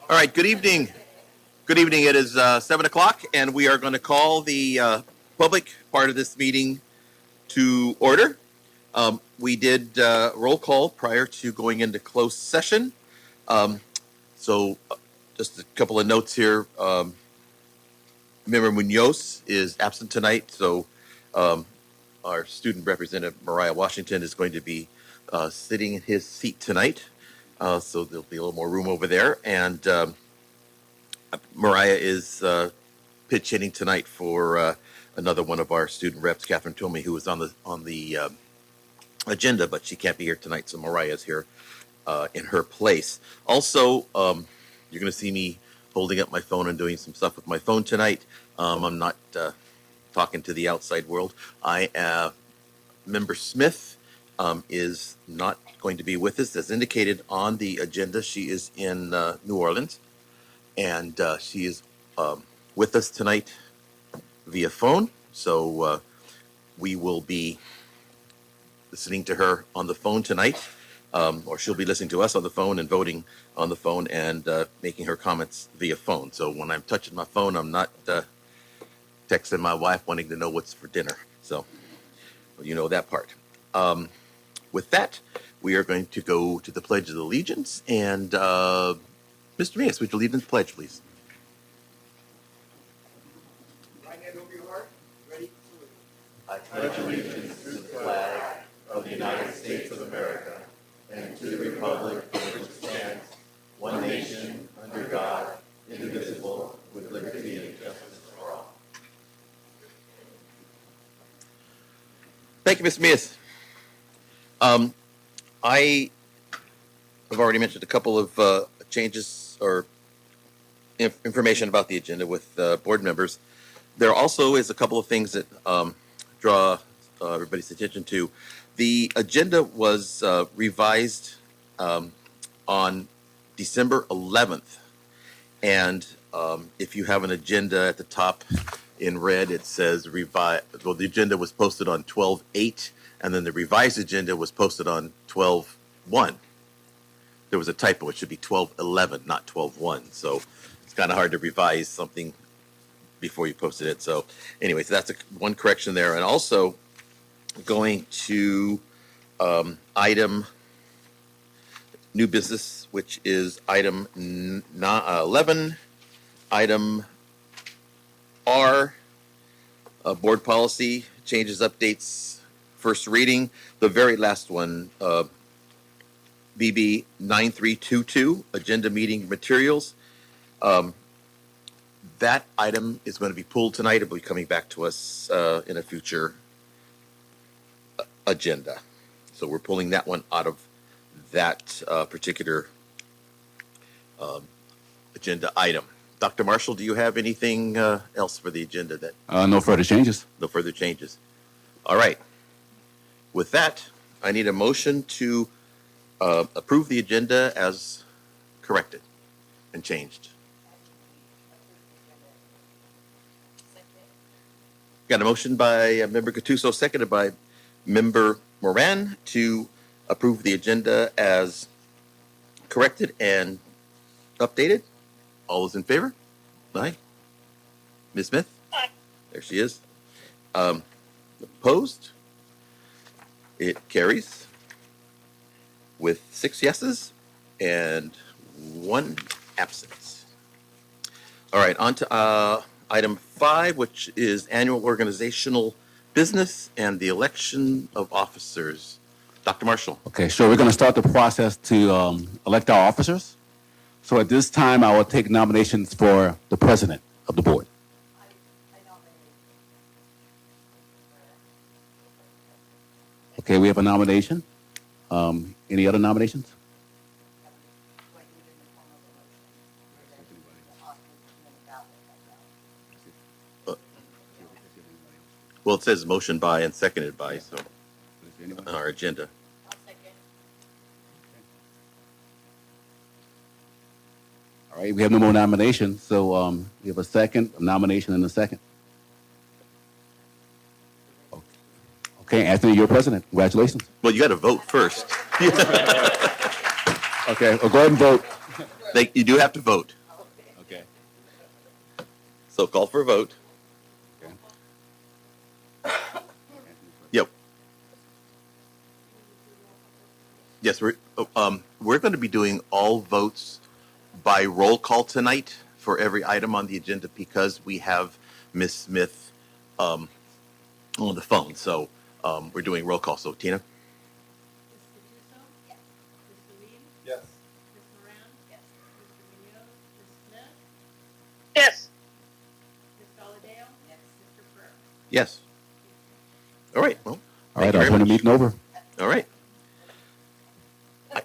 All right, good evening. Good evening. It is 7 o'clock, and we are going to call the public part of this meeting to order. We did roll call prior to going into closed session. So just a couple of notes here. Member Munoz is absent tonight, so our student representative, Mariah Washington, is going to be sitting in his seat tonight. So there'll be a little more room over there. And Mariah is pitch hitting tonight for another one of our student reps, Catherine Tomey, who was on the agenda, but she can't be here tonight. So Mariah is here in her place. Also, you're going to see me holding up my phone and doing some stuff with my phone tonight. I'm not talking to the outside world. Member Smith is not going to be with us. As indicated on the agenda, she is in New Orleans, and she is with us tonight via phone. So we will be listening to her on the phone tonight, or she'll be listening to us on the phone and voting on the phone and making her comments via phone. So when I'm touching my phone, I'm not texting my wife wanting to know what's for dinner. So you know that part. With that, we are going to go to the Pledge of Allegiance. And Mr. Mayes, would you lead in the pledge, please? Right hand over your heart. Ready? I pledge allegiance to the flag of the United States of America and to the republic for which it stands, one nation, under God, indivisible, with liberty and justice for all. Thank you, Mr. Mayes. I have already mentioned a couple of changes or information about the agenda with board members. There also is a couple of things that draw everybody's attention to. The agenda was revised on December 11th. And if you have an agenda at the top in red, it says revise. Well, the agenda was posted on 12/8. And then the revised agenda was posted on 12/1. There was a typo. It should be 12/11, not 12/1. So it's kind of hard to revise something before you posted it. So anyway, so that's one correction there. And also going to item new business, which is item 11, item R, board policy, changes, updates, first reading. The very last one, BB 9322, agenda meeting materials. That item is going to be pulled tonight. It will be coming back to us in a future agenda. So we're pulling that one out of that particular agenda item. Dr. Marshall, do you have anything else for the agenda? That No further changes. No further changes. All right. With that, I need a motion to approve the agenda as corrected and changed. Got a motion by Member Gattuso, seconded by Member Moran to approve the agenda as corrected and updated. All those in favor? Aye. Ms. Smith? Aye. There she is. Opposed? It carries with 6 yeses and 1 absence. All right, on to item 5, which is annual organizational business and the election of officers. Dr. Marshall. Okay, so we're going to start the process to elect our officers. So at this time, I will take nominations for the president of the board. Okay, we have a nomination. Any other nominations? Well, it says motion by and seconded by, so on our agenda. All right, we have no more nominations, so we have a second, a nomination and a second. Okay, Anthony, you're president. Congratulations. Well, you got to vote first. Okay, well, go ahead and vote. You do have to vote. So call for a vote. Yep. Yes, we're going to be doing all votes by roll call tonight for every item on the agenda because we have Miss Smith on the phone. So we're doing roll call. So Tina? Yes. Yes. Yes. All right. Well, All thank right, you I'll very turn the much. meeting over. All right.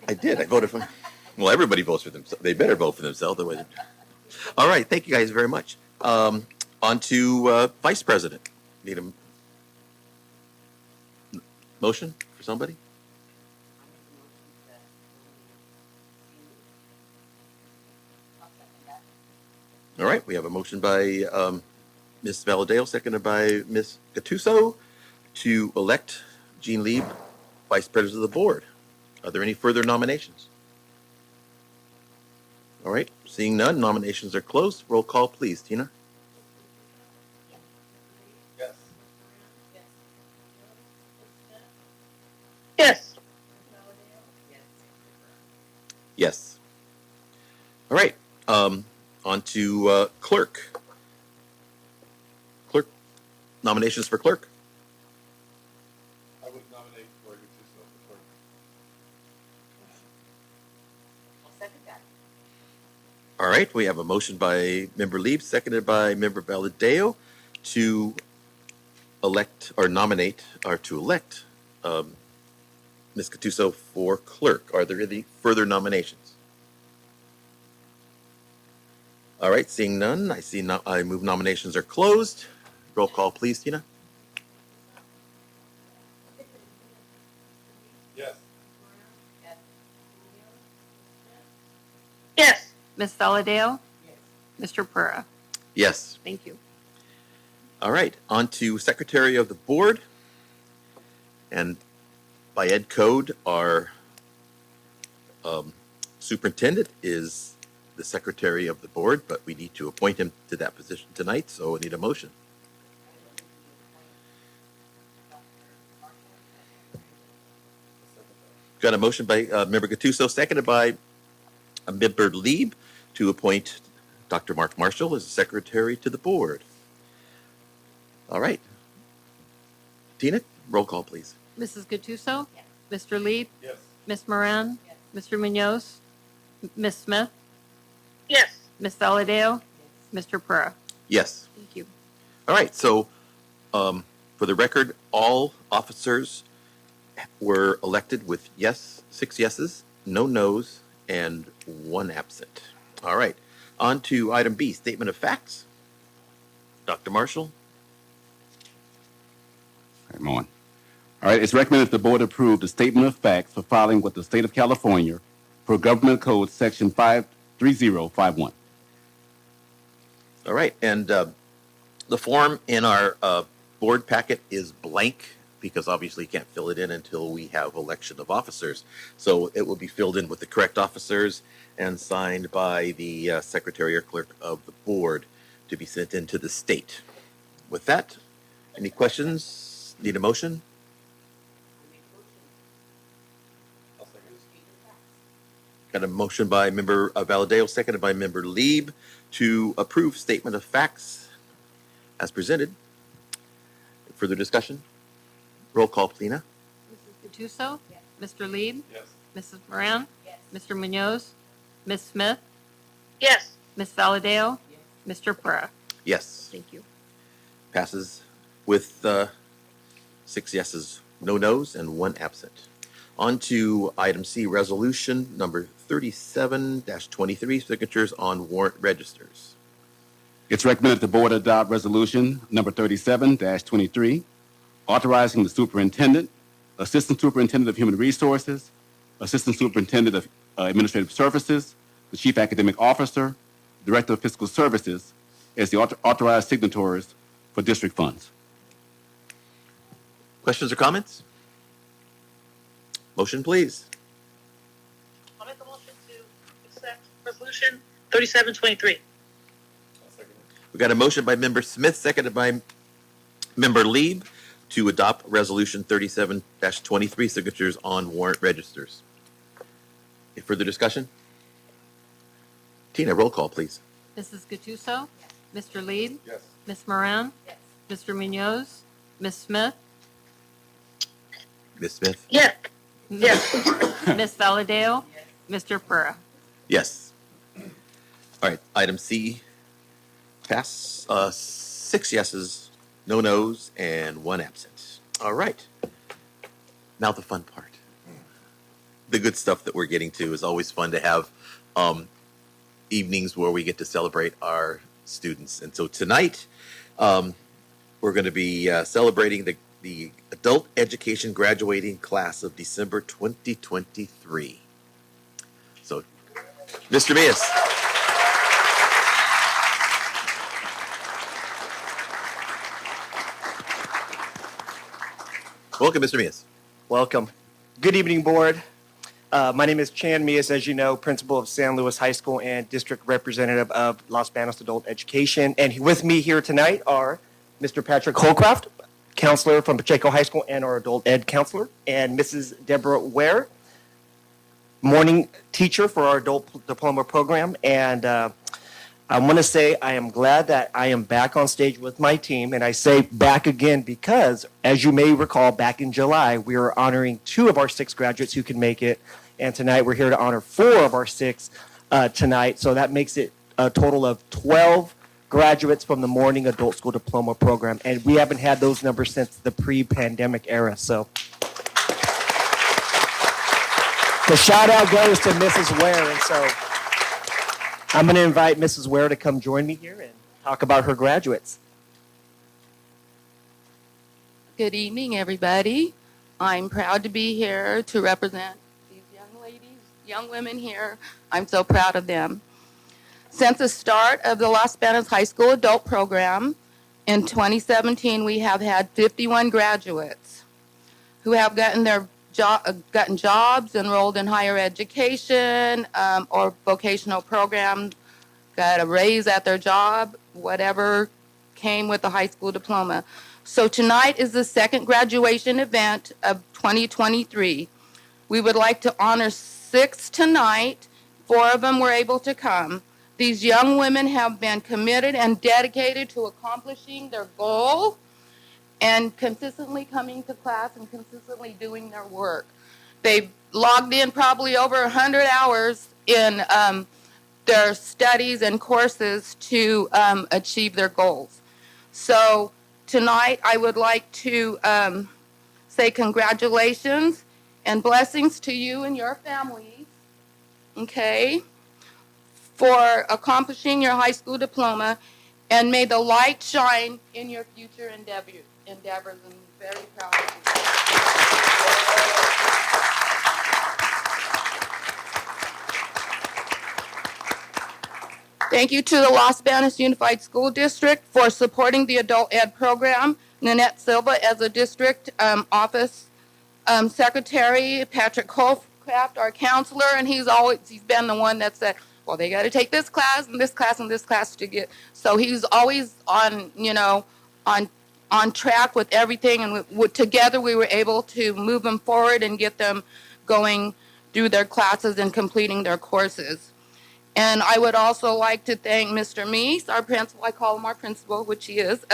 I did. I voted for. Well, everybody votes for themselves. They better vote for themselves. Otherwise. All right. Thank you guys very much. On to Vice President. Need a motion for somebody? All right. We have a motion by Ms. Valadeo, seconded by Ms. Gattuso, to elect Gene Lieb Vice President of the Board. Are there any further nominations? All right. Seeing none, nominations are closed. Roll call, please. Tina? Yes. Yes. Yes. All right. On to clerk. Clerk. Nominations for clerk. I would nominate for Gattuso for clerk. All right. We have a motion by Member Lieb, seconded by Member Valadeo, to elect or nominate or to elect Ms. Gattuso for clerk. Are there any further nominations? All right. Seeing none, I move nominations are closed. Roll call, please, Tina. Yes. Yes. Ms. Valadeo? Mr. Pura? Yes. Thank you. All right. On to Secretary of the Board. And by Ed Code, our superintendent is the Secretary of the Board, but we need to appoint him to that position tonight, so I need a motion. Got a motion by Member Gattuso, seconded by Member Lieb, to appoint Dr. Mark Marshall as Secretary to the Board. All right. Tina, roll call, please. Mrs. Gattuso? Mr. Lieb? Yes. Ms. Moran? Mr. Munoz? Ms. Smith? Yes. Ms. Valadeo? Mr. Pura? Yes. Thank you. All right. So, for the record, all officers were elected with 6 yeses, no nos, and 1 absent. All right. On to item B, statement of facts. Dr. Marshall. Come on. All right, it's recommended that the board approve the statement of facts for filing with the state of California for Government Code Section 53051. All right. And the form in our board packet is blank because obviously you can't fill it in until we have election of officers. So it will be filled in with the correct officers and signed by the secretary or clerk of the board to be sent into the state. With that, any questions? Need a motion? I'll second. Got a motion by Member Valadeo, seconded by Member Lieb, to approve statement of facts as presented. Further discussion? Roll call, Tina. Mrs. Gattuso? Mr. Lieb? Yes. Mrs. Moran? Mr. Munoz? Ms. Smith? Yes. Ms. Valadeo? Mr. Pura? Yes. Thank you. Passes with 6 yeses, no nos, and 1 absent. On to item C, resolution number 37-23, signatures on warrant registers. It's recommended that the board adopt resolution number 37-23, authorizing the superintendent, assistant superintendent of human resources, assistant superintendent of administrative services, the chief academic officer, director of fiscal services as the authorized signatories for district funds. Questions or comments? Motion, please. I'll make a motion to accept resolution 3723. I'll second. We've got a motion by Member Smith, seconded by Member Lieb, to adopt Resolution 37-23, signatures on warrant registers. Any further discussion? Tina, roll call, please. Mrs. Gattuso? Mr. Lieb? Yes. Ms. Moran? Mr. Munoz? Ms. Smith? Ms. Smith? Yes. Ms. Valadeo? Mr. Furrow? Yes. All right, item C, pass, 6 yeses, no nos, and 1 absent. All right. Now the fun part. The good stuff that we're getting to is always fun to have evenings where we get to celebrate our students. And so tonight, we're going to be celebrating the adult education graduating class of December 2023. So, Mr. Mias. Welcome, Mr. Mias. Welcome. Good evening, board. My name is Chan Mias, as you know, principal of San Luis High School and district representative of Los Banos Adult Education. And with me here tonight are Mr. Patrick Holcroft, counselor from Pacheco High School and our adult ed counselor, and Mrs. Deborah Ware, morning teacher for our adult diploma program. And I want to say I am glad that I am back on stage with my team, and I say back again because, as you may recall, back in July, we were honoring 2 of our 6 graduates who can make it, and tonight we're here to honor 4 of our 6 tonight, so that makes it a total of 12 graduates from the morning adult school diploma program, and we haven't had those numbers since the pre-pandemic era, so. The shout out goes to Mrs. Ware, and so I'm going to invite Mrs. Ware to come join me here and talk about her graduates. Good evening, everybody. I'm proud to be here to represent these young ladies, young women here. I'm so proud of them. Since the start of the Los Banos High School adult program in 2017, we have had 51 graduates who have gotten jobs, enrolled in higher education or vocational programs, got a raise at their job, whatever came with the high school diploma. So tonight is the second graduation event of 2023. We would like to honor 6 tonight. 4 of them were able to come. These young women have been committed and dedicated to accomplishing their goal and consistently coming to class and consistently doing their work. They've logged in probably over 100 hours in their studies and courses to achieve their goals. So tonight I would like to say congratulations and blessings to you and your families, okay, for accomplishing your high school diploma, and may the light shine in your future endeavors. I'm very proud of you. Thank you to the Los Banos Unified School District for supporting the adult ed program. Nanette Silva as a district office secretary, Patrick Holcraft, our counselor, and he's been the one that said, well, they got to take this class and this class and this class to get. So he's always on track with everything, and together we were able to move them forward and get them going through their classes and completing their courses. And I would also like to thank Mr. Meese, our principal, I call him our principal, which he is,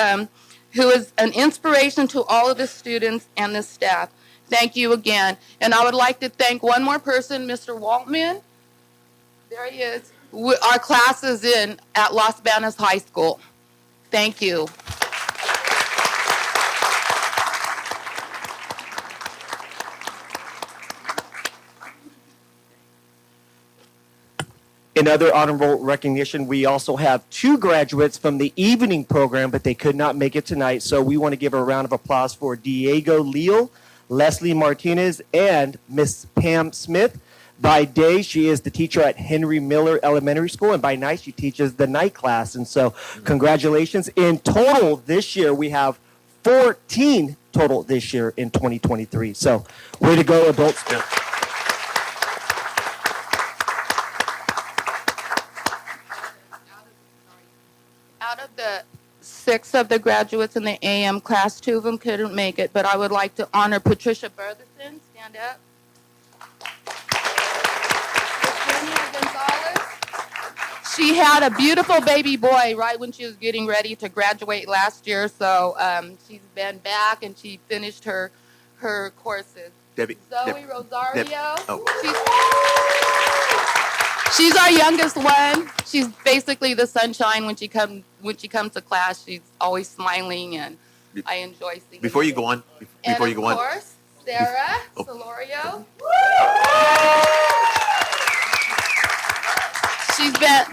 who is an inspiration to all of the students and the staff. Thank you again. And I would like to thank one more person, Mr. Waltman. There he is. Our class is at Los Banos High School. Thank you. In other honorable recognition, we also have 2 graduates from the evening program, but they could not make it tonight. So we want to give a round of applause for Diego Leal, Leslie Martinez, and Miss Pam Smith. By day, she is the teacher at Henry Miller Elementary School, and by night, she teaches the night class. And so congratulations. In total, this year, we have 14 total this year in 2023. So way to go, adults. Out of the 6 of the graduates in the AM class. 2 of them couldn't make it, but I would like to honor Patricia Bertherson. Stand up. Virginia Gonzalez. She had a beautiful baby boy right when she was getting ready to graduate last year, so she's been back and she finished her courses. Debbie. Zoe Rosario. Oh. She's our youngest one. She's basically the sunshine when she comes to class. She's always smiling, and I enjoy seeing. Before you go on, before you go on. And of course, Sarah Solorio.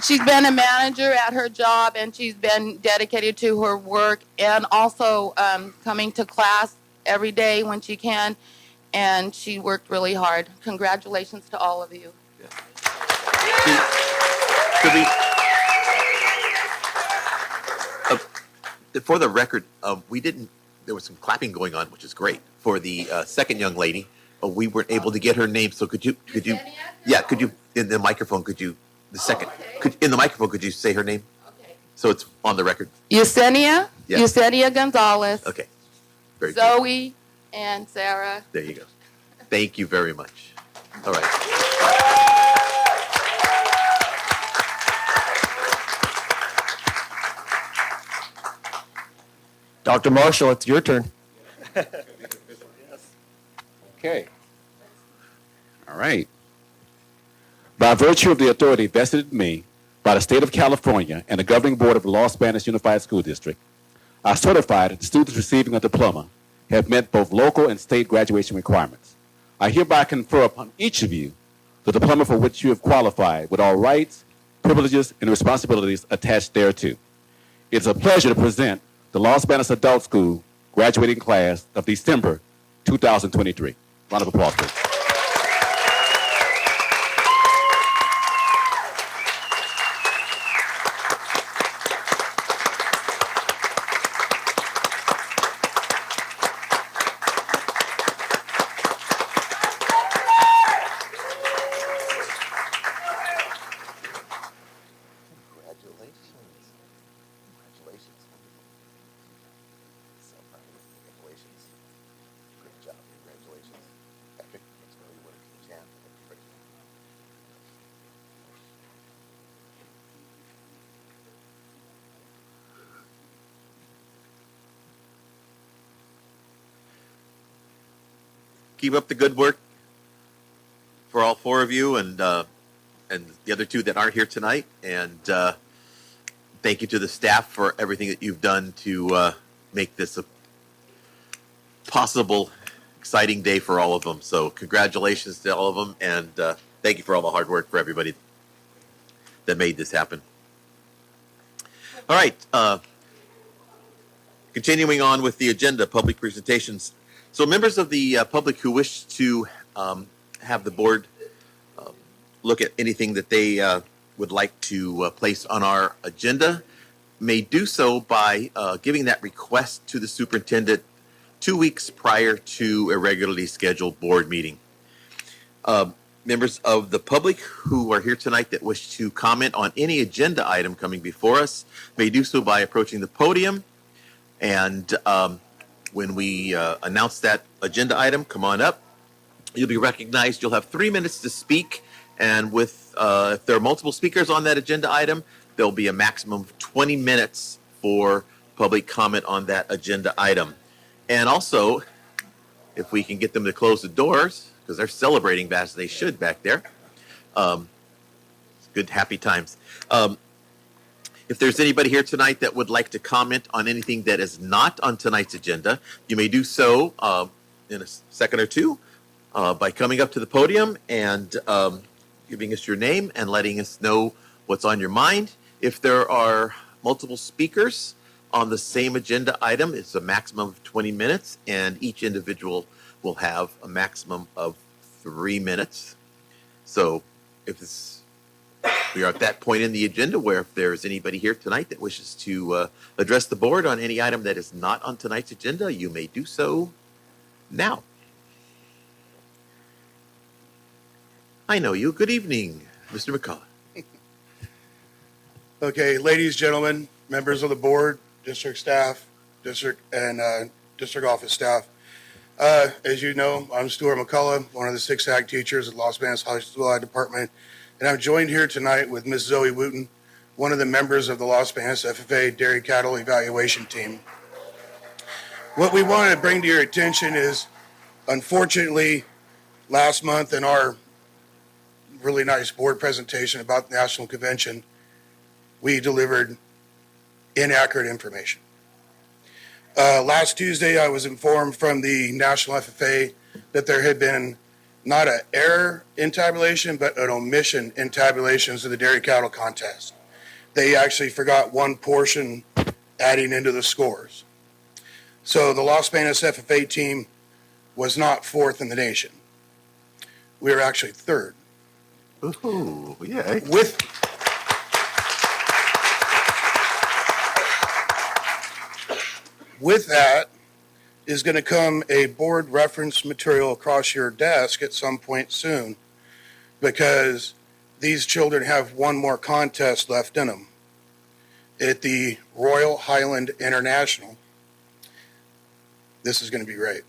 She's been a manager at her job, and she's been dedicated to her work, and also coming to class every day when she can. And she worked really hard. Congratulations to all of you. For the record, there was some clapping going on, which is great. For the second young lady, we weren't able to get her name, so could you, yeah, could you, in the microphone, could you, the second, in the microphone, could you say her name? Okay. So it's on the record. Yesenia, Yeah. Yesenia Gonzalez. Okay. Very good. Zoe and Sarah. There you go. Thank you very much. All right. Dr. Marshall, it's your turn. Okay. All right. By virtue of the authority vested in me by the state of California and the governing board of the Los Banos Unified School District, I certify that the students receiving a diploma have met both local and state graduation requirements. I hereby confer upon each of you the diploma for which you have qualified with all rights, privileges, and responsibilities attached thereto. It is a pleasure to present the Los Banos Adult School graduating class of December 2023. Round of applause, please. Keep up the good work for all 4 of you and the other 2 that aren't here tonight. And thank you to the staff for everything that you've done to make this a possible, exciting day for all of them. So congratulations to all of them, and thank you for all the hard work for everybody that made this happen. All right. Continuing on with the agenda, public presentations. So members of the public who wish to have the board look at anything that they would like to place on our agenda may do so by giving that request to the superintendent 2 weeks prior to a regularly scheduled board meeting. Members of the public who are here tonight that wish to comment on any agenda item coming before us may do so by approaching the podium, and when we announce that agenda item, come on up. You'll be recognized. You'll have 3 minutes to speak. And with if there are multiple speakers on that agenda item, there'll be a maximum of 20 minutes for public comment on that agenda item. And also, if we can get them to close the doors, because they're celebrating as they should back there. It's good, happy times. If there's anybody here tonight that would like to comment on anything that is not on tonight's agenda, you may do so in a second or two by coming up to the podium and giving us your name and letting us know what's on your mind. If there are multiple speakers on the same agenda item, it's a maximum of 20 minutes, and each individual will have a maximum of 3 minutes. So if we are at that point in the agenda where if there's anybody here tonight that wishes to address the board on any item that is not on tonight's agenda, you may do so now. I know you. Good evening, Mr. McCullough. Okay, ladies, gentlemen, members of the board, district staff, district office staff. As you know, I'm Stuart McCullough, one of the 6 ag teachers at Los Banos High School Ag Department, and I'm joined here tonight with Ms. Zoe Wooten, one of the members of the Los Banos FFA Dairy Cattle Evaluation Team. What we want to bring to your attention is, unfortunately, last month in our really nice board presentation about the National Convention, we delivered inaccurate information. Last Tuesday, I was informed from the National FFA that there had been not an error in tabulation, but an omission in tabulations of the dairy cattle contest. They actually forgot one portion adding into the scores. So the Los Banos FFA team was not 4th in the nation. We were actually 3rd. Ooh, yeah. With that is going to come a board reference material across your desk at some point soon, because these children have one more contest left in them at the Royal Highland International. This is going to be great,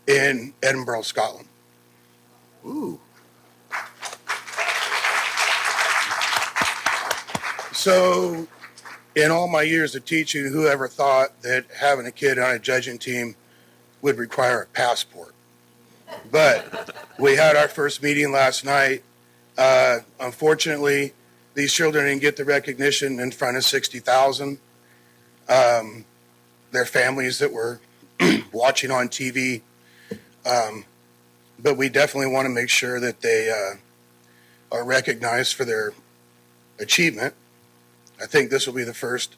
in Edinburgh, Scotland. Ooh. So, in all my years of teaching, whoever thought that having a kid on a judging team would require a passport? But we had our first meeting last night. Unfortunately, these children didn't get the recognition in front of 60,000. Their families that were watching on TV. But we definitely want to make sure that they are recognized for their achievement. I think this will be the first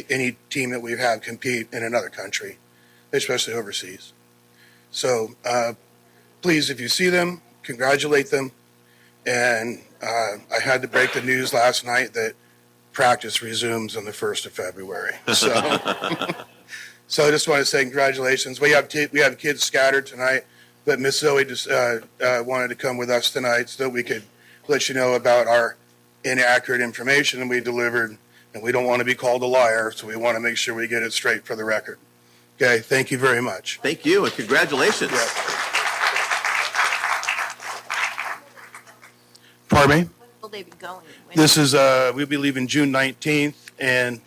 any team that we've had compete in another country, especially overseas. So please, if you see them, congratulate them. And I had to break the news last night that practice resumes on the 1st of February. So I just want to say congratulations. We have kids scattered tonight, but Miss Zoe just wanted to come with us tonight so that we could let you know about our inaccurate information we delivered, and we don't want to be called a liar, so we want to make sure we get it straight for the record. Okay, thank you very much. Thank you, and congratulations. Yeah. Pardon me? When will they be going? This is we'll be leaving June 19th, and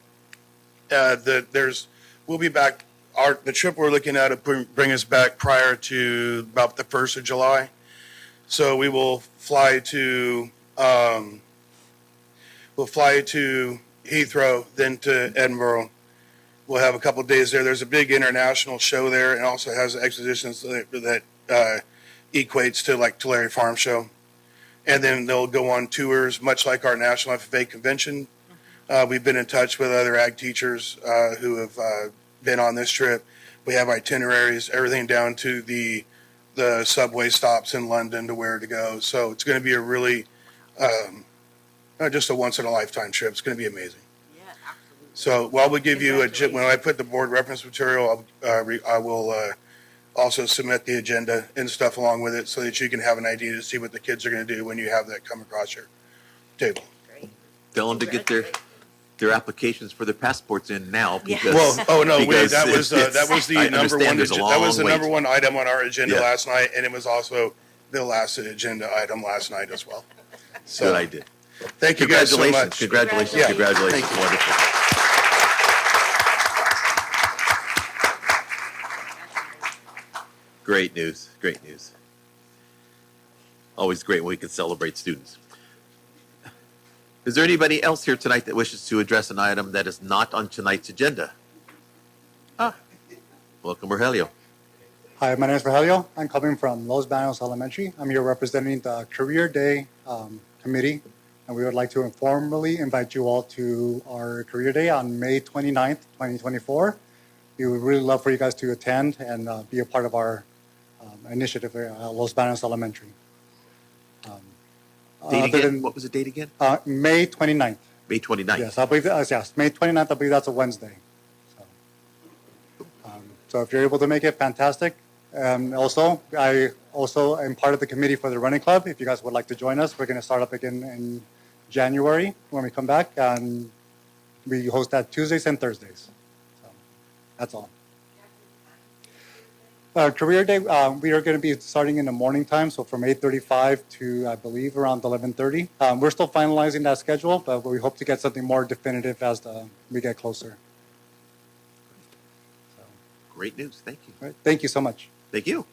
we'll be back. The trip we're looking at will bring us back prior to about the 1st of July. So we will fly to Heathrow, then to Edinburgh. We'll have a couple of days there. There's a big international show there, and also has exhibitions that equates to like Tulare Farm Show. And then they'll go on tours, much like our National FFA convention. We've been in touch with other ag teachers who have been on this trip. We have itineraries, everything down to the subway stops in London to where to go. So it's going to be a really, not just a once-in-a-lifetime trip. It's going to be amazing. Yeah, absolutely. So while we give you when I put the board reference material, I will also submit the agenda and stuff along with it so that you can have an idea to see what the kids are going to do when you have that come across your table. Great. Tell them to get their applications for their passports in now, because Well, oh no, wait, because that was the I number understand one. there's a That was the long number wait. one item on our agenda Yeah. last night, and it was also the last agenda item last night as well. So Good idea. thank you guys so Congratulations, much. congratulations, Yeah. congratulations. Thank you. Wonderful. Great news, great news. Always great when we can celebrate students. Is there anybody else here tonight that wishes to address an item that is not on tonight's agenda? Welcome, Rogelio. Hi, my name is Rogelio. I'm coming from Los Banos Elementary. I'm here representing the Career Day Committee, and we would like to formally invite you all to our Career Day on May 29th, 2024. We would really love for you guys to attend and be a part of our initiative here at Los Banos Elementary. Date Other again? than- What was the date again? May 29th. May 29th. Yes, I believe, yes, May 29th, I believe that's a Wednesday. So if you're able to make it, fantastic. Also, I also am part of the committee for the running club. If you guys would like to join us, we're going to start up again in January when we come back. And We host that Tuesdays and Thursdays. So that's all. Career Day, we are going to be starting in the morning time, so from 8:35 to, I believe, around 11:30. We're still finalizing that schedule, but we hope to get something more definitive as we get closer. So, Great news. Thank you. all right. Thank you so much. Thank you.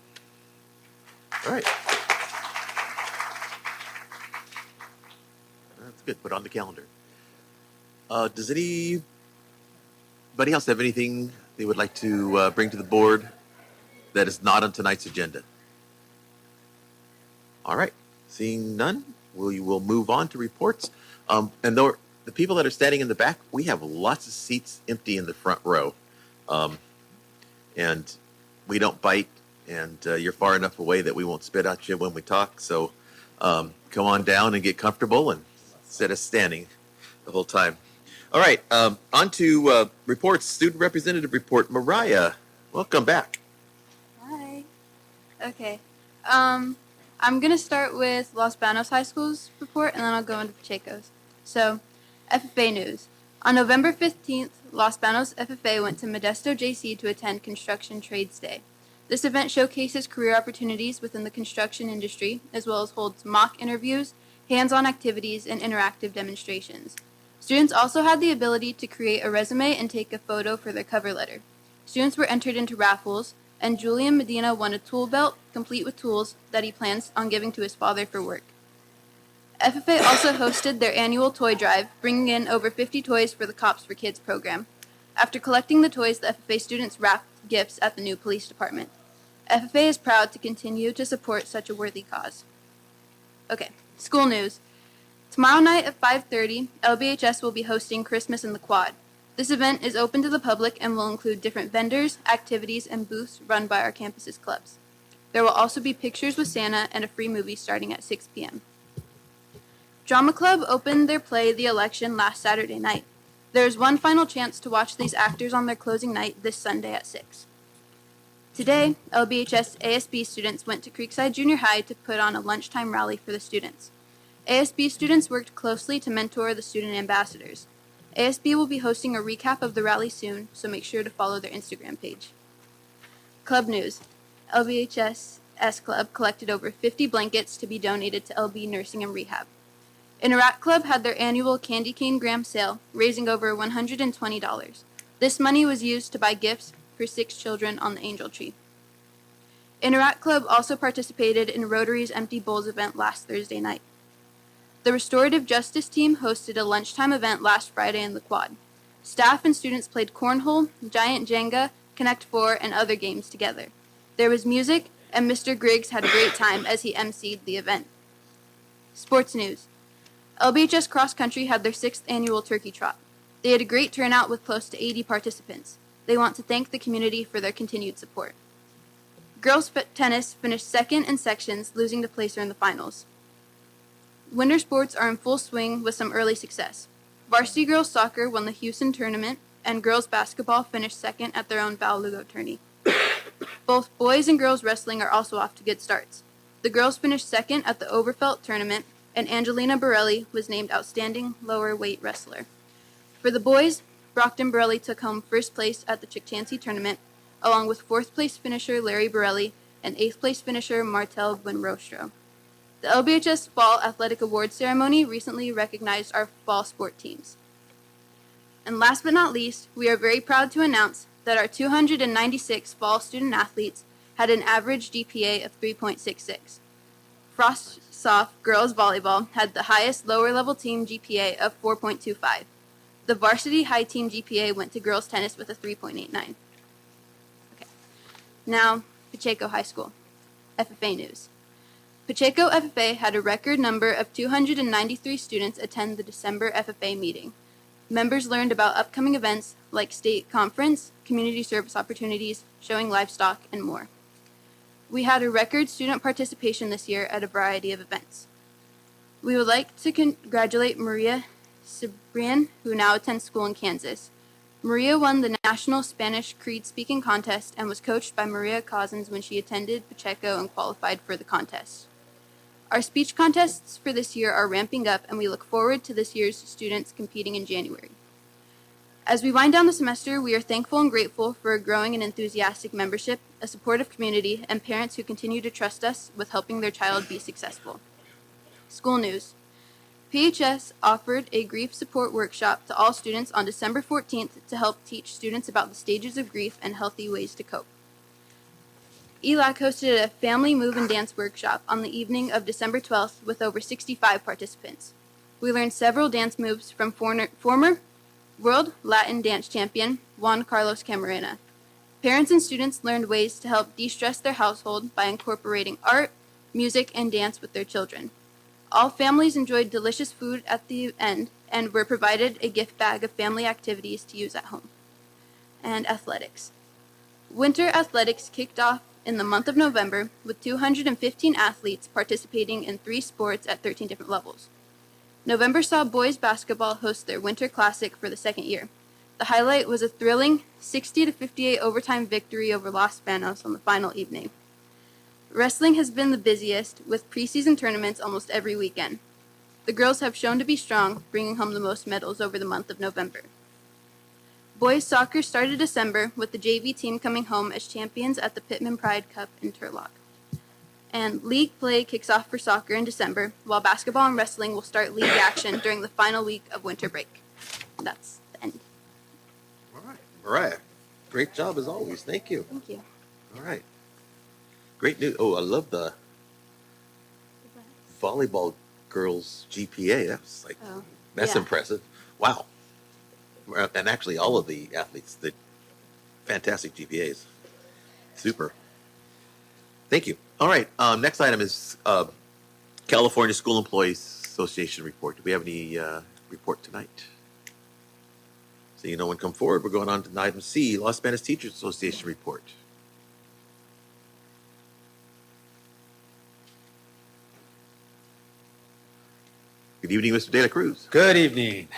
All right. That's good. Put on the calendar. Does anybody else have anything they would like to bring to the board that is not on tonight's agenda? All right. Seeing none, we will move on to reports. And the people that are standing in the back, we have lots of seats empty in the front row. And we don't bite, and you're far enough away that we won't spit at you when we talk. So come on down and get comfortable, and instead of standing the whole time. All right, on to reports. Student representative report. Mariah, welcome back. Hi. Okay. I'm going to start with Los Banos High School's report, and then I'll go into Pacheco's. So, FFA news. On November 15th, Los Banos FFA went to Modesto JC to attend Construction Trades Day. This event showcases career opportunities within the construction industry, as well as holds mock interviews, hands-on activities, and interactive demonstrations. Students also had the ability to create a resume and take a photo for their cover letter. Students were entered into raffles, and Julian Medina won a tool belt complete with tools that he plans on giving to his father for work. FFA also hosted their annual toy drive, bringing in over 50 toys for the Cops for Kids program. After collecting the toys, the FFA students wrapped gifts at the new police department. FFA is proud to continue to support such a worthy cause. Okay, school news. Tomorrow night at 5:30, LBHS will be hosting Christmas in the Quad. This event is open to the public and will include different vendors, activities, and booths run by our campus's clubs. There will also be pictures with Santa and a free movie starting at 6 p.m. Drama Club opened their play The Election last Saturday night. There is one final chance to watch these actors on their closing night this Sunday at 6. Today, LBHS ASB students went to Creekside Junior High to put on a lunchtime rally for the students. ASB students worked closely to mentor the student ambassadors. ASB will be hosting a recap of the rally soon, so make sure to follow their Instagram page. Club news. LBHS S Club collected over 50 blankets to be donated to LB Nursing and Rehab. Interact Club had their annual candy cane gram sale, raising over $120. This money was used to buy gifts for 6 children on the Angel Tree. Interact Club also participated in Rotary's Empty Bowls event last Thursday night. The Restorative Justice team hosted a lunchtime event last Friday in the Quad. Staff and students played cornhole, giant Jenga, Connect 4, and other games together. There was music, and Mr. Griggs had a great time as he emceed the event. Sports news. LBHS Cross Country had their 6th annual turkey trot. They had a great turnout with close to 80 participants. They want to thank the community for their continued support. Girls tennis finished second in sections, losing to Placer in the finals. Winter sports are in full swing with some early success. Varsity girls soccer won the Houston tournament, and girls basketball finished second at their own Val Lugo tourney. Both boys and girls wrestling are also off to good starts. The girls finished second at the Overfelt tournament, and Angelina Borelli was named Outstanding Lower Weight Wrestler. For the boys, Brockton Borelli took home first place at the Chicktansy tournament, along with 4th place finisher Larry Borelli and 8th place finisher Martel Buenrostro. The LBHS Fall Athletic Awards ceremony recently recognized our fall sport teams. And last but not least, we are very proud to announce that our 296 fall student athletes had an average GPA of 3.66. Frost Soft Girls Volleyball had the highest lower-level team GPA of 4.25. The varsity high team GPA went to girls tennis with a 3.89. Okay. Now, Pacheco High School. FFA news. Pacheco FFA had a record number of 293 students attend the December FFA meeting. Members learned about upcoming events like state conference, community service opportunities, showing livestock, and more. We had a record student participation this year at a variety of events. We would like to congratulate Maria Cibrian, who now attends school in Kansas. Maria won the National Spanish Creed Speaking Contest and was coached by Maria Cousins when she attended Pacheco and qualified for the contest. Our speech contests for this year are ramping up, and we look forward to this year's students competing in January. As we wind down the semester, we are thankful and grateful for a growing and enthusiastic membership, a supportive community, and parents who continue to trust us with helping their child be successful. School news. PHS offered a grief support workshop to all students on December 14th to help teach students about the stages of grief and healthy ways to cope. ELAC hosted a family move and dance workshop on the evening of December 12th with over 65 participants. We learned several dance moves from former World Latin Dance Champion Juan Carlos Camarena. Parents and students learned ways to help de-stress their household by incorporating art, music, and dance with their children. All families enjoyed delicious food at the end and were provided a gift bag of family activities to use at home. And athletics. Winter athletics kicked off in the month of November with 215 athletes participating in 3 sports at 13 different levels. November saw boys basketball host their Winter Classic for the second year. The highlight was a thrilling 60-58 overtime victory over Los Banos on the final evening. Wrestling has been the busiest, with preseason tournaments almost every weekend. The girls have shown to be strong, bringing home the most medals over the month of November. Boys soccer started December, with the JV team coming home as champions at the Pittman Pride Cup in Turlock. And league play kicks off for soccer in December, while basketball and wrestling will start league action during the final week of winter break. That's the end. All right. Mariah, great job as always. Thank you. Thank you. All right. Great news. Oh, I love the volleyball girls GPA. That's yeah. impressive. Wow. And actually, all of the athletes, the fantastic GPAs. Super. Thank you. All right. Next item is California School Employees Association report. Do we have any report tonight? Seeing no one come forward, we're going on to item C, Los Banos Teachers Association report. Good evening, Mr. De La Cruz. Good evening,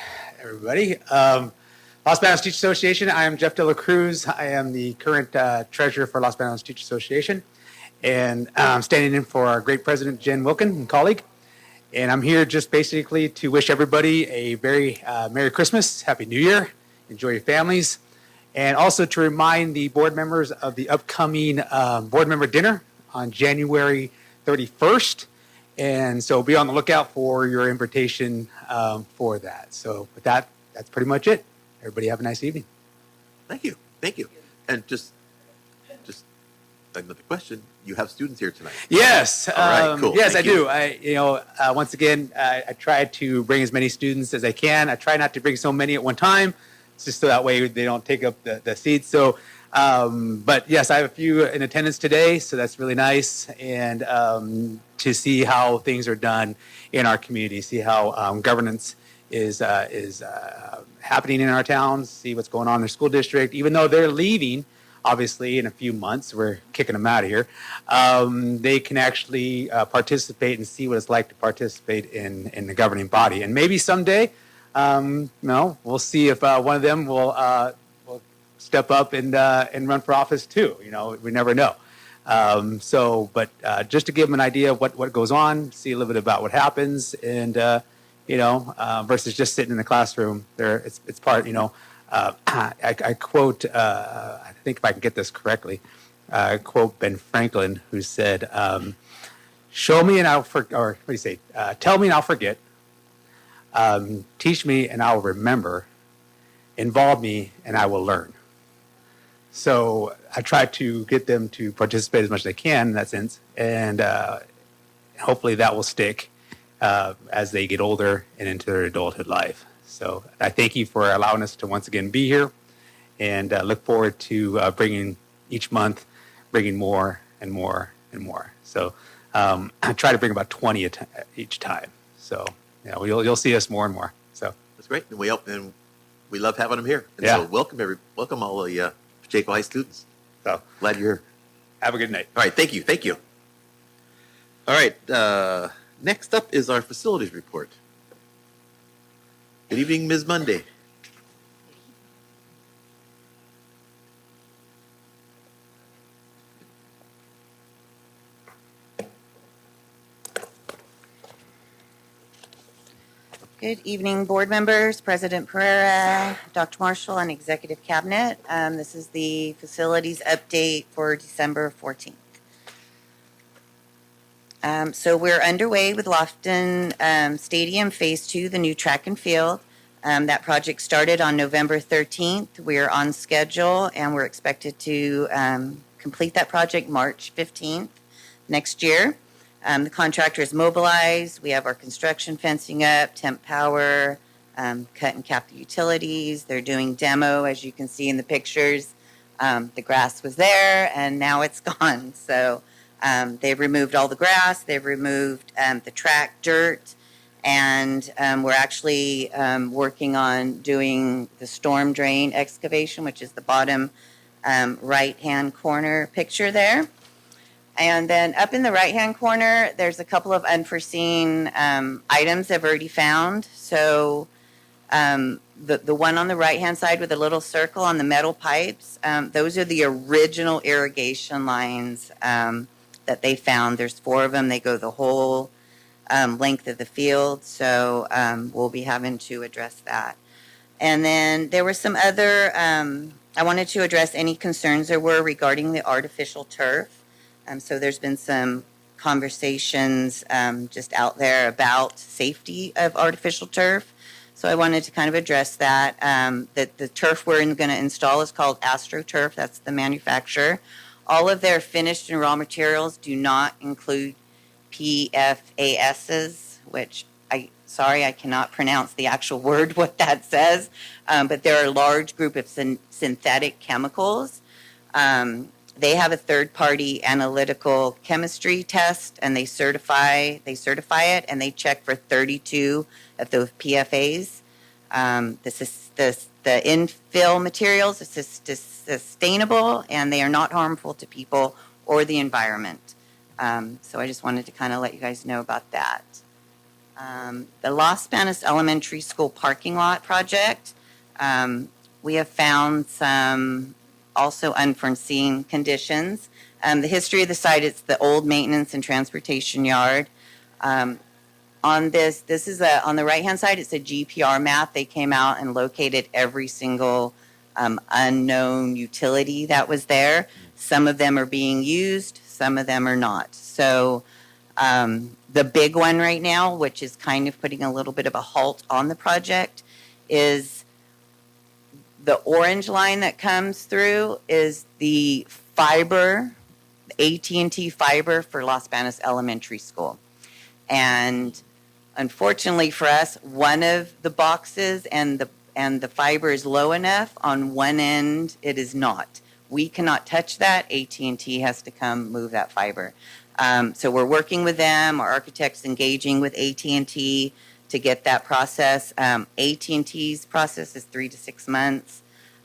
everybody. Los Banos Teachers Association. I am Jeff De La Cruz. I am the current treasurer for Los Banos Teachers Association, and I'm standing in for our great president, Jen Wilkin, and colleague. And I'm here just basically to wish everybody a very Merry Christmas, Happy New Year, enjoy your families, and also to remind the board members of the upcoming board member dinner on January 31st. And so be on the lookout for your invitation for that. So with that, that's pretty much it. Everybody have a nice evening. Thank you. Thank you. And just another question. You have students here tonight. Yes. All right, cool. Yes, Thank I you. do. Once again, I try to bring as many students as I can. I try not to bring so many at one time, just so that way they don't take up the seats. So, but yes, I have a few in attendance today, so that's really nice. And to see how things are done in our community, see how governance is happening in our towns, see what's going on in their school district. Even though they're leaving, obviously, in a few months, we're kicking them out of here, they can actually participate and see what it's like to participate in the governing body. And maybe someday, we'll see if one of them will step up and run for office too. We never know. But just to give them an idea of what goes on, see a little bit about what happens, and versus just sitting in the classroom. It's part. I quote. I think if I can get this correctly, I quote Ben Franklin, who said, "Show me and I'll forget." Or what do you say? Tell me and I'll forget. Teach me and I'll remember. Involve me and I will learn. So I try to get them to participate as much as they can in that sense, and hopefully that will stick as they get older and into their adulthood life. So I thank you for allowing us to once again be here, and look forward to bringing each month, bringing more and more and more. So I try to bring about 20 each time. So you'll see us more and more. So That's great. And we love having them here. And Yeah. so welcome all the Pacheco High students. So Glad you're here. have a good night. All right, thank you. All right, next up is our facilities report. Good evening, Ms. Monday. Good evening, board members, President Pereira, Dr. Marshall, and Executive Cabinet. This is the facilities update for December 14th. So we're underway with Lofton Stadium Phase 2, the new track and field. That project started on November 13th. We're on schedule, and we're expected to complete that project March 15th next year. The contractor is mobilized. We have our construction fencing up, temp power, cut and cap the utilities. They're doing demo, as you can see in the pictures. The grass was there, and now it's gone. So they've removed all the grass. They've removed the track dirt. And we're actually working on doing the storm drain excavation, which is the bottom right-hand corner picture there. And then up in the right-hand corner, there's a couple of unforeseen items I've already found. So the one on the right-hand side with a little circle on the metal pipes, those are the original irrigation lines that they found. There's 4 of them. They go the whole length of the field. So we'll be having to address that. And then there were some other, I wanted to address any concerns there were regarding the artificial turf. So there's been some conversations just out there about safety of artificial turf. So I wanted to kind of address that. That the turf we're going to install is called AstroTurf. That's the manufacturer. All of their finished and raw materials do not include PFASs, which I cannot pronounce the actual word, what that says. But they're a large group of synthetic chemicals. They have a third-party analytical chemistry test, and they certify it, and they check for 32 of those PFAs. The infill materials is sustainable, and they are not harmful to people or the environment. So I just wanted to kind of let you guys know about that. The Los Banos Elementary School parking lot project, we have found some also unforeseen conditions. The history of the site, it's the old maintenance and transportation yard. On this is on the right-hand side, it's a GPR map. They came out and located every single unknown utility that was there. Some of them are being used, some of them are not. So the big one right now, which is kind of putting a little bit of a halt on the project, is the orange line that comes through is the fiber, AT&T fiber for Los Banos Elementary School. And unfortunately for us, one of the boxes and the fiber is low enough. On one end, it is not. We cannot touch that. AT&T has to come move that fiber. So we're working with them. Our architect's engaging with AT&T to get that process. AT&T's process is 3 to 6 months,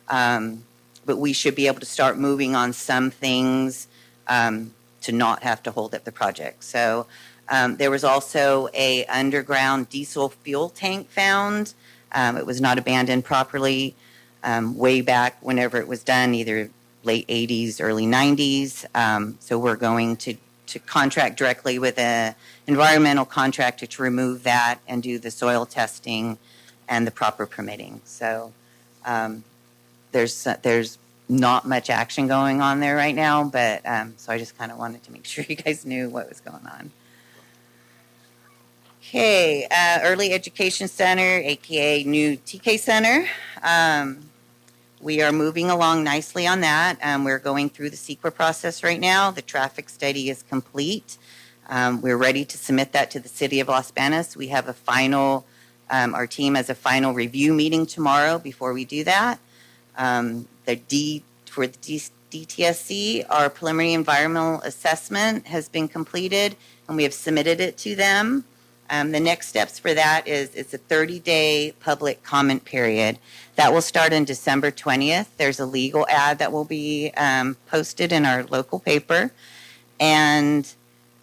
but we should be able to start moving on some things to not have to hold up the project. So there was also a underground diesel fuel tank found. It was not abandoned properly way back whenever it was done, either late 80s, early 90s. So we're going to contract directly with an environmental contractor to remove that and do the soil testing and the proper permitting. So there's not much action going on there right now, but so I just kind of wanted to make sure you guys knew what was going on. Okay, Early Education Center, aka new TK Center. We are moving along nicely on that. We're going through the CEQA process right now. The traffic study is complete. We're ready to submit that to the City of Los Banos. We have a final, our team has a final review meeting tomorrow before we do that. For the DTSC, our preliminary environmental assessment has been completed, and we have submitted it to them. The next steps for that is it's a 30-day public comment period. That will start on December 20th. There's a legal ad that will be posted in our local paper. And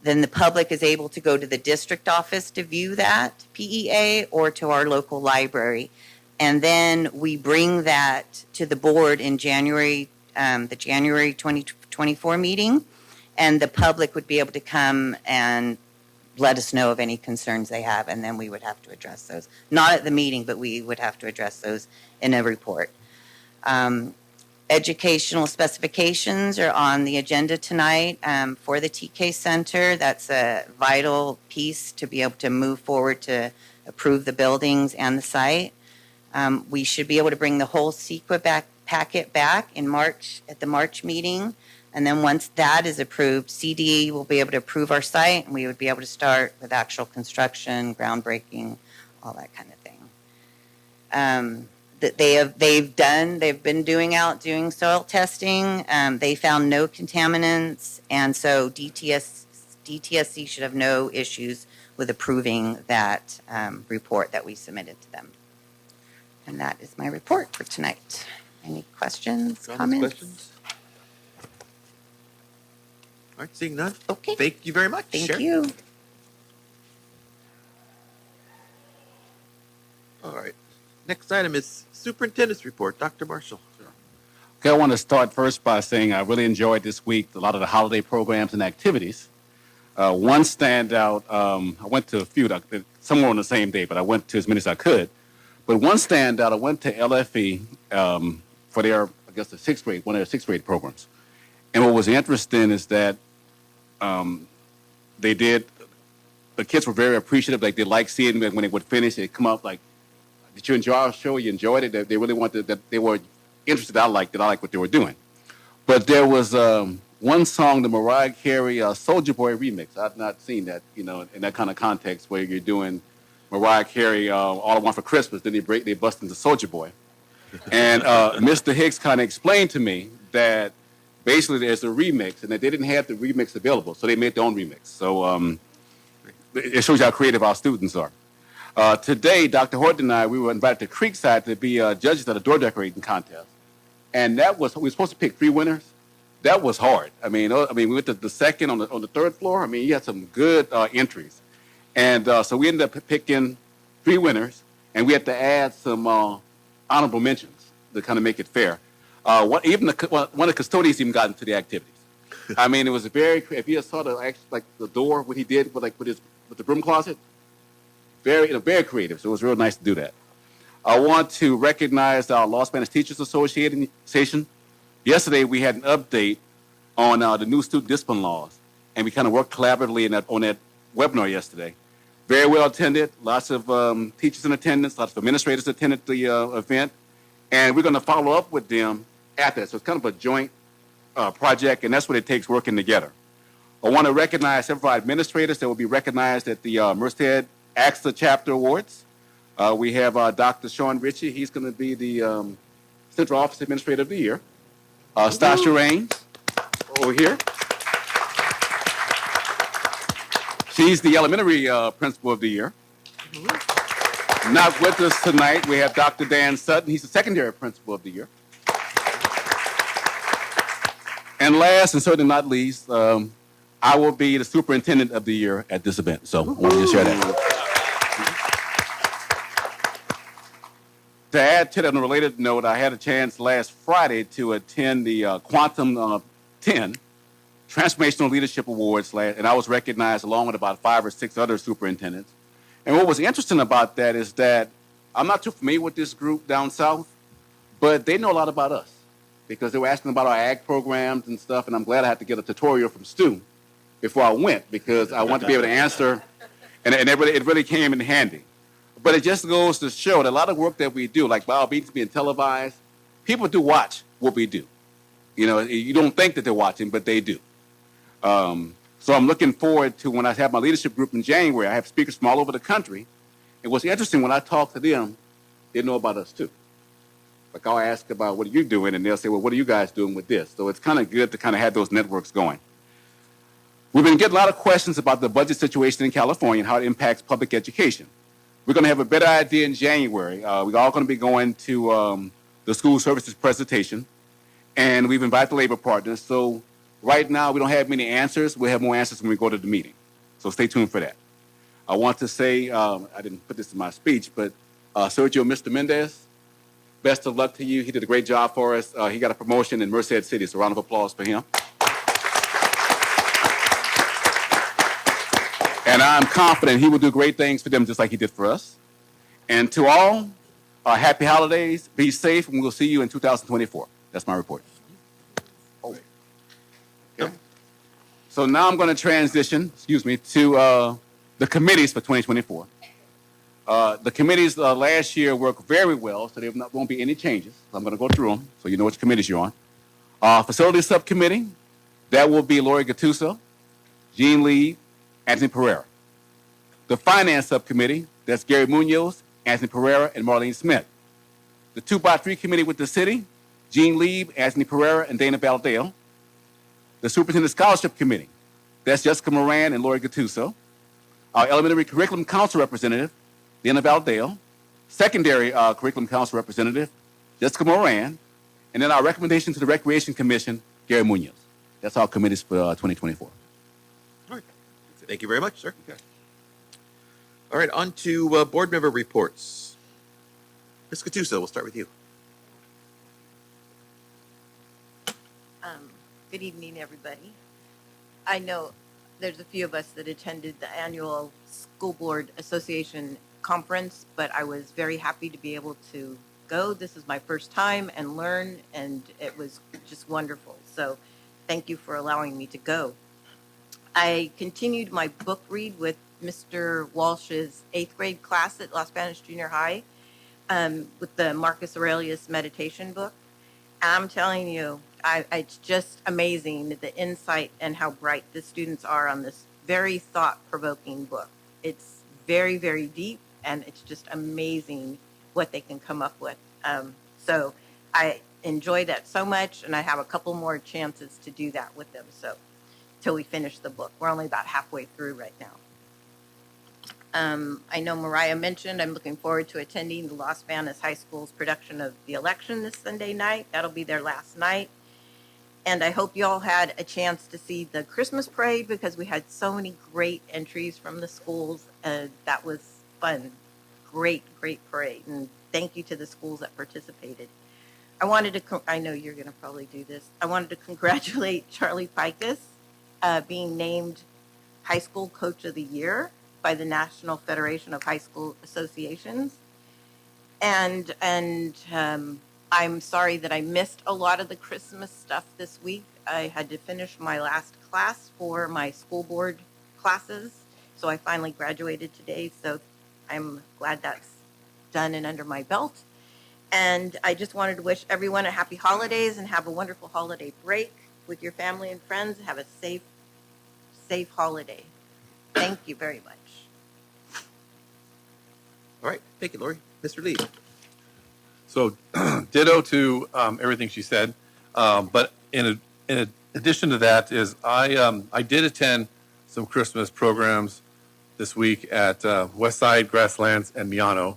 then the public is able to go to the district office to view that PEA or to our local library. And then we bring that to the board in January, the January 2024 meeting. And the public would be able to come and let us know of any concerns they have, and then we would have to address those. Not at the meeting, but we would have to address those in a report. Educational specifications are on the agenda tonight for the TK Center. That's a vital piece to be able to move forward to approve the buildings and the site. We should be able to bring the whole CEQA packet back in March at the March meeting. And then once that is approved, CDE will be able to approve our site, and we would be able to start with actual construction, groundbreaking, all that kind of thing. That they've been doing soil testing. They found no contaminants, and so DTSC should have no issues with approving that report that we submitted to them. And that is my report for tonight. Any questions, comments? Questions? All right, seeing none. Okay. Thank you very much. Thank Sharon. you. All right. Next item is Superintendent's Report. Dr. Marshall. Okay, I want to start first by saying I really enjoyed this week a lot of the holiday programs and activities. One standout, I went to a few, somewhere on the same day, but I went to as many as I could. But one standout, I went to LFE for their, I guess, the sixth grade, one of their sixth grade programs. And what was interesting is that the kids were very appreciative. Like, they liked seeing when they would finish, they'd come up like, did you enjoy our show? You enjoyed it? They really wanted, that they were interested. I liked what they were doing. But there was one song, the Mariah Carey Soulja Boy remix. I've not seen that, in that kind of context where you're doing Mariah Carey, All I Want for Christmas, then they bust into Soulja Boy. And Mr. Hicks kind of explained to me that basically there's a remix, and that they didn't have the remix available, so they made their own remix. So it shows you how creative our students are. Today, Dr. Horton and I, we were invited to Creekside to be judges at a door decorating contest. And we were supposed to pick 3 winners. That was hard. I mean, we went to the second on the third floor. I mean, you had some good entries. And so we ended up picking 3 winners, and we had to add some honorable mentions to kind of make it fair. One of the custodians even got into the activities. I mean, it was if you saw the door, what he did with the broom closet, very creative. So it was real nice to do that. I want to recognize our Los Spanish Teachers Association. Yesterday, we had an update on the new student discipline laws, and we kind of worked collaboratively on that webinar yesterday. Very well attended, lots of teachers in attendance, lots of administrators attended the event, and we're going to follow up with them after that. So it's kind of a joint project, and that's what it takes, working together. I want to recognize several administrators that will be recognized at the Merced AXA Chapter Awards. We have Dr. Sean Ritchie. He's going to be the Central Office Administrator of the Year. Stasha Raines, over here. She's the Elementary Principal of the Year. Not with us tonight, we have Dr. Dan Sutton. He's the Secondary Principal of the Year. And last, and certainly not least, I will be the Superintendent of the Year at this event. So I wanted to share that. To add to that, on a related note, I had a chance last Friday to attend the Quantum 10 Transformational Leadership Awards, and I was recognized along with about 5 or 6 other superintendents. And what was interesting about that is that I'm not too familiar with this group down south, but they know a lot about us because they were asking about our ag programs and stuff, and I'm glad I had to get a tutorial from Stu before I went because I wanted to be able to answer, and it really came in handy. But it just goes to show that a lot of work that we do, like Bio Beats being televised, people do watch what we do. You don't think that they're watching, but they do. So I'm looking forward to when I have my leadership group in January. I have speakers from all over the country. And what's interesting, when I talk to them, they know about us too. Like I'll ask about what are you doing, and they'll say, well, what are you guys doing with this? So it's kind of good to kind of have those networks going. We've been getting a lot of questions about the budget situation in California and how it impacts public education. We're going to have a better idea in January. We're all going to be going to the school services presentation, and we've invited the labor partners. So right now, we don't have many answers. We'll have more answers when we go to the meeting. So stay tuned for that. I want to say, I didn't put this in my speech, but Sergio Mr. Mendez, best of luck to you. He did a great job for us. He got a promotion in Merced City, so a round of applause for him. And I'm confident he will do great things for them just like he did for us. And to all, happy holidays, be safe, and we'll see you in 2024. That's my report. Oh. Okay. So now I'm going to transition, to the committees for 2024. The committees last year worked very well, so there won't be any changes. So I'm going to go through them so you know which committees you're on. Facilities Subcommittee, that will be Lori Gattuso, Jean Lee, Anthony Pereira. The Finance Subcommittee, that's Gary Munoz, Anthony Pereira, and Marlene Smith. The 2x3 Committee with the City, Jean Lee, Anthony Pereira, and Dana Valdale. The Superintendent Scholarship Committee, that's Jessica Moran and Lori Gattuso. Our Elementary Curriculum Council Representative, Dana Valdale. Secondary Curriculum Council Representative, Jessica Moran. And then our recommendation to the Recreation Commission, Gary Munoz. That's our committees for 2024. All right. Thank you very much, sir. Okay. All right, on to board member reports. Ms. Gattuso, we'll start with you. Good evening, everybody. I know there's a few of us that attended the annual School Board Association conference, but I was very happy to be able to go. This is my first time and learn, and it was just wonderful. So thank you for allowing me to go. I continued my book read with Mr. Walsh's 8th grade class at Los Banos Junior High with the Marcus Aurelius meditation book. I'm telling you, it's just amazing the insight and how bright the students are on this very thought-provoking book. It's very, very deep, and it's just amazing what they can come up with. So I enjoy that so much, and I have a couple more chances to do that with them. So till we finish the book. We're only about halfway through right now. I know Mariah mentioned I'm looking forward to attending the Los Banos High School's production of The Election this Sunday night. That'll be their last night. And I hope you all had a chance to see the Christmas parade because we had so many great entries from the schools. That was fun. Great, great parade. And thank you to the schools that participated. I know you're going to probably do this. I wanted to congratulate Charlie Pikus being named High School Coach of the Year by the National Federation of High School Associations. And I'm sorry that I missed a lot of the Christmas stuff this week. I had to finish my last class for my school board classes, so I finally graduated today, so I'm glad that's done and under my belt. And I just wanted to wish everyone a happy holidays and have a wonderful holiday break with your family and friends. Have a safe holiday. Thank you very much. All right, thank you, Lori. Mr. Lee. So ditto to everything she said. But in addition to that is I did attend some Christmas programs this week at Westside, Grasslands, and Miano.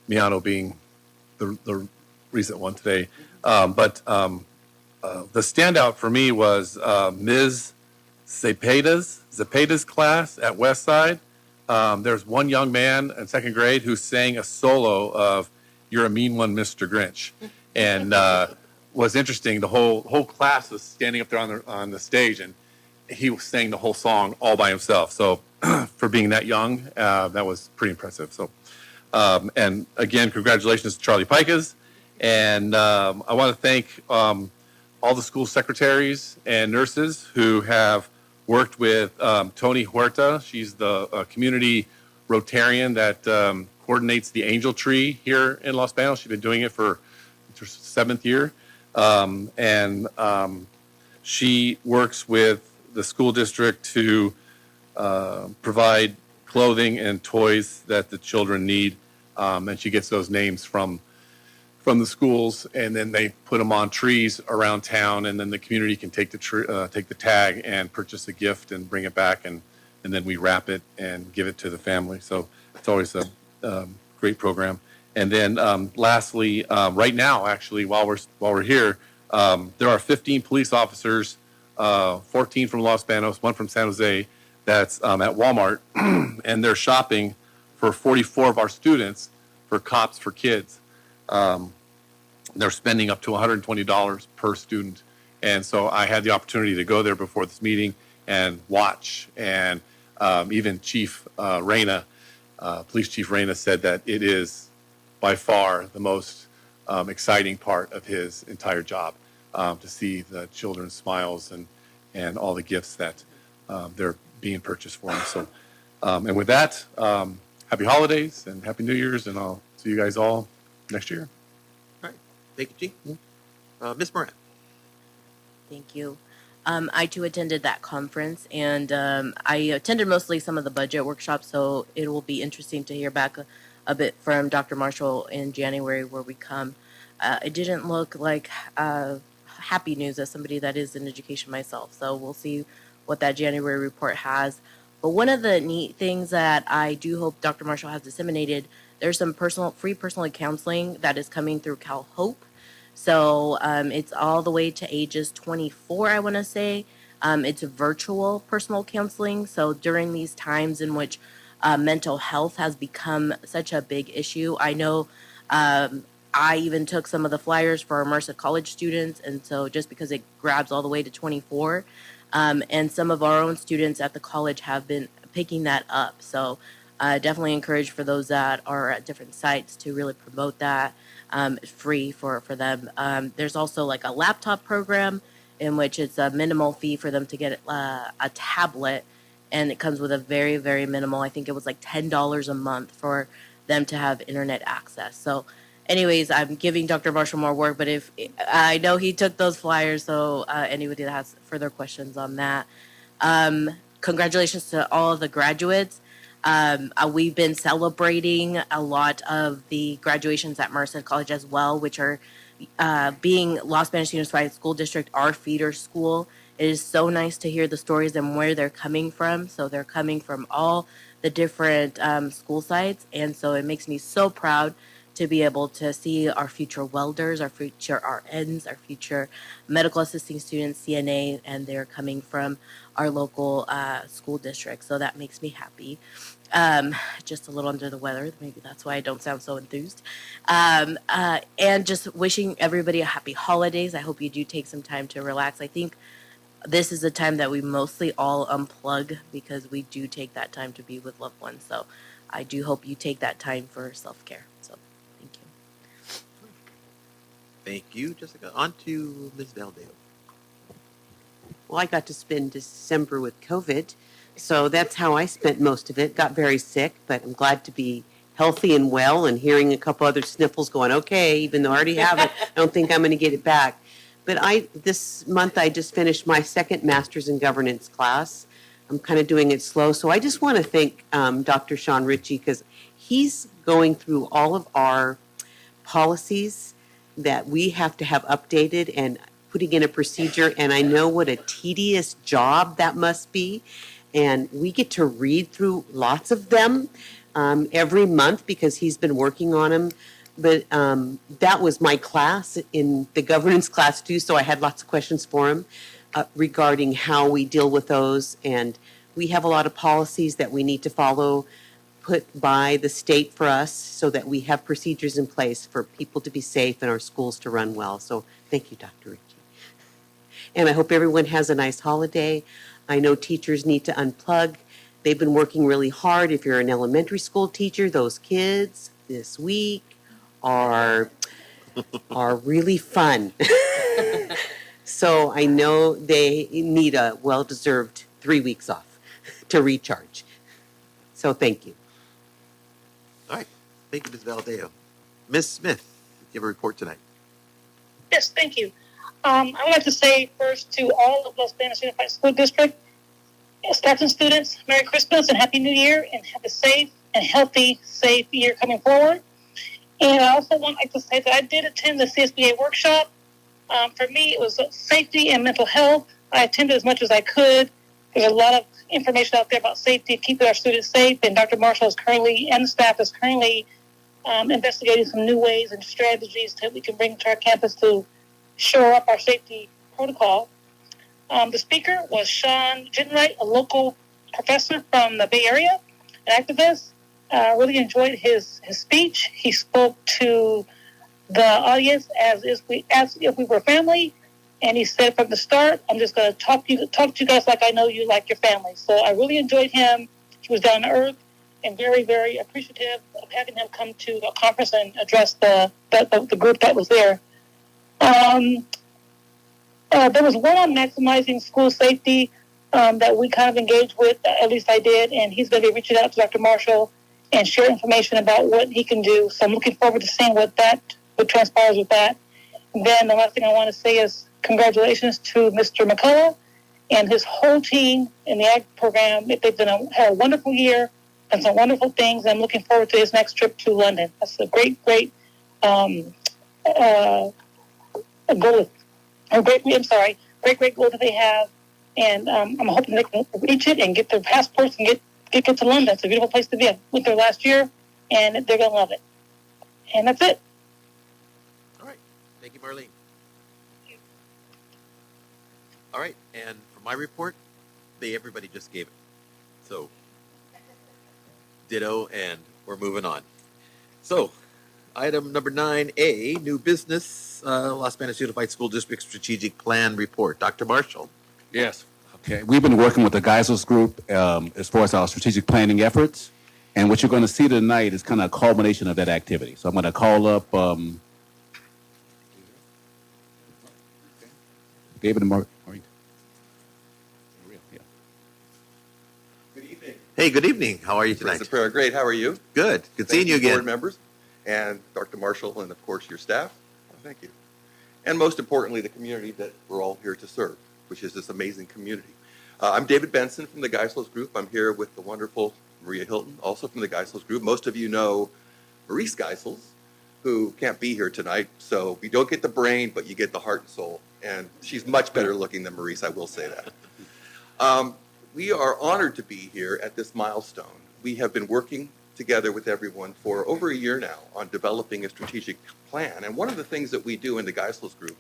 Miano being the recent one today. But the standout for me was Ms. Zepeda's class at Westside. There's one young man in second grade who sang a solo of "You're a Mean One, Mr. Grinch," and was interesting. The whole class was standing up there on the stage, and he was saying the whole song all by himself. So for being that young, that was pretty impressive. So and again, congratulations to Charlie Pikus, and I want to thank all the school secretaries and nurses who have worked with Tony Huerta. She's the community Rotarian that coordinates the Angel Tree here in Los Banos. She's been doing it for her 7th year. And she works with the school district to provide clothing and toys that the children need. And she gets those names from the schools, and then they put them on trees around town, and then the community can take the tag and purchase a gift and bring it back, and then we wrap it and give it to the family. So it's always a great program. And then lastly, right now, actually, while we're here, there are 15 police officers, 14 from Los Banos, 1 from San Jose, that's at Walmart, and they're shopping for 44 of our students for Cops for Kids. They're spending up to $120 per student. And so I had the opportunity to go there before this meeting and watch. And even Chief Reyna, Police Chief Reyna, said that it is by far the most exciting part of his entire job, to see the children's smiles and all the gifts that they're being purchased for him. So, and with that, happy holidays and happy New Year's, and I'll see you guys all next year. All right. Thank you, Chief. Ms. Moran. Thank you. I too attended that conference, and I attended mostly some of the budget workshops, so it will be interesting to hear back a bit from Dr. Marshall in January where we come. It didn't look like happy news as somebody that is in education myself, so we'll see what that January report has. But one of the neat things that I do hope Dr. Marshall has disseminated, there's some free personal counseling that is coming through Cal Hope. So it's all the way to ages 24, I want to say. It's virtual personal counseling. So during these times in which mental health has become such a big issue, I know I even took some of the flyers for our Merced College students. And so just because it grabs all the way to 24, and some of our own students at the college have been picking that up. So definitely encourage for those that are at different sites to really promote that. Free for them. There's also like a laptop program in which it's a minimal fee for them to get a tablet, and it comes with a very, very minimal, I think it was like $10 a month for them to have internet access. So anyways, I'm giving Dr. Marshall more work, but if I know he took those flyers, so anybody that has further questions on that. Congratulations to all of the graduates. We've been celebrating a lot of the graduations at Merced College as well, which are being Los Banos Unified School District, our feeder school. It is so nice to hear the stories and where they're coming from. So they're coming from all the different school sites. And so it makes me so proud to be able to see our future welders, our future RNs, our future medical assisting students, CNA, and they're coming from our local school district. So that makes me happy. Just a little under the weather. Maybe that's why I don't sound so enthused. And just wishing everybody a happy holidays. I hope you do take some time to relax. I think this is a time that we mostly all unplug because we do take that time to be with loved ones. So I do hope you take that time for self-care. So thank you. Thank you, Jessica. On to Ms. Valdeo. Well, I got to spend December with COVID, so that's how I spent most of it. Got very sick, but I'm glad to be healthy and well, and hearing a couple other sniffles going, okay, even though I already have it, I don't think I'm going to get it back. But this month I just finished my second Master's in Governance class. I'm kind of doing it slow, so I just want to thank Dr. Sean Ritchie, because he's going through all of our policies that we have to have updated and putting in a procedure, and I know what a tedious job that must be. And we get to read through lots of them every month because he's been working on them. But that was my class in the governance class too, so I had lots of questions for him regarding how we deal with those. And we have a lot of policies that we need to follow, put by the state for us, so that we have procedures in place for people to be safe and our schools to run well. So thank you, Dr. Ritchie. And I hope everyone has a nice holiday. I know teachers need to unplug. They've been working really hard. If you're an elementary school teacher, those kids this week are really fun. So I know they need a well-deserved 3 weeks off to recharge. So thank you. All right. Thank you, Ms. Valdeo. Ms. Smith, you have a report tonight. Yes, thank you. I would like to say first to all of Los Banos Unified School District, staff and students, Merry Christmas and Happy New Year, and have a safe and healthy, safe year coming forward. And I also want to say that I did attend the CSBA workshop. For me, it was safety and mental health. I attended as much as I could. There's a lot of information out there about safety, keeping our students safe, and Dr. Marshall is currently, and the staff is currently investigating some new ways and strategies that we can bring to our campus to shore up our safety protocol. The speaker was Sean Jittenwright, a local professor from the Bay Area, an activist. Really enjoyed his speech. He spoke to the audience as if we were family, And he said from the start, I'm just going to talk to you guys like I know you, like your family. So I really enjoyed him. He was down to earth and very, very appreciative of having him come to the conference and address the group that was there. There was one on maximizing school safety that we kind of engaged with, at least I did, and he's going to be reaching out to Dr. Marshall and share information about what he can do. So I'm looking forward to seeing what transpires with that. And then the last thing I want to say is congratulations to Mr. McCullough and his whole team in the ag program. They've had a wonderful year and some wonderful things. And I'm looking forward to his next trip to London. That's a great goal. Great goal that they have. And I'm hoping they can reach it and get their passports and get to London. It's a beautiful place to be. I went there last year, and they're going to love it. And that's it. All right. Thank you, Marlene. All right. And for my report, everybody just gave it. So, ditto, and we're moving on. So, item number 9A, new business, Los Banos Unified School District Strategic Plan Report. Dr. Marshall. Yes. Okay. We've been working with the Geisels Group as far as our strategic planning efforts. And what you're going to see tonight is kind of a culmination of that activity. So I'm going to call up David and Mark. Good evening. Hey, good evening. How are you tonight? Praise the prayer. Great. How are you? Good. Good seeing you again. Board members and Dr. Marshall and, of course, your staff. Well, thank you. And most importantly, the community that we're all here to serve, which is this amazing community. I'm David Benson from the Geisels Group. I'm here with the wonderful Maria Hilton, also from the Geisels Group. Most of you know Maurice Geisels, who can't be here tonight. So you don't get the brain, but you get the heart and soul. And she's much better looking than Maurice, I will say that. We are honored to be here at this milestone. We have been working together with everyone for over a year now on developing a strategic plan. And one of the things that we do in the Geisels Group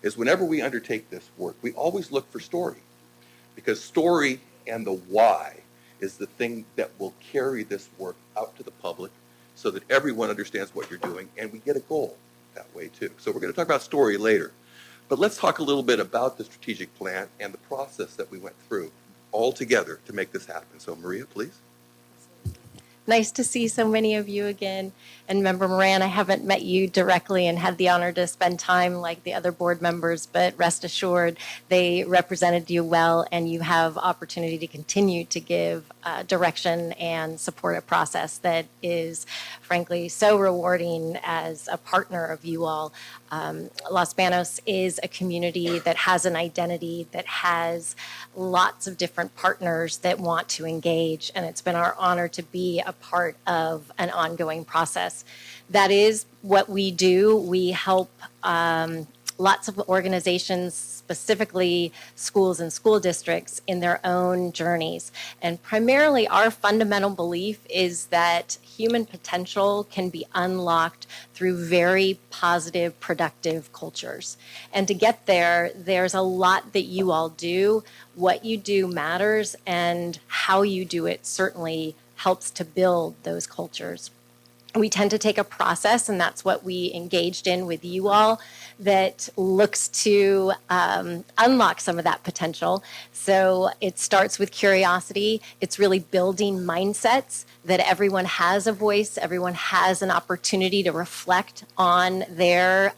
is whenever we undertake this work, we always look for story, because story and the why is the thing that will carry this work out to the public so that everyone understands what you're doing, and we get a goal that way too. So we're going to talk about story later. But let's talk a little bit about the strategic plan and the process that we went through all together to make this happen. So Maria, please. Nice to see so many of you again. And Member Moran, I haven't met you directly and had the honor to spend time like the other board members, but rest assured they represented you well, and you have opportunity to continue to give direction and support a process that is frankly so rewarding as a partner of you all. Los Banos is a community that has an identity, that has lots of different partners that want to engage, and it's been our honor to be a part of an ongoing process. That is what we do. We help lots of organizations, specifically schools and school districts, in their own journeys. And primarily our fundamental belief is that human potential can be unlocked through very positive, productive cultures. And to get there, there's a lot that you all do. What you do matters, and how you do it certainly helps to build those cultures. We tend to take a process, and that's what we engaged in with you all, that looks to unlock some of that potential. So it starts with curiosity. It's really building mindsets that everyone has a voice, everyone has an opportunity to reflect on their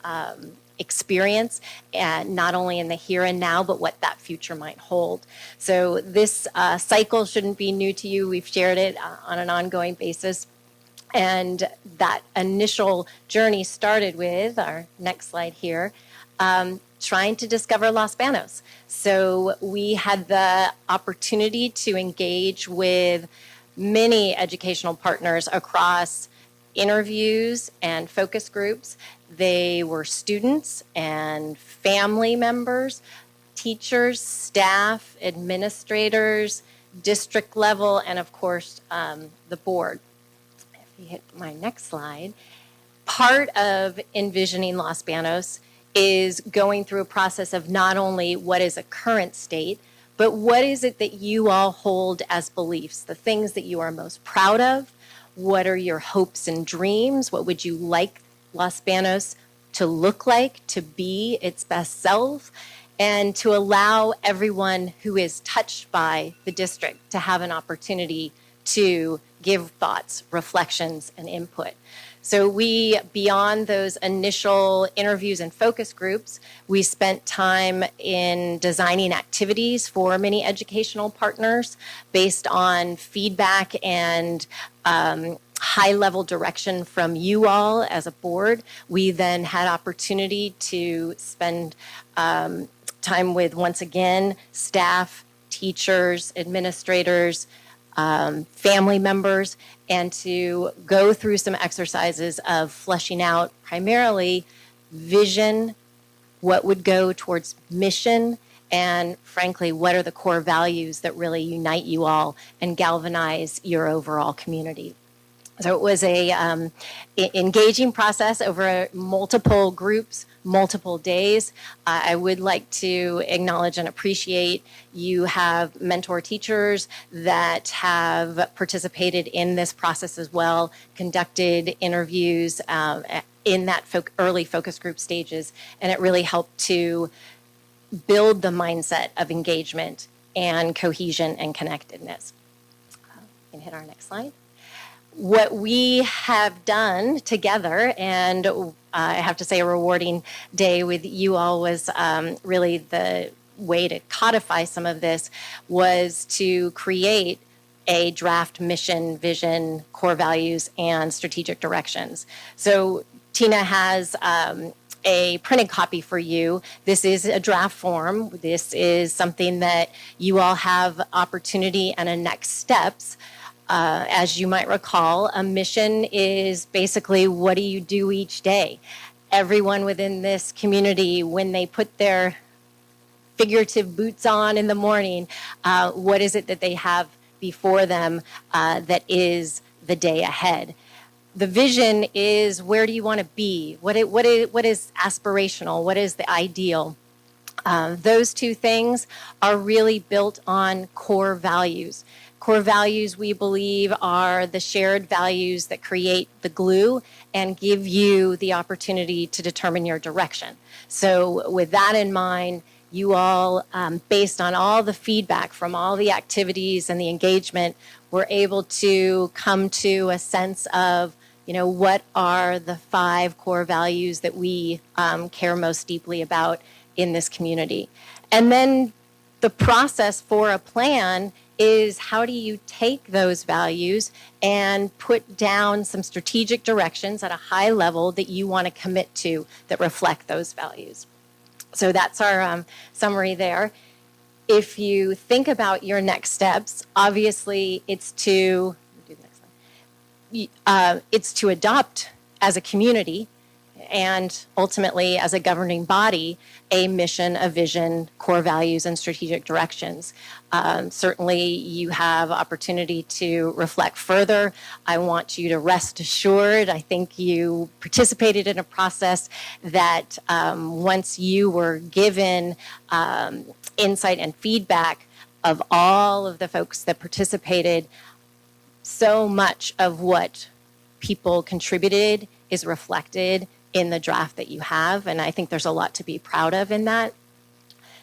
experience, and not only in the here and now, but what that future might hold. So this cycle shouldn't be new to you. We've shared it on an ongoing basis. And that initial journey started with, our next slide here, trying to discover Los Banos. So we had the opportunity to engage with many educational partners across interviews and focus groups. They were students and family members, teachers, staff, administrators, district level, and of course, the board. If you hit my next slide, part of envisioning Los Banos is going through a process of not only what is a current state, but what is it that you all hold as beliefs, the things that you are most proud of. What are your hopes and dreams? What would you like Los Banos to look like, to be its best self? and to allow everyone who is touched by the district to have an opportunity to give thoughts, reflections, and input. So we, beyond those initial interviews and focus groups, we spent time in designing activities for many educational partners based on feedback and high-level direction from you all as a board. We then had opportunity to spend time with, once again, staff, teachers, administrators, family members, and to go through some exercises of fleshing out primarily vision, what would go towards mission, and frankly, what are the core values that really unite you all and galvanize your overall community. So it was a engaging process over multiple groups, multiple days. I would like to acknowledge and appreciate you have mentor teachers that have participated in this process as well, conducted interviews in that early focus group stages, and it really helped to build the mindset of engagement and cohesion and connectedness. We can hit our next slide. What we have done together, and I have to say a rewarding day with you all was really the way to codify some of this, was to create a draft mission, vision, core values, and strategic directions. So Tina has a printed copy for you. This is a draft form. This is something that you all have opportunity and a next steps. As you might recall, a mission is basically what do you do each day? Everyone within this community, when they put their figurative boots on in the morning, what is it that they have before them that is the day ahead? The vision is, where do you want to be? What is aspirational? What is the ideal? Those two things are really built on core values. Core values, we believe, are the shared values that create the glue and give you the opportunity to determine your direction. So with that in mind, you all, based on all the feedback from all the activities and the engagement, were able to come to a sense of, what are the 5 core values that we care most deeply about in this community. And then the process for a plan is, how do you take those values and put down some strategic directions at a high level that you want to commit to that reflect those values. So that's our summary there. If you think about your next steps, obviously it's to adopt as a community and ultimately as a governing body a mission, a vision, core values, and strategic directions. Certainly you have opportunity to reflect further. I want you to rest assured. I think you participated in a process that once you were given insight and feedback of all of the folks that participated, so much of what people contributed is reflected in the draft that you have, and I think there's a lot to be proud of in that.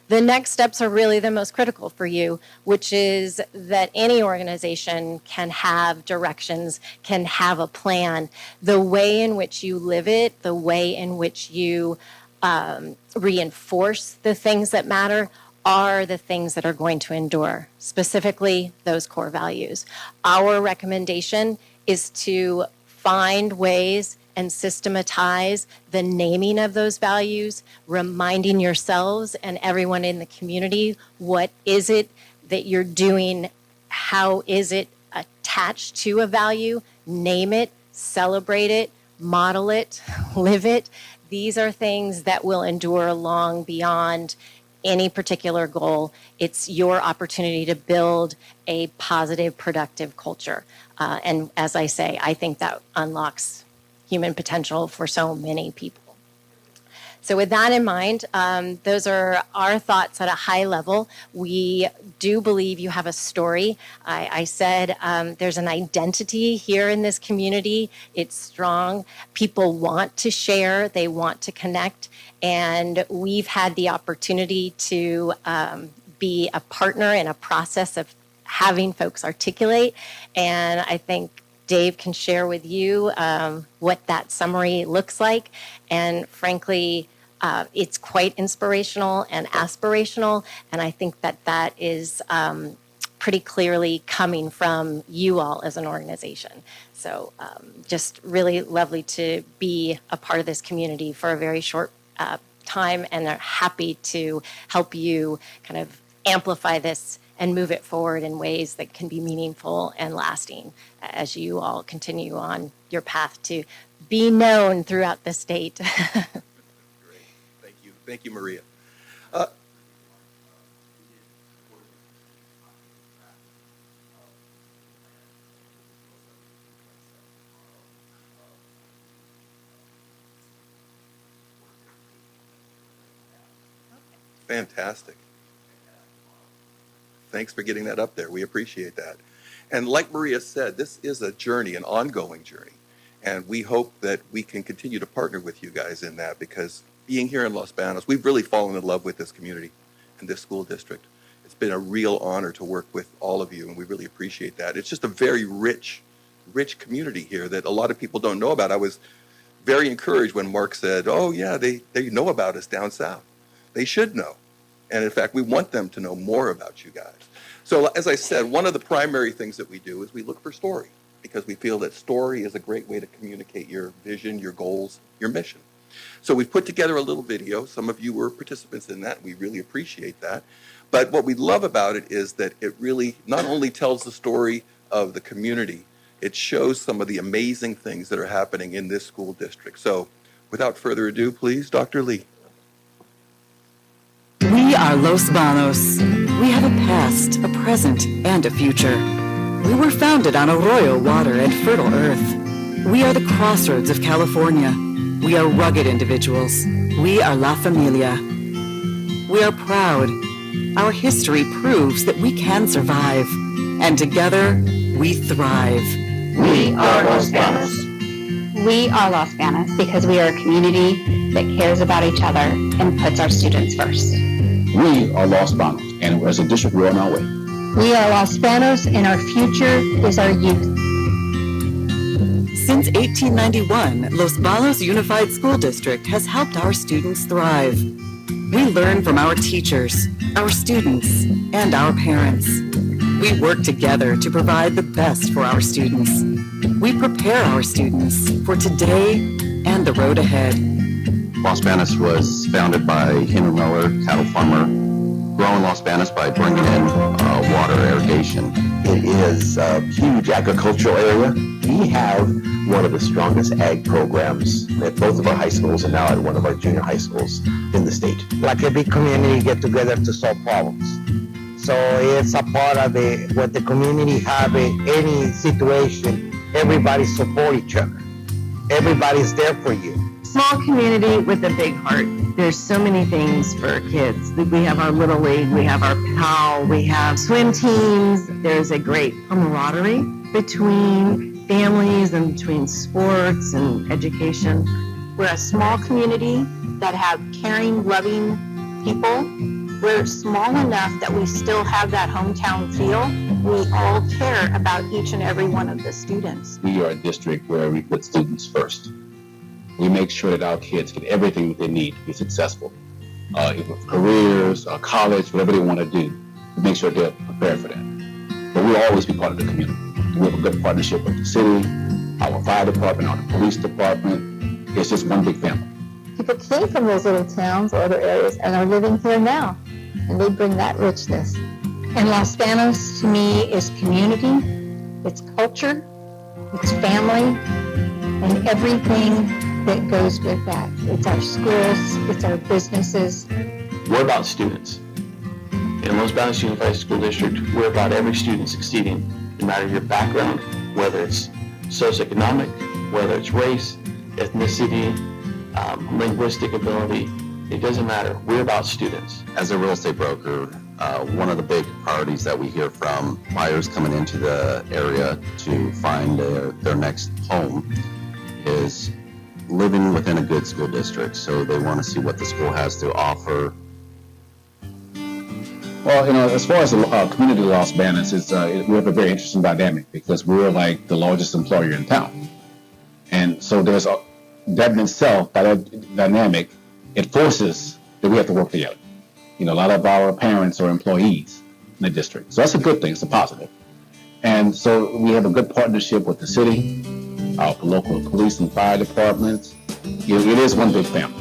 The next steps are really the most critical for you, which is that any organization can have directions, can have a plan. The way in which you live it, the way in which you reinforce the things that matter are the things that are going to endure, specifically those core values. Our recommendation is to find ways and systematize the naming of those values, reminding yourselves and everyone in the community, what is it that you're doing? How is it attached to a value? Name it, celebrate it, model it, live it. These are things that will endure long beyond any particular goal. It's your opportunity to build a positive, productive culture. And as I say, I think that unlocks human potential for so many people. So with that in mind, those are our thoughts at a high level. We do believe you have a story. I said there's an identity here in this community. It's strong. People want to share. They want to connect. And we've had the opportunity to be a partner in a process of having folks articulate. And I think Dave can share with you what that summary looks like. And frankly, it's quite inspirational and aspirational. And I think that that is pretty clearly coming from you all as an organization. So just really lovely to be a part of this community for a very short time, and are happy to help you kind of amplify this and move it forward in ways that can be meaningful and lasting as you all continue on your path to be known throughout the state. Great. Thank you. Thank you, Maria. Fantastic. Thanks for getting that up there. We appreciate that. And like Maria said, this is a journey, an ongoing journey. And we hope that we can continue to partner with you guys in that, because being here in Los Banos, we've really fallen in love with this community and this school district. It's been a real honor to work with all of you, and we really appreciate that. It's just a very rich community here that a lot of people don't know about. I was very encouraged when Mark said, oh yeah, they know about us down south. They should know. And in fact, we want them to know more about you guys. So as I said, one of the primary things that we do is we look for story, because we feel that story is a great way to communicate your vision, your goals, your mission. So we've put together a little video. Some of you were participants in that. We really appreciate that. But what we love about it is that it really not only tells the story of the community, it shows some of the amazing things that are happening in this school district. So without further ado, please, Dr. Lee. We are Los Banos. We have a past, a present, and a future. We were founded on arroyo water and fertile earth. We are the crossroads of California. We are rugged individuals. We are La Familia. We are proud. Our history proves that we can survive. And together, we thrive. We are Los Banos. We are Los Banos because we are a community that cares about each other and puts our students first. We are Los Banos, and as a district, we're on our way. We are Los Banos, and our future is our youth. Since 1891, Los Banos Unified School District has helped our students thrive. We learn from our teachers, our students, and our parents. We work together to provide the best for our students. We prepare our students for today and the road ahead. Los Banos was founded by Henry Miller, cattle farmer, growing Los Banos by bringing in water irrigation. It is a huge agricultural area. We have one of the strongest ag programs at both of our high schools and now at one of our junior high schools in the state. Like a big community get together to solve problems. So it's a part of what the community have in any situation. Everybody support each other. Everybody's there for you. Small community with a big heart. There's so many things for kids. We have our Little League, we have our PAL, we have swim teams. There's a great camaraderie between families and between sports and education. We're a small community that have caring, loving people. We're small enough that we still have that hometown feel. We all care about each and every one of the students. We are a district where we put students first. We make sure that our kids get everything that they need to be successful. Either careers, college, whatever they want to do, we make sure they're prepared for that. But we'll always be part of the community. We have a good partnership with the city, our fire department, our police department. It's just one big family. People came from those little towns or other areas and are living here now, and they bring that richness. And Los Banos, to me, is community, it's culture, it's family, and everything that goes with that. It's our schools, it's our businesses. We're about students. In Los Banos Unified School District, we're about every student succeeding, no matter your background, whether it's socioeconomic, whether it's race, ethnicity, linguistic ability. It doesn't matter. We're about students. As a real estate broker, one of the big priorities that we hear from buyers coming into the area to find their next home is living within a good school district. So they want to see what the school has to offer. Well, as far as the community of Los Banos, we have a very interesting dynamic because we're like the largest employer in town. And so there's that in itself, by that dynamic, it forces that we have to work together. A lot of our parents are employees in the district. So that's a good thing, it's a positive. And so we have a good partnership with the city, our local police and fire departments. It is one big family.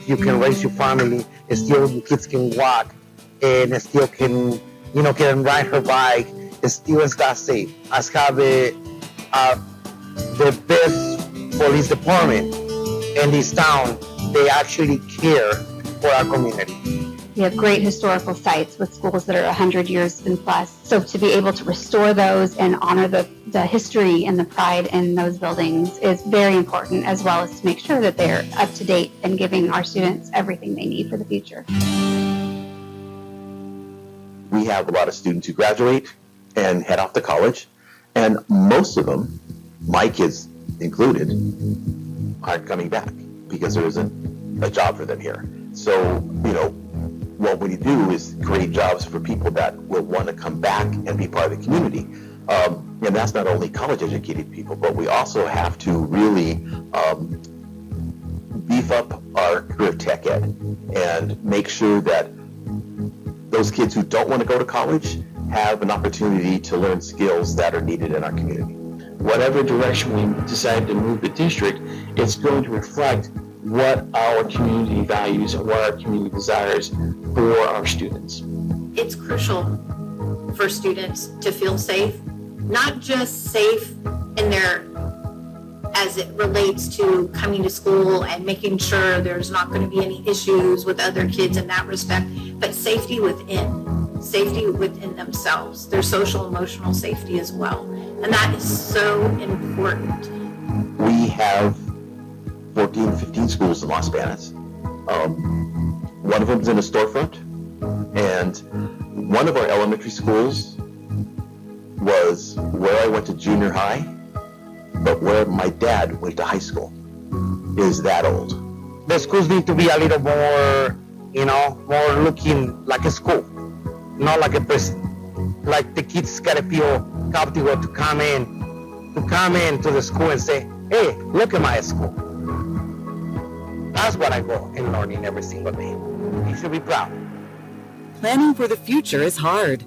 You can raise your family, and still your kids can walk, and still can ride her bike, and still is that safe. As have the best police department in this town, they actually care for our community. We have great historical sites with schools that are 100 years and plus. So to be able to restore those and honor the history and the pride in those buildings is very important, as well as to make sure that they're up to date and giving our students everything they need for the future. We have a lot of students who graduate and head off to college, and most of them, my kids included, aren't coming back because there isn't a job for them here. So, what we do is create jobs for people that will want to come back and be part of the community. And that's not only college-educated people, but we also have to really beef up our career tech ed and make sure that those kids who don't want to go to college have an opportunity to learn skills that are needed in our community. Whatever direction we decide to move the district, it's going to reflect what our community values and what our community desires for our students. It's crucial for students to feel safe, not just safe in as it relates to coming to school and making sure there's not going to be any issues with other kids in that respect, but safety within themselves, their social emotional safety as well. And that is so important. We have 14, 15 schools in Los Banos. One of them is in a storefront, and one of our elementary schools was where I went to junior high, but where my dad went to high school. Is that old? The schools need to be a little more, more looking like a school, not like a person. Like the kids gotta feel comfortable to come in to the school and say, hey, look at my school. That's what I go and learning every single day. You should be proud. Planning for the future is hard.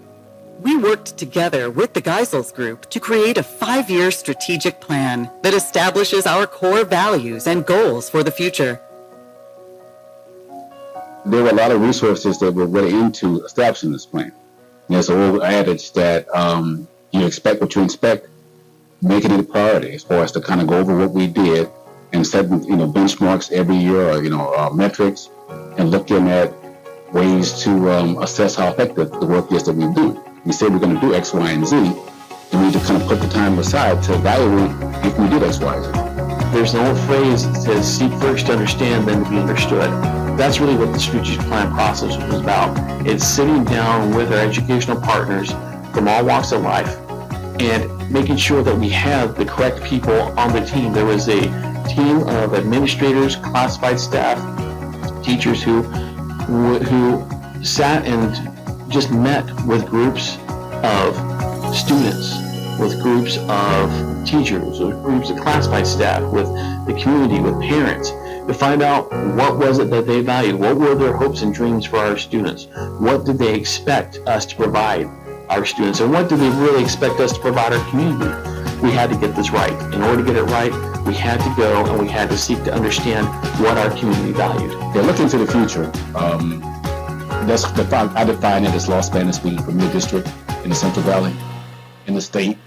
We worked together with the Geisels Group to create a 5-year strategic plan that establishes our core values and goals for the future. There were a lot of resources that were really into establishing this plan. There's an old adage that you expect what you expect, making it a priority as far as to kind of go over what we did and setting, benchmarks every year or, metrics and looking at ways to assess how effective the work is that we do. We say we're going to do X, Y, and Z, and we need to kind of put the time aside to evaluate if we did X, Y, and Z. There's an old phrase that says, seek first to understand, then to be understood. That's really what the strategic plan process was about. It's sitting down with our educational partners from all walks of life and making sure that we have the correct people on the team. There was a team of administrators, classified staff, teachers who sat and just met with groups of students, with groups of teachers, with groups of classified staff, with the community, with parents, to find out what was it that they valued, what were their hopes and dreams for our students, what did they expect us to provide our students, and what do they really expect us to provide our community. We had to get this right. In order to get it right, we had to go and we had to seek to understand what our community valued. Yeah, looking to the future, I define it as Los Banos being a premier district in the Central Valley, in the state,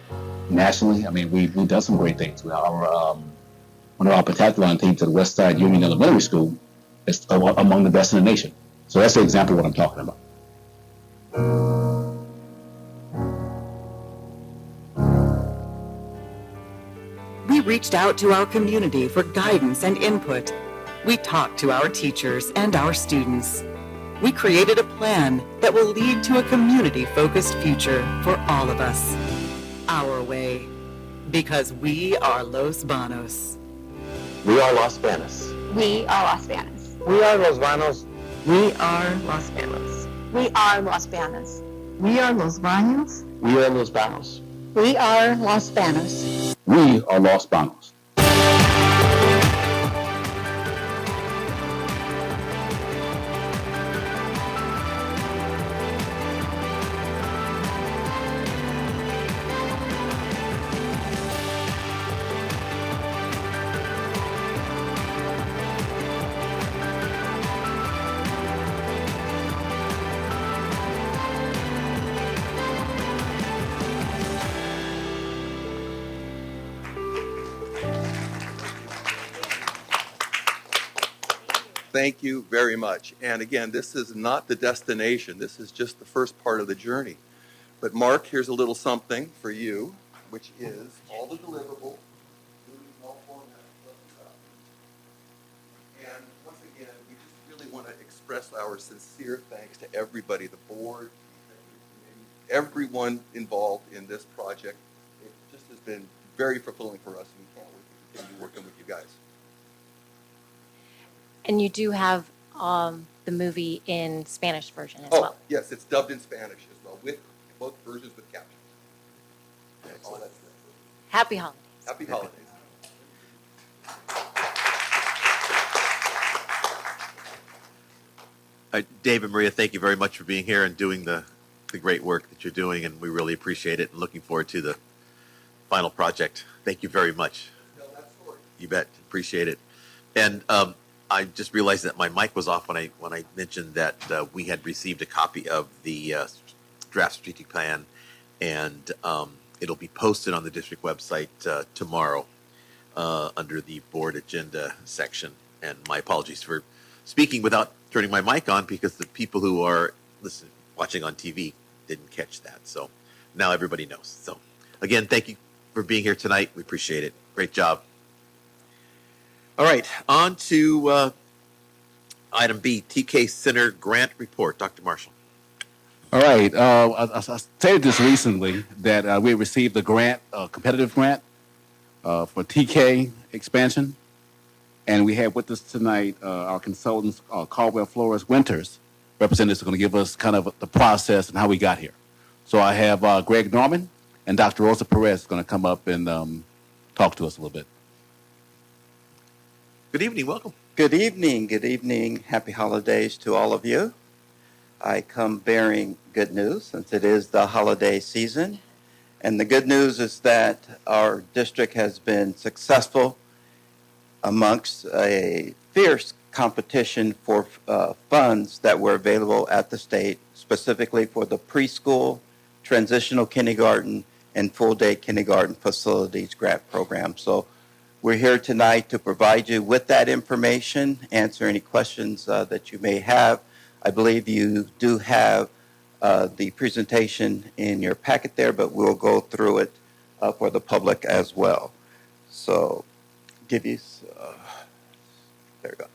nationally. I mean, we've done some great things. One of our pentathlon teams at West Side Union Elementary School is among the best in the nation. So that's the example of what I'm talking about. We reached out to our community for guidance and input. We talked to our teachers and our students. We created a plan that will lead to a community-focused future for all of us. Our way. Because we are Los Banos. We are Los Banos. We are Los Banos. We are Los Banos. We are Los Banos. We are Los Banos. We are Los Banos. We are Los Banos. We are Los Banos. We are Los Banos. Thank you very much. And again, this is not the destination. This is just the first part of the journey. But Mark, here's a little something for you, which is all the deliverables. And once again, we just really want to express our sincere thanks to everybody, the board, everyone involved in this project. It just has been very fulfilling for us, and we can't wait to continue working with you guys. And you do have the movie in Spanish version as well. Yes, it's dubbed in Spanish as well, with both versions with captions. All that's good. Happy holidays. Happy holidays. Dave and Maria, thank you very much for being here and doing the great work that you're doing, and we really appreciate it and looking forward to the final project. Thank you very much. You bet. Appreciate it. And I just realized that my mic was off when I mentioned that we had received a copy of the draft strategic plan, and it'll be posted on the district website tomorrow under the board agenda section. And my apologies for speaking without turning my mic on, because the people who are watching on TV didn't catch that. So now everybody knows. So again, thank you for being here tonight. We appreciate it. Great job. All right, on to item B, TK Center Grant Report. Dr. Marshall. All right. I stated this recently that we received a grant, a competitive grant for TK expansion. And we have with us tonight our consultants, Caldwell Flores Winters, representatives are going to give us kind of the process and how we got here. So I have Greg Norman and Dr. Rosa Perez going to come up and talk to us a little bit. Good evening. Welcome. Good evening. Good evening. Happy holidays to all of you. I come bearing good news since it is the holiday season. And the good news is that our district has been successful amongst a fierce competition for funds that were available at the state, specifically for the preschool, transitional kindergarten, and full-day kindergarten facilities grant program. So we're here tonight to provide you with that information, answer any questions that you may have. I believe you do have the presentation in your packet there, but we'll go through it for the public as well. So give you, there we go.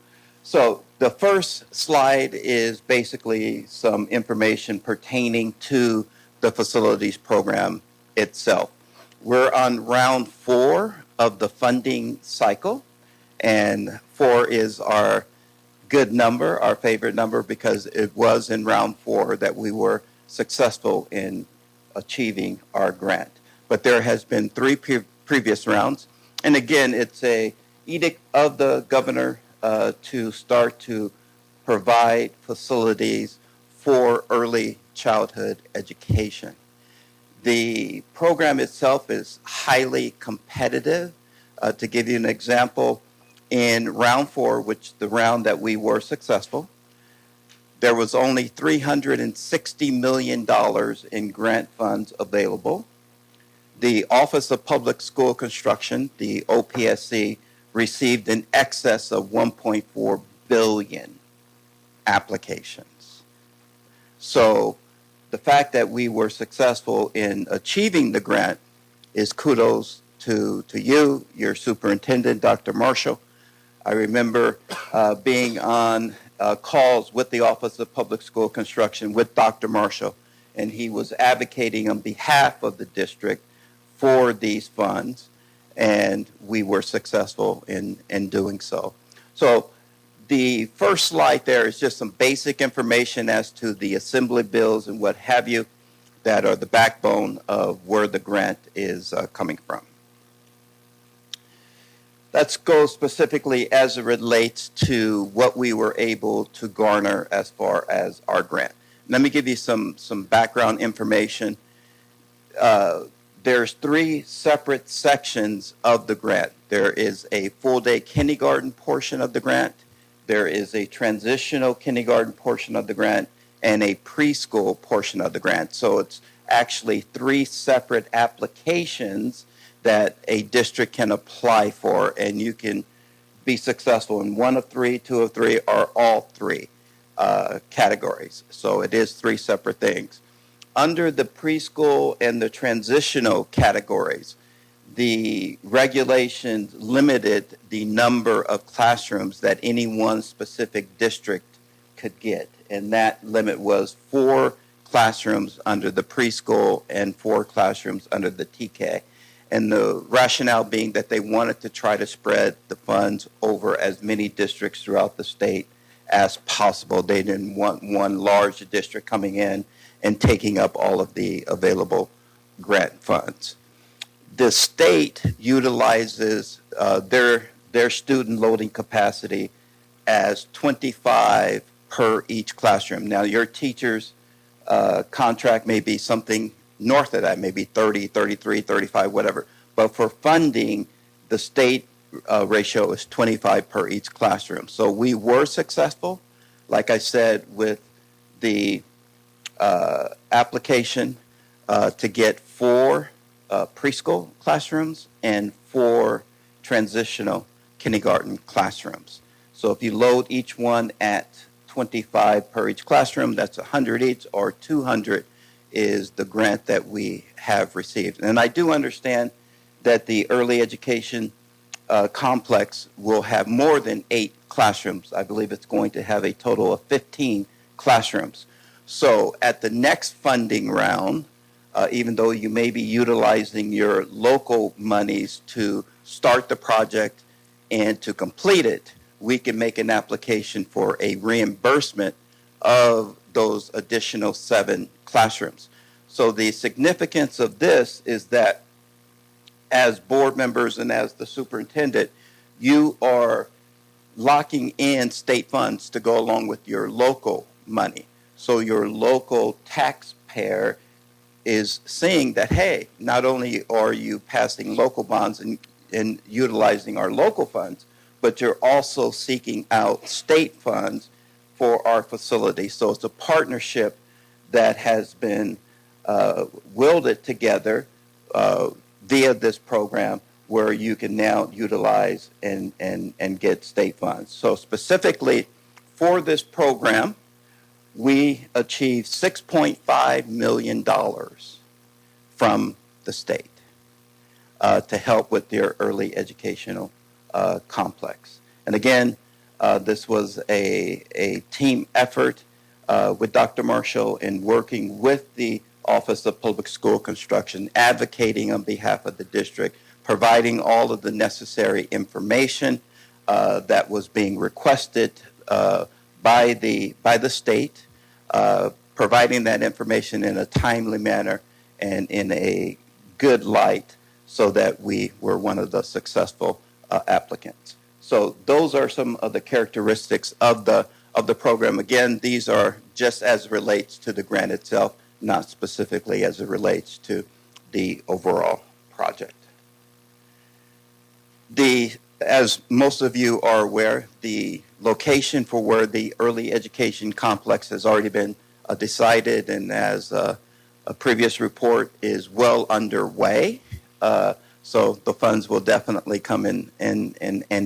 So the first slide is basically some information pertaining to the facilities program itself. We're on round 4 of the funding cycle, and 4 is our good number, our favorite number, because it was in round 4 that we were successful in achieving our grant. But there has been 3 previous rounds, and again, it's a edict of the governor to start to provide facilities for early childhood education. The program itself is highly competitive. To give you an example, in round 4, which the round that we were successful, there was only $360 million in grant funds available. The Office of Public School Construction, the OPSC, received in excess of 1.4 billion applications. So the fact that we were successful in achieving the grant is kudos to you, your superintendent, Dr. Marshall, I remember being on calls with the Office of Public School Construction with Dr. Marshall, and he was advocating on behalf of the district for these funds, and we were successful in doing so. So the first slide there is just some basic information as to the assembly bills and what have you that are the backbone of where the grant is coming from. Let's go specifically as it relates to what we were able to garner as far as our grant. Let me give you some background information. There's 3 separate sections of the grant. There is a full-day kindergarten portion of the grant, there is a transitional kindergarten portion of the grant, and a preschool portion of the grant. So it's actually 3 separate applications that a district can apply for, and you can be successful in 1 of 3, 2 of 3, or all 3 categories. So it is 3 separate things. Under the preschool and the transitional categories, the regulations limited the number of classrooms that any one specific district could get, and that limit was 4 classrooms under the preschool and 4 classrooms under the TK. And the rationale being that they wanted to try to spread the funds over as many districts throughout the state as possible. They didn't want one large district coming in and taking up all of the available grant funds. The state utilizes their student loading capacity as 25 per each classroom. Now, your teacher's contract may be something north of that, maybe 30, 33, 35, whatever. But for funding, the state ratio is 25 per each classroom. So we were successful, like I said, with the application to get 4 preschool classrooms and 4 transitional kindergarten classrooms. So if you load each one at 25 per each classroom, that's 100 each, or 200 is the grant that we have received. And I do understand that the early education complex will have more than 8 classrooms. I believe it's going to have a total of 15 classrooms. So at the next funding round, even though you may be utilizing your local monies to start the project and to complete it, we can make an application for a reimbursement of those additional 7 classrooms. So the significance of this is that as board members and as the superintendent, you are locking in state funds to go along with your local money. So your local taxpayer is seeing that, hey, not only are you passing local bonds and utilizing our local funds, but you're also seeking out state funds for our facility. So it's a partnership that has been welded together via this program where you can now utilize and get state funds. So specifically for this program, we achieved $6.5 million from the state to help with their early educational complex. And again, this was a team effort with Dr. Marshall in working with the Office of Public School Construction, advocating on behalf of the district, providing all of the necessary information that was being requested by the state, providing that information in a timely manner and in a good light so that we were one of the successful applicants. So those are some of the characteristics of the program. Again, these are just as it relates to the grant itself, not specifically as it relates to the overall project. As most of you are aware, the location for where the early education complex has already been decided, and as a previous report is well underway. So the funds will definitely come in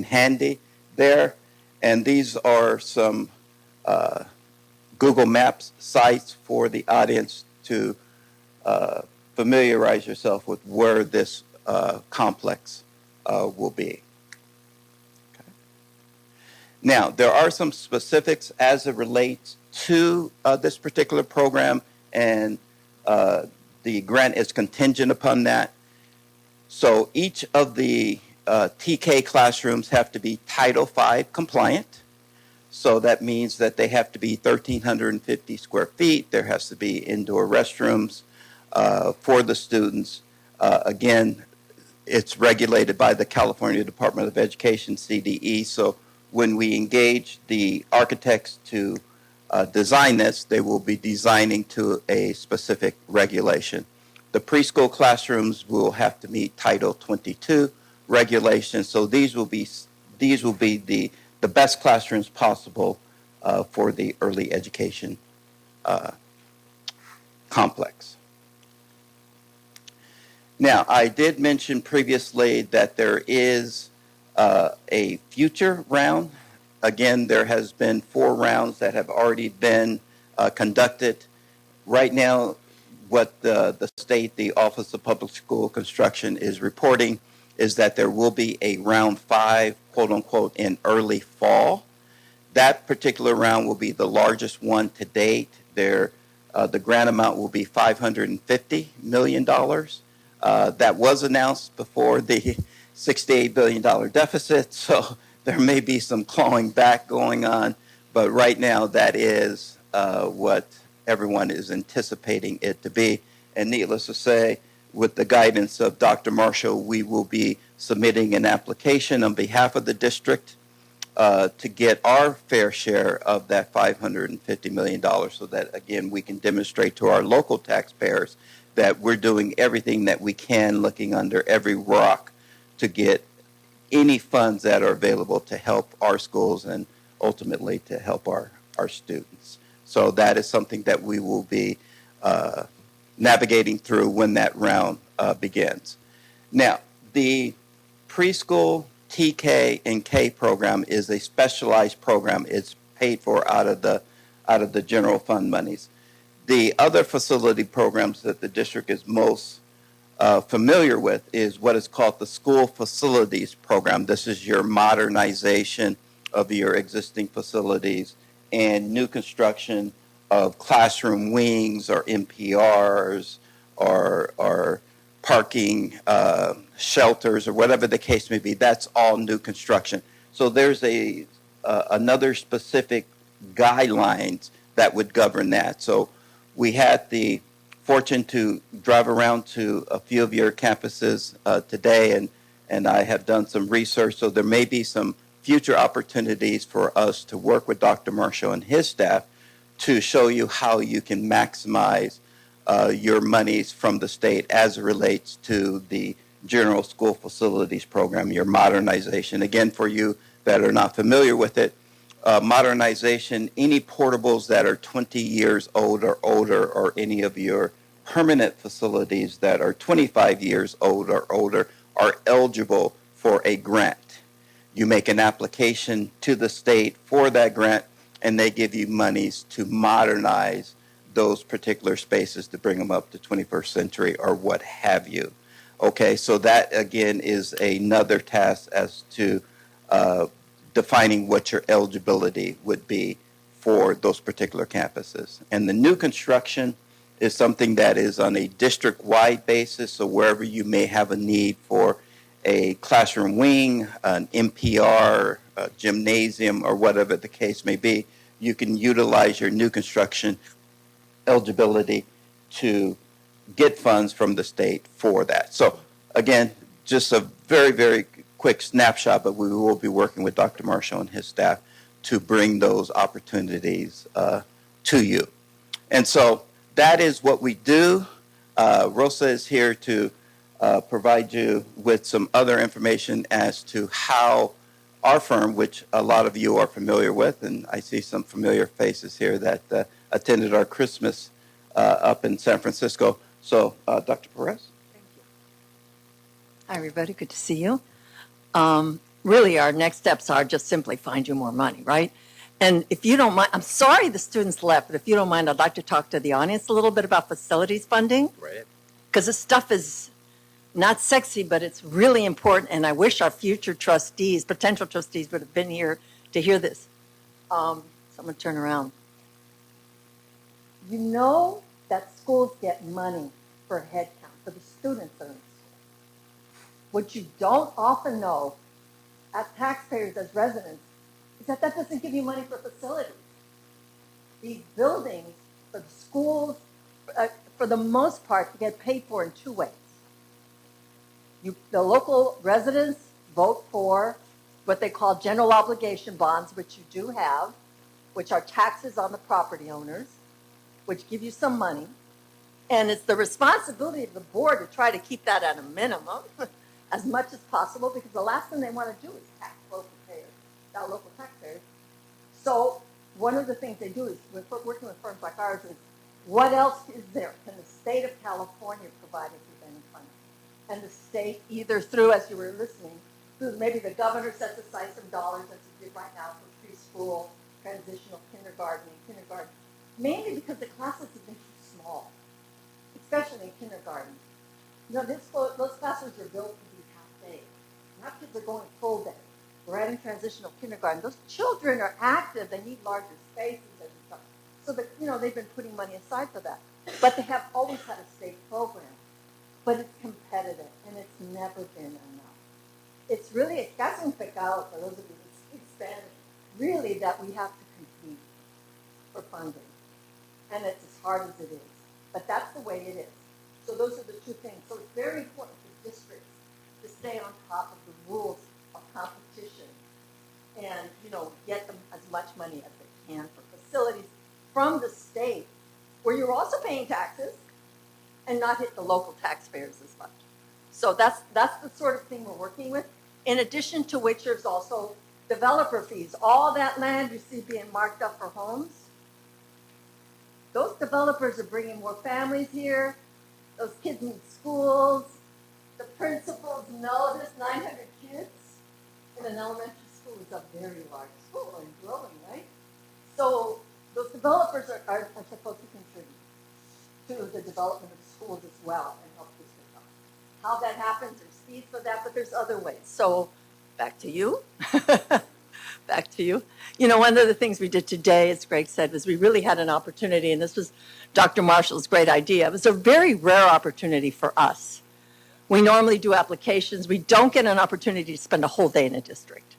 handy there. And these are some Google Maps sites for the audience to familiarize yourself with where this complex will be. Okay. Now, there are some specifics as it relates to this particular program, and the grant is contingent upon that. So each of the TK classrooms have to be Title V compliant. So that means that they have to be 1,350 square feet. There has to be indoor restrooms for the students. Again, it's regulated by the California Department of Education, CDE. So when we engage the architects to design this, they will be designing to a specific regulation. The preschool classrooms will have to meet Title 22 regulations. So these will be the best classrooms possible for the early education complex. Now, I did mention previously that there is a future round. Again, there has been 4 rounds that have already been conducted. Right now, what the state, the Office of Public School Construction is reporting is that there will be a round 5, quote unquote, in early fall. That particular round will be the largest one to date. The grant amount will be $550 million. That was announced before the $68 billion deficit, so there may be some clawing back going on, but right now that is what everyone is anticipating it to be. And needless to say, with the guidance of Dr. Marshall, we will be submitting an application on behalf of the district to get our fair share of that $550 million so that, again, we can demonstrate to our local taxpayers that we're doing everything that we can, looking under every rock to get any funds that are available to help our schools and ultimately to help our students. So that is something that we will be navigating through when that round begins. Now, the preschool TK and K program is a specialized program. It's paid for out of the general fund monies. The other facility programs that the district is most familiar with is what is called the school facilities program. This is your modernization of your existing facilities and new construction of classroom wings or MPRs or parking shelters or whatever the case may be. That's all new construction. So there's another specific guidelines that would govern that. So we had the fortune to drive around to a few of your campuses today, and I have done some research. So there may be some future opportunities for us to work with Dr. Marshall and his staff to show you how you can maximize your monies from the state as it relates to the general school facilities program, your modernization. Again, for you that are not familiar with it, modernization, any portables that are 20 years old or older, or any of your permanent facilities that are 25 years old or older are eligible for a grant. You make an application to the state for that grant, and they give you monies to modernize those particular spaces to bring them up to 21st century or what have you. Okay, so that again is another task as to defining what your eligibility would be for those particular campuses. And the new construction is something that is on a district-wide basis, so wherever you may have a need for a classroom wing, an MPR, a gymnasium, or whatever the case may be, you can utilize your new construction eligibility to get funds from the state for that. So again, just a very, very quick snapshot, but we will be working with Dr. Marshall and his staff to bring those opportunities to you. And so that is what we do. Rosa is here to provide you with some other information as to how our firm, which a lot of you are familiar with, and I see some familiar faces here that attended our Christmas up in San Francisco. So, Dr. Perez. Hi, everybody. Good to see you. Really, our next steps are just simply find you more money, right? And if you don't mind, I'm sorry the students left, but if you don't mind, I'd like to talk to the audience a little bit about facilities funding. Right. Because this stuff is not sexy, but it's really important. And I wish our future trustees, potential trustees, would have been here to hear this. Someone turn around. You know that schools get money for head count, for the students that are in school. What you don't often know as taxpayers, as residents, is that that doesn't give you money for facilities. These buildings for the schools, for the most part, get paid for in two ways. The local residents vote for what they call general obligation bonds, which you do have, which are taxes on the property owners, which give you some money. And it's the responsibility of the board to try to keep that at a minimum as much as possible, because the last thing they want to do is tax local taxpayers. So one of the things they do is, working with firms like ours, is what else is there? Can the state of California provide us with any funding? And the state, either through, as you were listening, through maybe the governor sets aside some dollars, as he did right now, for preschool, transitional kindergarten, mainly because the classes have been too small, especially in kindergarten. You know, those classes are built to be half day. Now kids are going full day. We're adding transitional kindergarten. Those children are active. They need larger spaces and stuff. So that, you know, they've been putting money aside for that. But they have always had a state program. But it's competitive, and it's never been enough. It's really escasonfecado, for those of you that speak Spanish, really that we have to compete for funding. And it's as hard as it is. But that's the way it is. So those are the two things. So it's very important for districts to stay on top of the rules of competition and, you know, get them as much money as they can for facilities from the state, where you're also paying taxes and not hit the local taxpayers as much. So that's the sort of thing we're working with. In addition to which, there's also developer fees. All that land you see being marked up for homes, those developers are bringing more families here. Those kids need schools. The principals know there's 900 kids in an elementary school. Is a very large school and growing, right? So those developers are supposed to contribute to the development of schools as well and help district out. How that happens, there's fees for that, but there's other ways. So back to you. Back to you. You know, one of the things we did today, as Greg said, was we really had an opportunity, and this was Dr. Marshall's great idea. It was a very rare opportunity for us. We normally do applications. We don't get an opportunity to spend a whole day in a district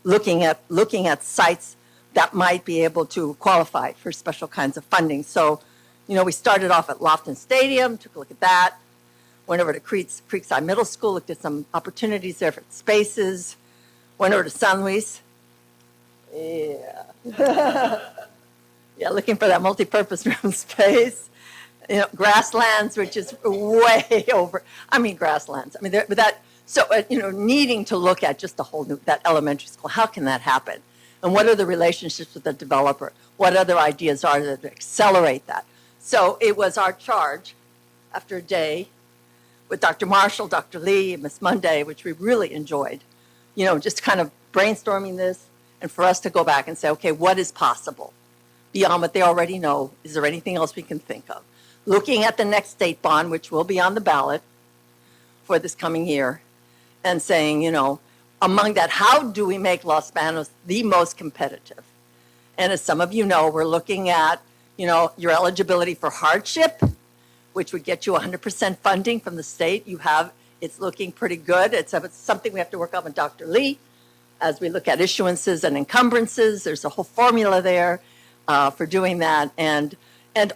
looking at sites that might be able to qualify for special kinds of funding. So, you know, we started off at Lofton Stadium, took a look at that, went over to Creekside Middle School, looked at some opportunities there for spaces, went over to San Luis. Yeah. Yeah, looking for that multi-purpose room space. You know, grasslands, which is way over. I mean, grasslands. I mean, but that. So, you know, needing to look at just the whole new, that elementary school. How can that happen? And what are the relationships with the developer? What other ideas are there to accelerate that? So it was our charge, after a day, with Dr. Marshall, Dr. Lee, and Ms. Monday, which we really enjoyed. You know, just kind of brainstorming this, and for us to go back and say, okay, what is possible beyond what they already know? Is there anything else we can think of? Looking at the next state bond, which will be on the ballot for this coming year, and saying, you know, among that, how do we make Los Banos the most competitive? And as some of you know, we're looking at, you know, your eligibility for hardship, which would get you 100% funding from the state. You have, it's looking pretty good. It's something we have to work on with Dr. Lee as we look at issuances and encumbrances. There's a whole formula there for doing that. And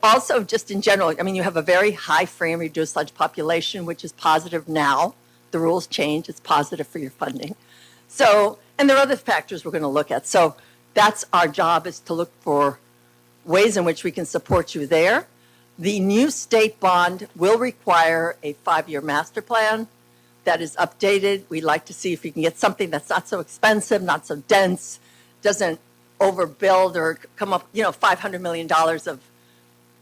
also just in general, I mean, you have a very high free and reduced lunch population, which is positive now. The rules change. It's positive for your funding. So, and there are other factors we're going to look at. So that's our job, is to look for ways in which we can support you there. The new state bond will require a 5-year master plan that is updated. We'd like to see if we can get something that's not so expensive, not so dense, doesn't overbuild or come up, you know, $500 million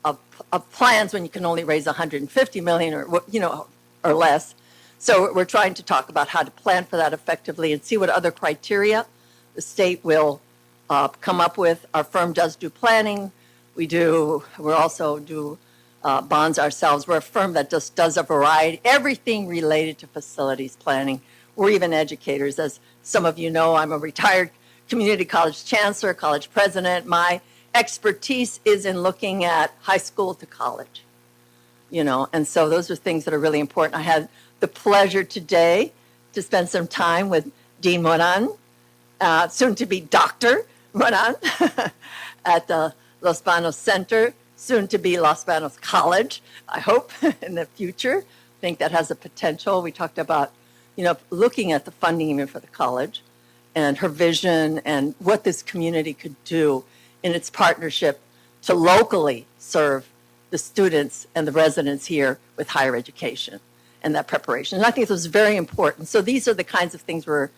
of plans when you can only raise $150 million or, you know, or less. So we're trying to talk about how to plan for that effectively and see what other criteria the state will come up with. Our firm does do planning. We also do bonds ourselves. We're a firm that just does a variety, everything related to facilities planning. We're even educators. As some of you know, I'm a retired community college chancellor, college president. My expertise is in looking at high school to college, and so those are things that are really important. I had the pleasure today to spend some time with Dean Moran, soon to be Dr. Moran, at the Los Banos Center, soon to be Los Banos College, I hope, in the future. I think that has a potential. We talked about, looking at the funding even for the college and her vision and what this community could do in its partnership to locally serve the students and the residents here with higher education and that preparation. And I think this is very important. So these are the kinds of things we're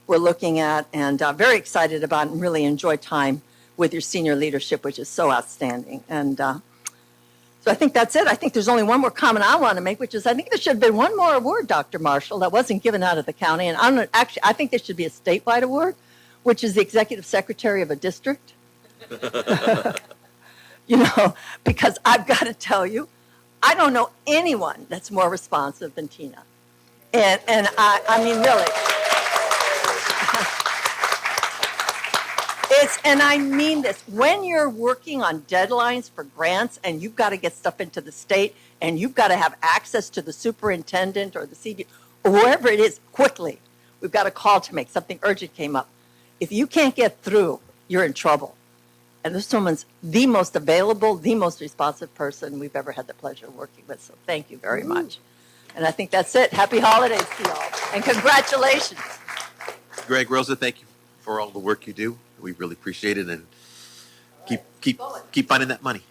looking at and very excited about, and really enjoy time with your senior leadership, which is so outstanding. And so I think that's it. I think there's only one more comment I want to make, which is I think there should have been one more award, Dr. Marshall, that wasn't given out of the county. And I think there should be a statewide award, which is the executive secretary of a district. Because I've got to tell you, I don't know anyone that's more responsive than Tina. And I mean, really. And I mean this, when you're working on deadlines for grants and you've got to get stuff into the state and you've got to have access to the superintendent or the CB or whoever it is quickly, we've got a call to make, something urgent came up. If you can't get through, you're in trouble. And this woman's the most available, the most responsive person we've ever had the pleasure of working with. So thank you very much. And I think that's it. Happy holidays to y'all. And congratulations. Greg, Rosa, thank you for all the work you do. We really appreciate it, and keep finding that money.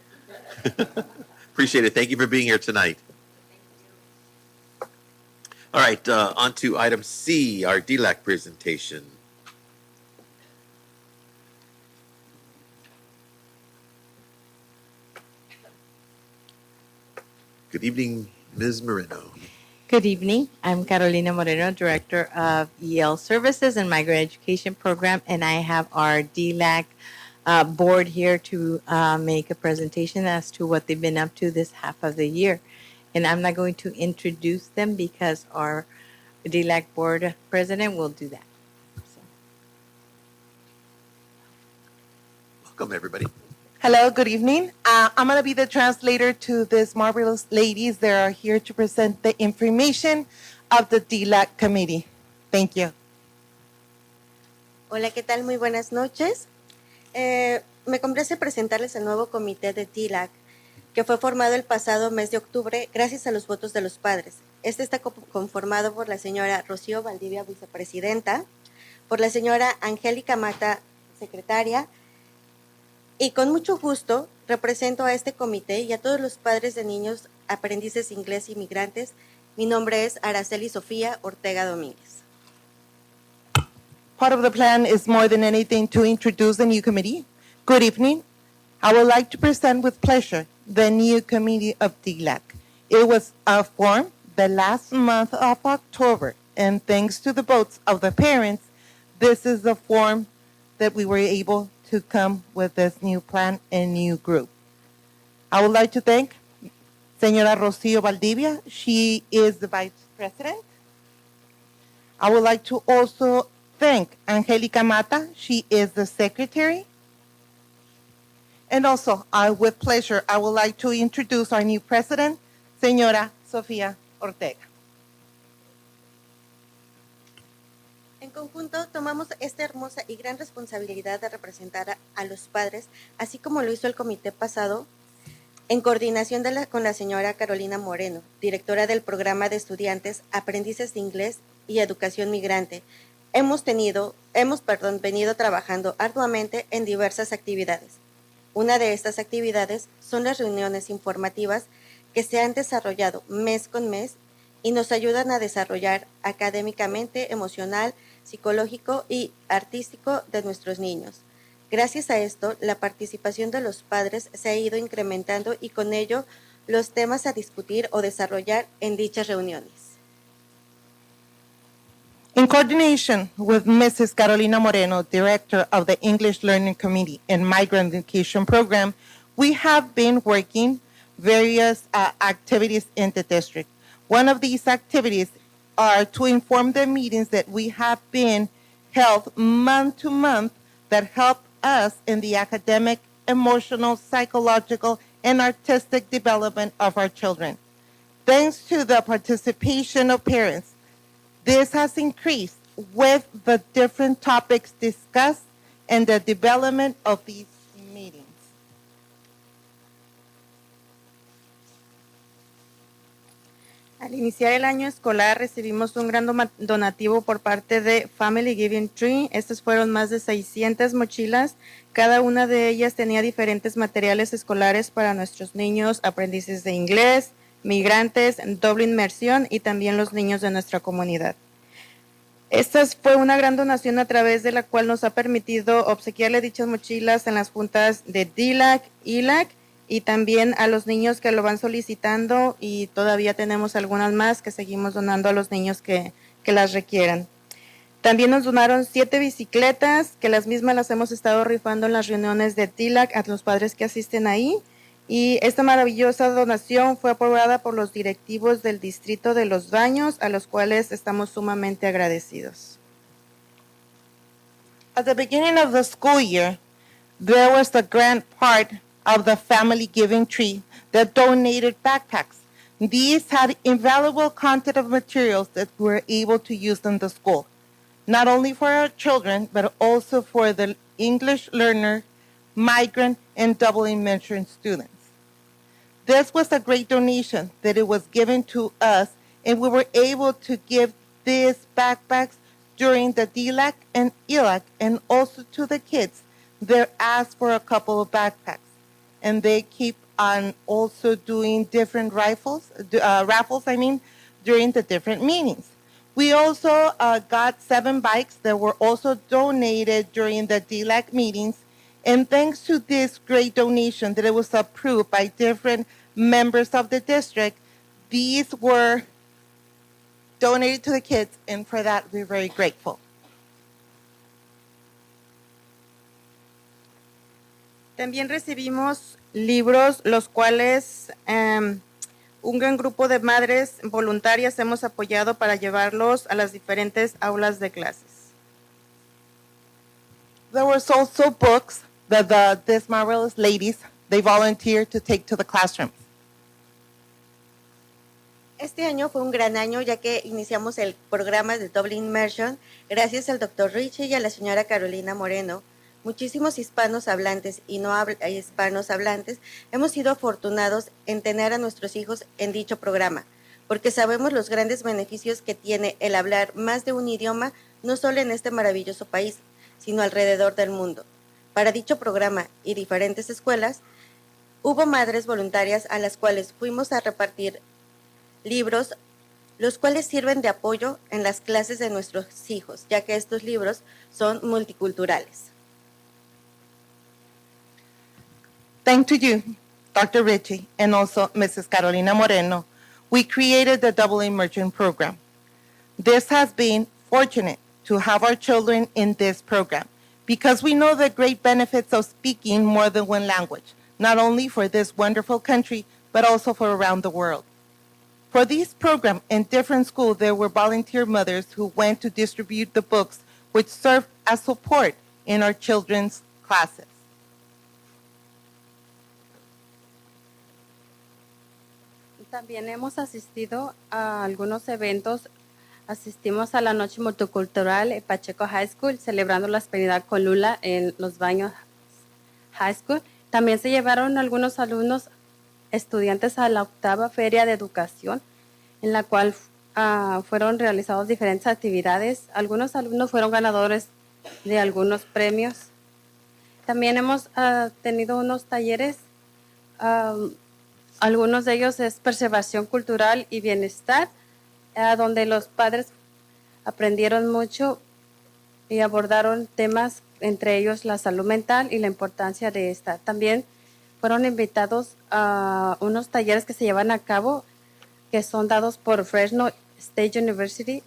Appreciate it. Thank you for being here tonight. All right, on to item C, our DLAC presentation. Good evening, Ms. Moreno. Good evening. I'm Carolina Moreno, Director of EL Services and Migrant Education Program, and I have our DLAC board here to make a presentation as to what they've been up to this half of the year. And I'm not going to introduce them because our DLAC board president will do that. Welcome, everybody. Hello, good evening. I'm going to be the translator to these marvelous ladies that are here to present the information of the DLAC committee. Thank you. Hola, ¿qué tal? Muy buenas noches. Me complace presentarles el nuevo comité de DLAC, que fue formado el pasado mes de octubre gracias a los votos de los padres. Este está conformado por la señora Rocío Valdivia, vicepresidenta, por la señora Angélica Mata, secretaria, y con mucho gusto represento a este comité y a todos los padres de niños aprendices inglés inmigrantes. Mi nombre es Araceli Sofía Ortega Domínguez. Part of the plan is more than anything to introduce the new committee. Good evening. I would like to present with pleasure the new committee of DLAC. It was formed the last month of October, and thanks to the votes of the parents, this is the form that we were able to come with this new plan and new group. I would like to thank Señora Rocío Valdivia. She is the vice president. I would like to also thank Angélica Mata. She is the secretary. And also, with pleasure, I would like to introduce our new president, Señora Sofía Ortega. En conjunto, tomamos esta hermosa y gran responsabilidad de representar a los padres, así como lo hizo el comité pasado, en coordinación con la señora Carolina Moreno, directora del programa de estudiantes, aprendices de inglés y educación migrante. Hemos venido trabajando arduamente en diversas actividades. Una de estas actividades son las reuniones informativas que se han desarrollado mes con mes y nos ayudan a desarrollar académicamente, emocional, psicológico y artístico de nuestros niños. Gracias a esto, la participación de los padres se ha ido incrementando y con ello los temas a discutir o desarrollar en dichas reuniones. In coordination with Mrs. Carolina Moreno, Director of the English Learning Committee and Migrant Education Program, we have been working various activities in the district. One of these activities are to inform the meetings that we have been held month to month that help us in the academic, emotional, psychological, and artistic development of our children. Thanks to the participation of parents, this has increased with the different topics discussed and the development of these meetings. Al iniciar el año escolar recibimos un gran donativo por parte de Family Giving Tree. Estas fueron más de 600 mochilas. Cada una de ellas tenía diferentes materiales escolares para nuestros niños, aprendices de inglés, migrantes, doble inmersión y también los niños de nuestra comunidad. Esta fue una gran donación a través de la cual nos ha permitido obsequiarle dichas mochilas en las juntas de DLAC, ILAC, y también a los niños que lo van solicitando, y todavía tenemos algunas más que seguimos donando a los niños que las requieran. También nos donaron 7 bicicletas, que las mismas las hemos estado rifando en las reuniones de TILAC a los padres que asisten ahí, y esta maravillosa donación fue aprobada por los directivos del Distrito de Los Baños, a los cuales estamos sumamente agradecidos. At the beginning of the school year, there was the grand part of the Family Giving Tree that donated backpacks. These had invaluable content of materials that we were able to use in the school, not only for our children, but also for the English learner, migrant, and double immersion students. This was a great donation that it was given to us, and we were able to give these backpacks during the DLAC and ILAC, and also to the kids. They asked for a couple of backpacks, and they keep on also doing different raffles, during the different meetings. We also got 7 bikes that were also donated during the DLAC meetings, and thanks to this great donation that it was approved by different members of the district, these were donated to the kids, and for that we're very grateful. También recibimos libros, los cuales un gran grupo de madres voluntarias hemos apoyado para llevarlos a las diferentes aulas de clases. There was also books that these marvelous ladies, they volunteered to take to the classrooms. Este año fue un gran año, ya que iniciamos el programa de Double Immersion gracias al Dr. Richie y a la señora Carolina Moreno. Muchísimos hispanos hablantes y no hispanos hablantes hemos sido afortunados en tener a nuestros hijos en dicho programa, porque sabemos los grandes beneficios que tiene el hablar más de un idioma, no solo en este maravilloso país, sino alrededor del mundo. Para dicho programa y diferentes escuelas, hubo madres voluntarias a las cuales fuimos a repartir libros, los cuales sirven de apoyo en las clases de nuestros hijos, ya que estos libros son multiculturales. Thanks to you, Dr. Richie, and also Mrs. Carolina Moreno, we created the Double Immersion program. This has been fortunate to have our children in this program because we know the great benefits of speaking more than one language, not only for this wonderful country, but also for around the world. For this program in different schools, there were volunteer mothers who went to distribute the books, which served as support in our children's classes. También hemos asistido a algunos eventos. Asistimos a la Noche Multicultural en Pacheco High School, celebrando la Hispanidad con Lula en Los Baños High School. También se llevaron algunos alumnos estudiantes a la 8ª Feria de Educación, en la cual fueron realizadas diferentes actividades. Algunos alumnos fueron ganadores de algunos premios. También hemos tenido unos talleres, algunos de ellos es preservación cultural y bienestar, donde los padres aprendieron mucho y abordaron temas, entre ellos la salud mental y la importancia de esta. También fueron invitados a unos talleres que se llevan a cabo, que son dados por Fresno State University,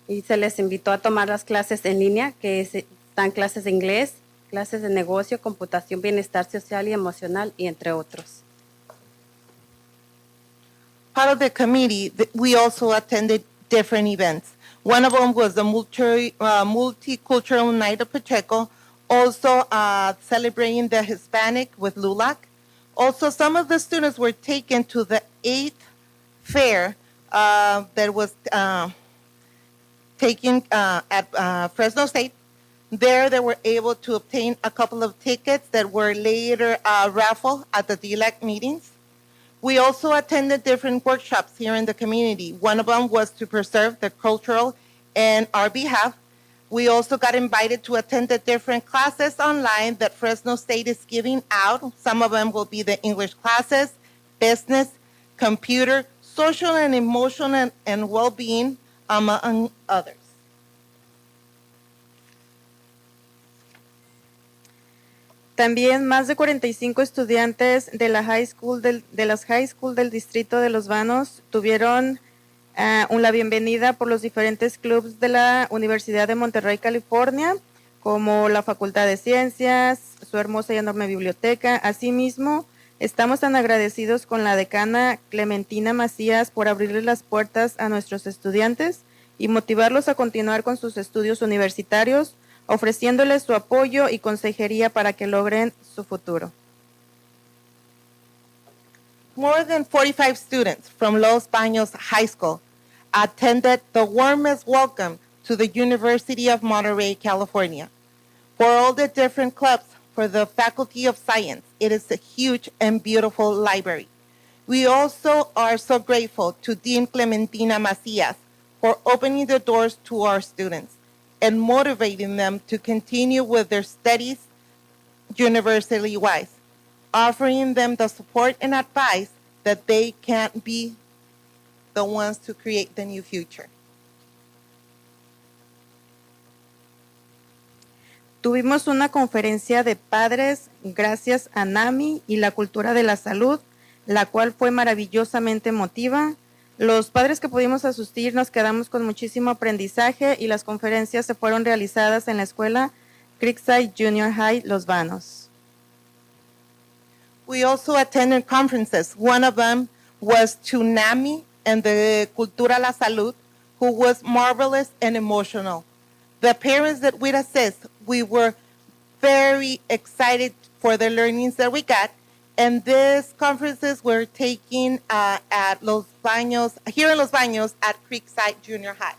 y se les invitó a tomar las clases en línea, que están clases de inglés, clases de negocio, computación, bienestar social y emocional, y entre otros. Part of the committee, we also attended different events. One of them was the Multicultural Night of Pacheco, also celebrating the Hispanic with LULAC. Also, some of the students were taken to the 8th fair that was taken at Fresno State. There, they were able to obtain a couple of tickets that were later raffled at the DLAC meetings. We also attended different workshops here in the community. One of them was to preserve the cultural in our behalf. We also got invited to attend the different classes online that Fresno State is giving out. Some of them will be the English classes, business, computer, social and emotional and well-being, among others. También más de 45 estudiantes de las high school del distrito de Los Banos tuvieron la bienvenida por los diferentes clubes de la Universidad de Monterrey, California, como la Facultad de Ciencias, su hermosa y enorme biblioteca. Asimismo, estamos tan agradecidos con la decana Clementina Macías por abrirles las puertas a nuestros estudiantes y motivarlos a continuar con sus estudios universitarios, ofreciéndoles su apoyo y consejería para que logren su futuro. More than 45 students from Los Baños High School attended the warmest welcome to the University of Monterey, California. For all the different clubs, for the Faculty of Science, it is a huge and beautiful library. We also are so grateful to Dean Clementina Macias for opening the doors to our students and motivating them to continue with their studies university-wise, offering them the support and advice that they can be the ones to create the new future. Tuvimos una conferencia de padres gracias a NAMI y la cultura de la salud, la cual fue maravillosamente emotiva. Los padres que pudimos asistir nos quedamos con muchísimo aprendizaje y las conferencias se fueron realizadas en la escuela Creekside Junior High, Los Banos. We also attended conferences. One of them was to NAMI and the Cultura La Salud, who was marvelous and emotional. The parents that we assist, we were very excited for the learnings that we got. And these conferences were taken at Los Baños, here in Los Baños at Creekside Junior High.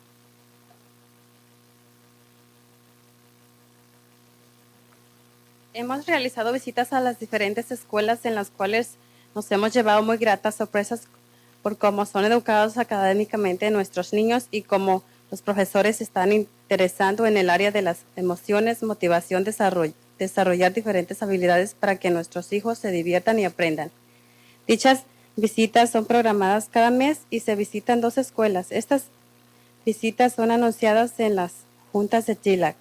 Hemos realizado visitas a las diferentes escuelas en las cuales nos hemos llevado muy gratas sorpresas por cómo son educados académicamente nuestros niños y cómo los profesores están interesando en el área de las emociones, motivación, desarrollar diferentes habilidades para que nuestros hijos se diviertan y aprendan. Dichas visitas son programadas cada mes y se visitan 2 escuelas. Estas visitas son anunciadas en las juntas de TILAC.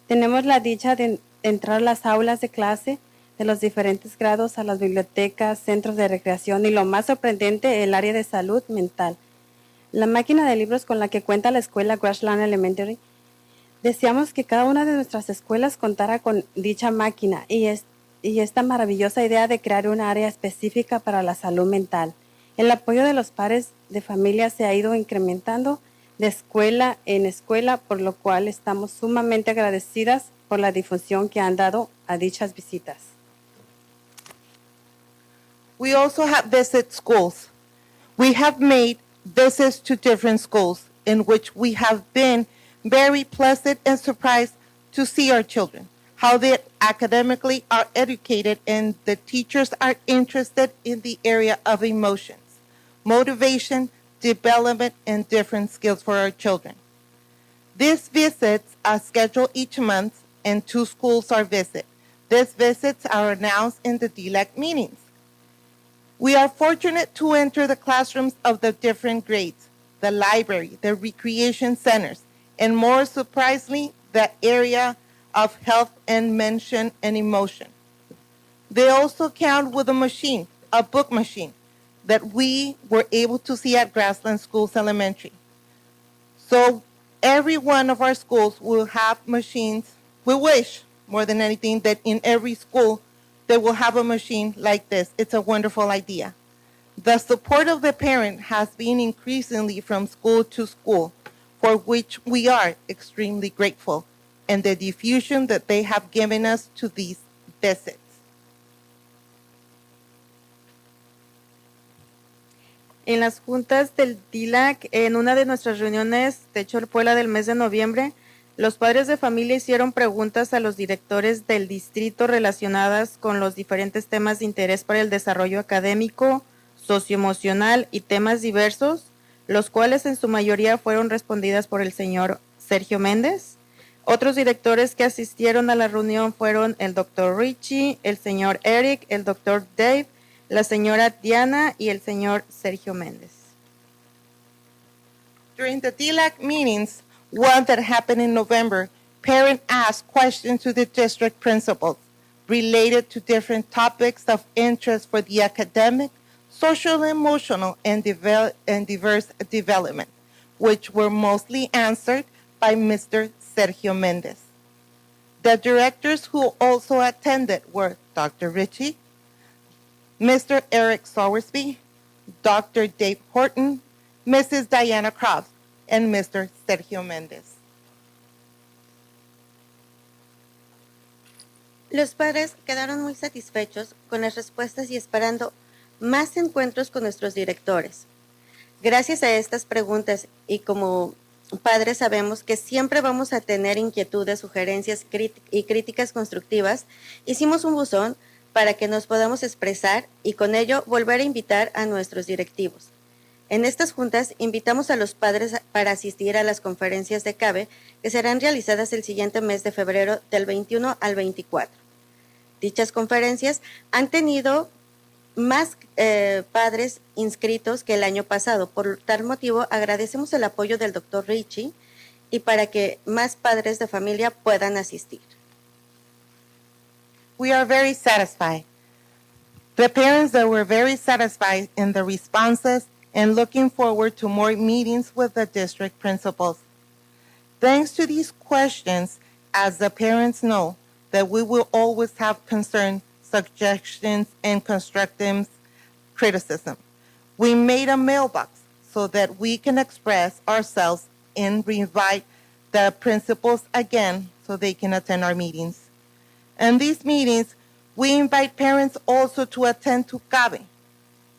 Tenemos la dicha de entrar a las aulas de clase de los diferentes grados, a las bibliotecas, centros de recreación y lo más sorprendente, el área de salud mental. La máquina de libros con la que cuenta la escuela Grassland Elementary. Deseamos que cada una de nuestras escuelas contara con dicha máquina y esta maravillosa idea de crear un área específica para la salud mental. El apoyo de los padres de familia se ha ido incrementando de escuela en escuela, por lo cual estamos sumamente agradecidas por la difusión que han dado a dichas visitas. We also have visit schools. We have made visits to different schools in which we have been very pleasant and surprised to see our children, how they academically are educated and the teachers are interested in the area of emotions, motivation, development, and different skills for our children. These visits are scheduled each month and 2 schools are visited. These visits are announced in the DLAC meetings. We are fortunate to enter the classrooms of the different grades, the library, the recreation centers, and more surprisingly, the area of health and mention and emotion. They also count with a machine, a book machine, that we were able to see at Grassland Schools Elementary. So every one of our schools will have machines. We wish, more than anything, that in every school they will have a machine like this. It's a wonderful idea. The support of the parent has been increasingly from school to school. for which we are extremely grateful, and the diffusion that they have given us to these visits. En las juntas del DILAC, en una de nuestras reuniones, de hecho fue la del mes de noviembre, los padres de familia hicieron preguntas a los directores del distrito relacionadas con los diferentes temas de interés para el desarrollo académico, socioemocional y temas diversos, los cuales en su mayoría fueron respondidas por el señor Sergio Méndez. Otros directores que asistieron a la reunión fueron el doctor Richie, el señor Eric, el doctor Dave, la señora Diana y el señor Sergio Méndez. During the DLAC meetings, one that happened in November, parents asked questions to the district principals related to different topics of interest for the academic, social, emotional, and diverse development, which were mostly answered by Mr. Sergio Méndez. The directors who also attended were Dr. Richie, Mr. Eric Sowersby, Dr. Dave Horton, Mrs. Diana Croft, and Mr. Sergio Méndez. Los padres quedaron muy satisfechos con las respuestas y esperando más encuentros con nuestros directores. Gracias a estas preguntas y como padres sabemos que siempre vamos a tener inquietudes, sugerencias y críticas constructivas, hicimos un buzón para que nos podamos expresar y con ello volver a invitar a nuestros directivos. En estas juntas invitamos a los padres para asistir a las conferencias de CABE que serán realizadas el siguiente mes de febrero del 21 al 24. Dichas conferencias han tenido más padres inscritos que el año pasado. Por tal motivo, agradecemos el apoyo del doctor Richie y para que más padres de familia puedan asistir. We are very satisfied. The parents that were very satisfied in the responses and looking forward to more meetings with the district principals. Thanks to these questions, as the parents know, that we will always have concerns, suggestions, and constructive criticism. We made a mailbox so that we can express ourselves and invite the principals again so they can attend our meetings. In these meetings, we invite parents also to attend to CABE.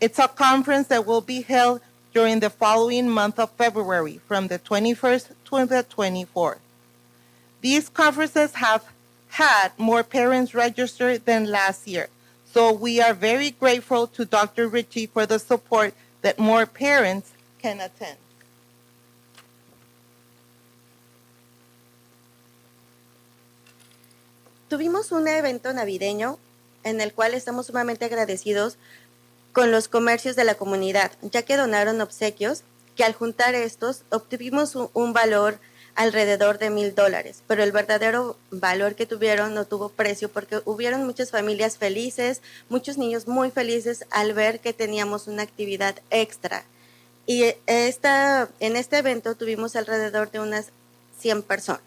It's a conference that will be held during the following month of February, from the 21st to the 24th. These conferences have had more parents registered than last year, so we are very grateful to Dr. Richie for the support that more parents can attend. Tuvimos un evento navideño en el cual estamos sumamente agradecidos con los comercios de la comunidad, ya que donaron obsequios que al juntar estos obtuvimos un valor alrededor de $1,000, pero el verdadero valor que tuvieron no tuvo precio porque hubieron muchas familias felices, muchos niños muy felices al ver que teníamos una actividad extra. Y en este evento tuvimos alrededor de unas 100 personas.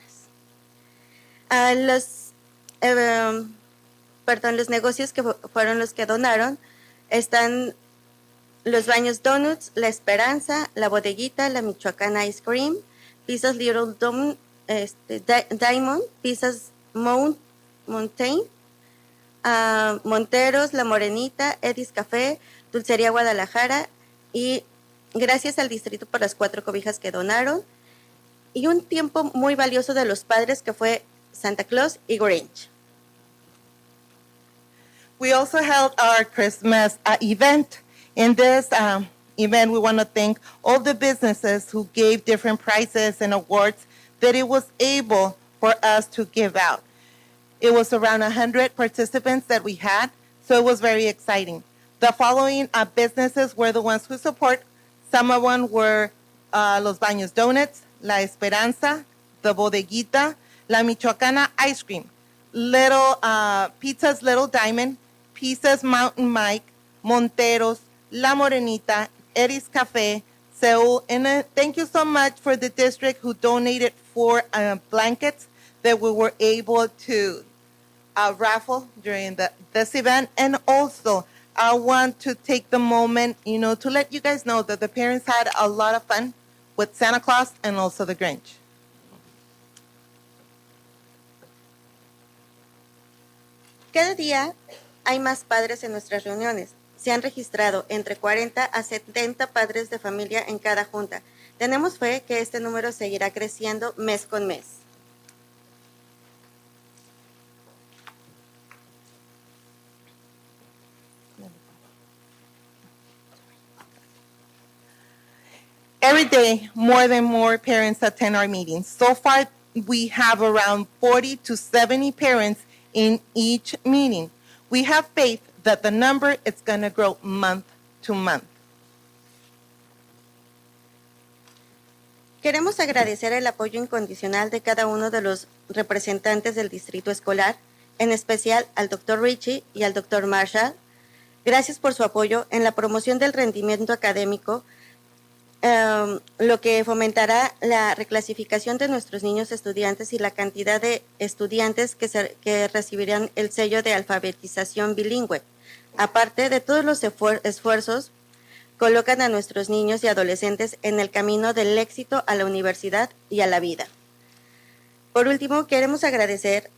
Los negocios que fueron los que donaron están los baños Donuts, La Esperanza, La Bodeguita, La Michoacana Ice Cream, Pizzas Little Diamond, Pizzas Mountain, Monteros, La Morenita, Eddie's Café, Dulcería Guadalajara, y gracias al distrito por las 4 cobijas que donaron, y un tiempo muy valioso de los padres que fue Santa Claus y Grinch. We also held our Christmas event. In this event, we want to thank all the businesses who gave different prizes and awards that it was able for us to give out. It was around 100 participants that we had, so it was very exciting. The following businesses were the ones who support. Some of them were Los Baños Donuts, La Esperanza, The Bodeguita, La Michoacana Ice Cream, Little Pizzas Little Diamond, Pizzas Mountain Mike, Monteros, La Morenita, Eddie's Café, Seoul, and thank you so much for the district who donated 4 blankets that we were able to raffle during this event. And also, I want to take the moment, to let you guys know that the parents had a lot of fun with Santa Claus and also the Grinch. Cada día hay más padres en nuestras reuniones. Se han registrado entre 40 a 70 padres de familia en cada junta. Tenemos fe que este número seguirá creciendo mes con mes. Every day, more and more parents attend our meetings. So far, we have around 40 to 70 parents in each meeting. We have faith that the number is going to grow month to month. Queremos agradecer el apoyo incondicional de cada uno de los representantes del distrito escolar, en especial al Dr. Richie y al Dr. Marshall. Gracias por su apoyo en la promoción del rendimiento académico, lo que fomentará la reclasificación de nuestros niños estudiantes y la cantidad de estudiantes que recibirán el sello de alfabetización bilingüe. Aparte de todos los esfuerzos, colocan a nuestros niños y adolescentes en el camino del éxito a la universidad y a la vida. Por último, queremos agradecer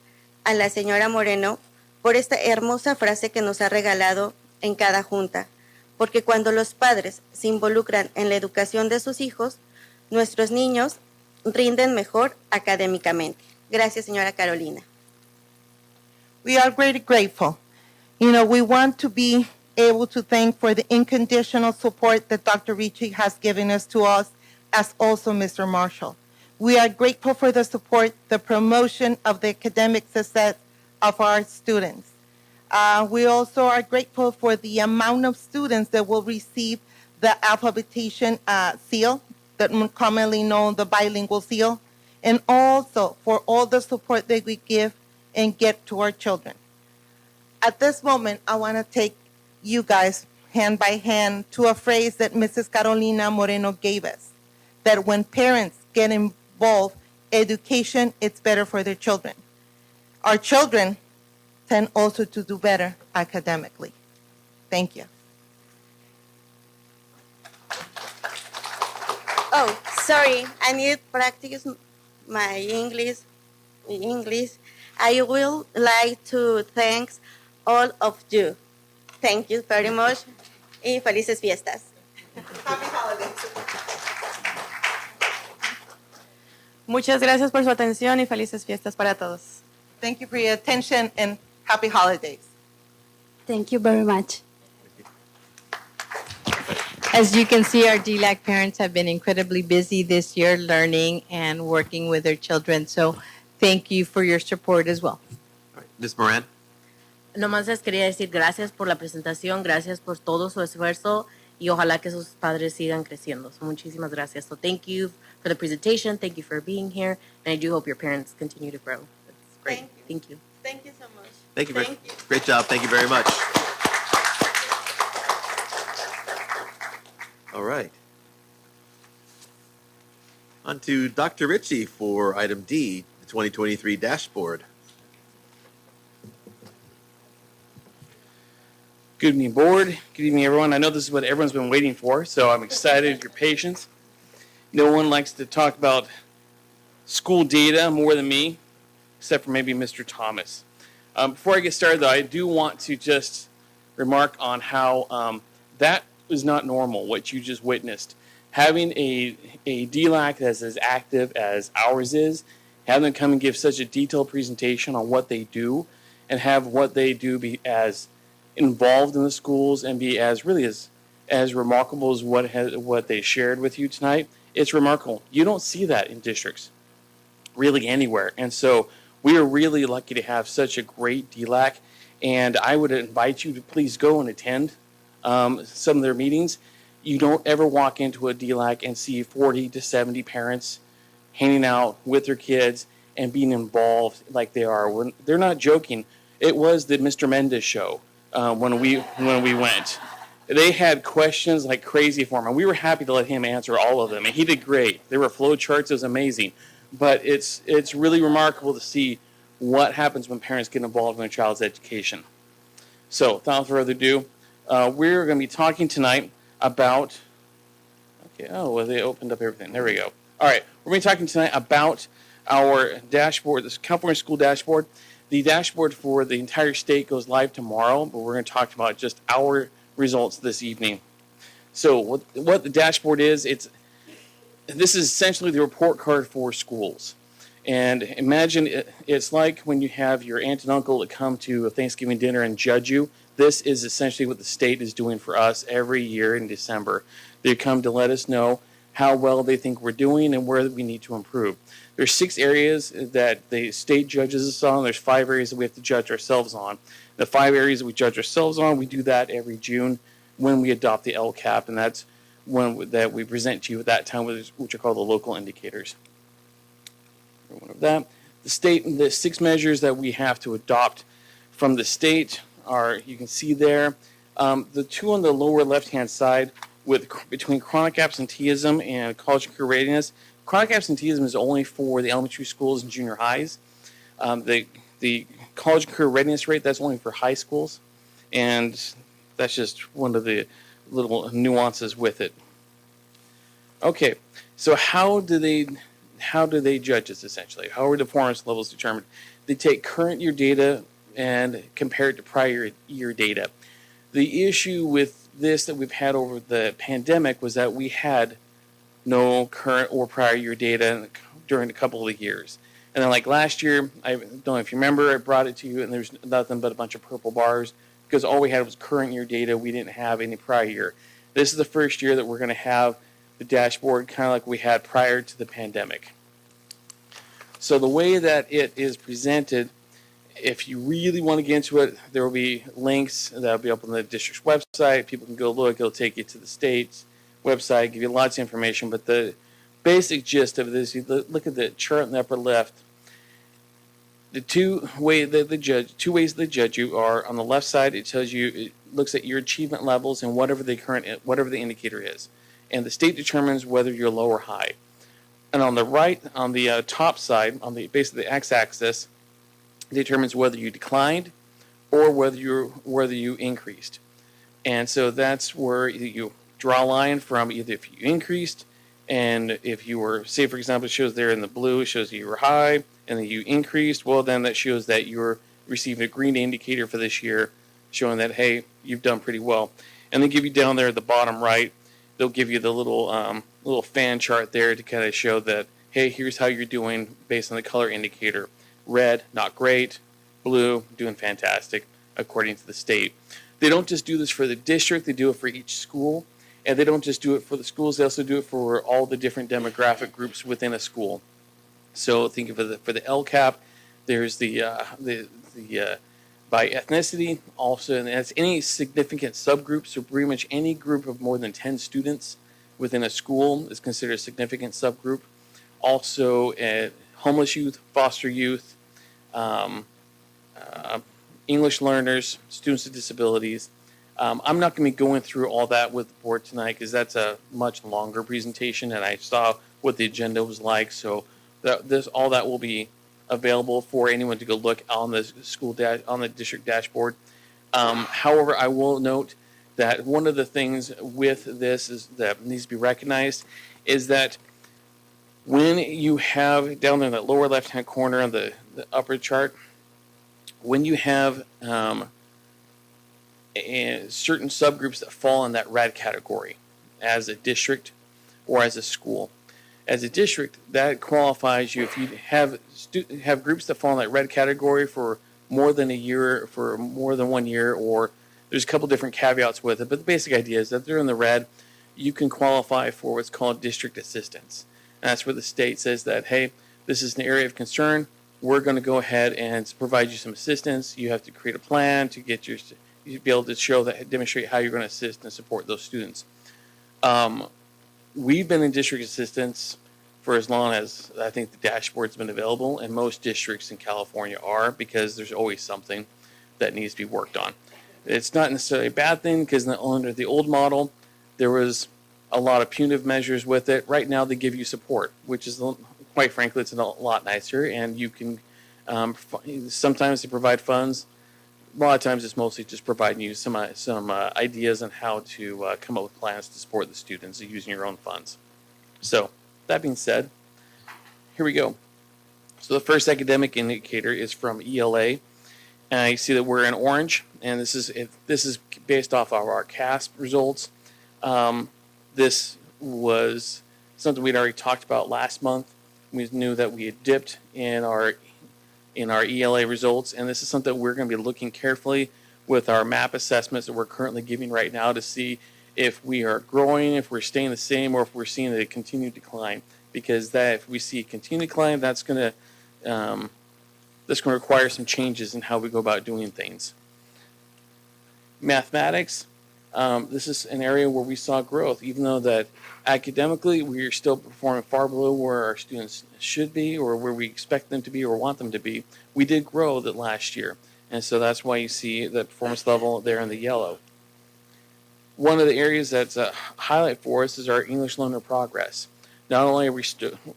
a la señora Moreno por esta hermosa frase que nos ha regalado en cada junta, porque cuando los padres se involucran en la educación de sus hijos, nuestros niños rinden mejor académicamente. Gracias, señora Carolina. We are very grateful. We want to be able to thank for the unconditional support that Dr. Ricci has given us to us, as also Mr. Marshall. We are grateful for the support, the promotion of the academic success of our students. We also are grateful for the amount of students that will receive the alphabetization seal, that commonly known the bilingual seal, and also for all the support that we give and get to our children. At this moment, I want to take you guys hand by hand to a phrase that Mrs. Carolina Moreno gave us, that when parents get involved, education, it's better for their children. Our children tend also to do better academically. Thank you. Oh, sorry, I need to practice my English. I would like to thank all of you. Thank you very much y felices fiestas. Happy holidays. Muchas gracias por su atención y felices fiestas para todos. Thank you for your attention and happy holidays. Thank you very much. As you can see, our DLAC parents have been incredibly busy this year learning and working with their children. So thank you for your support as well. All right. Ms. Moran? Nomás les quería decir gracias por la presentación, gracias por todo su esfuerzo y ojalá que sus padres sigan creciendo. So, muchísimas gracias. So thank you for the presentation, thank you for being here, and I do hope your parents continue to grow. That's great. Thank you. Thank you so much. Thank you. Great job. Thank you very much. All right. On to Dr. Ritchie for item D, the 2023 dashboard. Good evening, board. Good evening, everyone. I know this is what everyone's been waiting for, so I'm excited at your patience. No one likes to talk about school data more than me, except for maybe Mr. Thomas. Before I get started, though, I do want to just remark on how that is not normal, what you just witnessed. Having a DLAC that's as active as ours is, have them come and give such a detailed presentation on what they do, and have what they do be as involved in the schools and be as really as remarkable as what they shared with you tonight. It's remarkable. You don't see that in districts really anywhere. And so we are really lucky to have such a great DLAC, and I would invite you to please go and attend some of their meetings. You don't ever walk into a DLAC and see 40 to 70 parents hanging out with their kids and being involved like they are. They're not joking. It was the Mr. Mendez show. When we went, they had questions like crazy for him, and we were happy to let him answer all of them, and he did great. There were flow charts; it was amazing. But it's really remarkable to see what happens when parents get involved in their child's education. So, without further ado, we're going to be talking tonight about. Okay. Oh, well, they opened up everything. There we go. All right. We're going to be talking tonight about our dashboard, this California School Dashboard. The dashboard for the entire state goes live tomorrow, but we're going to talk about just our results this evening. So what the dashboard is, this is essentially the report card for schools. And imagine it's like when you have your aunt and uncle that come to a Thanksgiving dinner and judge you. This is essentially what the state is doing for us every year in December. They come to let us know how well they think we're doing and where we need to improve. There's 6 areas that the state judges us on. There's 5 areas that we have to judge ourselves on. The 5 areas that we judge ourselves on, we do that every June when we adopt the LCAP, and that's one that we present to you at that time, which are called the local indicators. One of that. The 6 measures that we have to adopt from the state are, you can see there, the 2 on the lower left-hand side between chronic absenteeism and college and career readiness. Chronic absenteeism is only for the elementary schools and junior highs. The college and career readiness rate, that's only for high schools. And that's just one of the little nuances with it. Okay, so how do they judge this essentially? How are the performance levels determined? They take current year data and compare it to prior year data. The issue with this that we've had over the pandemic was that we had no current or prior year data during a couple of years. And then like last year, I don't know if you remember, I brought it to you and there's nothing but a bunch of purple bars because all we had was current year data. We didn't have any prior year. This is the first year that we're going to have the dashboard kind of like we had prior to the pandemic. So the way that it is presented, if you really want to get into it, there will be links that will be up on the district's website. People can go look. It'll take you to the state's website, give you lots of information. But the basic gist of this, you look at the chart in the upper left. The two ways that they judge you are on the left side. It looks at your achievement levels and whatever the indicator is, and the state determines whether you're low or high. And on the right, on the top side, on the basically the x-axis, determines whether you declined or whether you increased. And so that's where you draw a line from either if you increased, and if you were, say for example, it shows there in the blue, it shows you were high, and then you increased, well then that shows that you're receiving a green indicator for this year, showing that, hey, you've done pretty well. And they give you down there at the bottom right, they'll give you the little fan chart there to kind of show that, hey, here's how you're doing based on the color indicator. Red, not great. Blue, doing fantastic, according to the state. They don't just do this for the district, they do it for each school. And they don't just do it for the schools, they also do it for all the different demographic groups within a school. So think of it for the LCAP, there's the by ethnicity, also, and that's any significant subgroup, so pretty much any group of more than 10 students within a school is considered a significant subgroup. Also, homeless youth, foster youth, English learners, students with disabilities. I'm not going to be going through all that with the board tonight because that's a much longer presentation, and I saw what the agenda was like. So all that will be available for anyone to go look on the on the district dashboard. However, I will note that one of the things with this is that needs to be recognized is that when you have down there in that lower left-hand corner on the upper chart, when you have certain subgroups that fall in that red category as a district or as a school. As a district, that qualifies you if you have groups that fall in that red category for more than a year, for more than 1 year, or there's a couple different caveats with it, but the basic idea is that they're in the red, you can qualify for what's called district assistance. And that's where the state says that, hey, this is an area of concern, we're going to go ahead and provide you some assistance. You have to create a plan to get you be able to demonstrate how you're going to assist and support those students. We've been in district assistance for as long as I think the dashboard's been available, and most districts in California are, because there's always something that needs to be worked on. It's not necessarily a bad thing because under the old model, there was a lot of punitive measures with it. Right now, they give you support, which is, quite frankly, it's a lot nicer, and you can sometimes they provide funds lot of times it's mostly just providing you some ideas on how to come up with plans to support the students using your own funds. So that being said, here we go. So the first academic indicator is from ELA. You see that we're in orange, and this is based off of our CASP results. This was something we'd already talked about last month. We knew that we had dipped in our ELA results, and this is something we're going to be looking carefully with our MAP assessments that we're currently giving right now to see if we are growing, if we're staying the same, or if we're seeing a continued decline. Because that, if we see a continued decline, that's going to require some changes in how we go about doing things. Mathematics, this is an area where we saw growth, even though that academically we are still performing far below where our students should be or where we expect them to be or want them to be. We did grow that last year, and so that's why you see the performance level there in the yellow. One of the areas that's a highlight for us is our English learner progress. Not only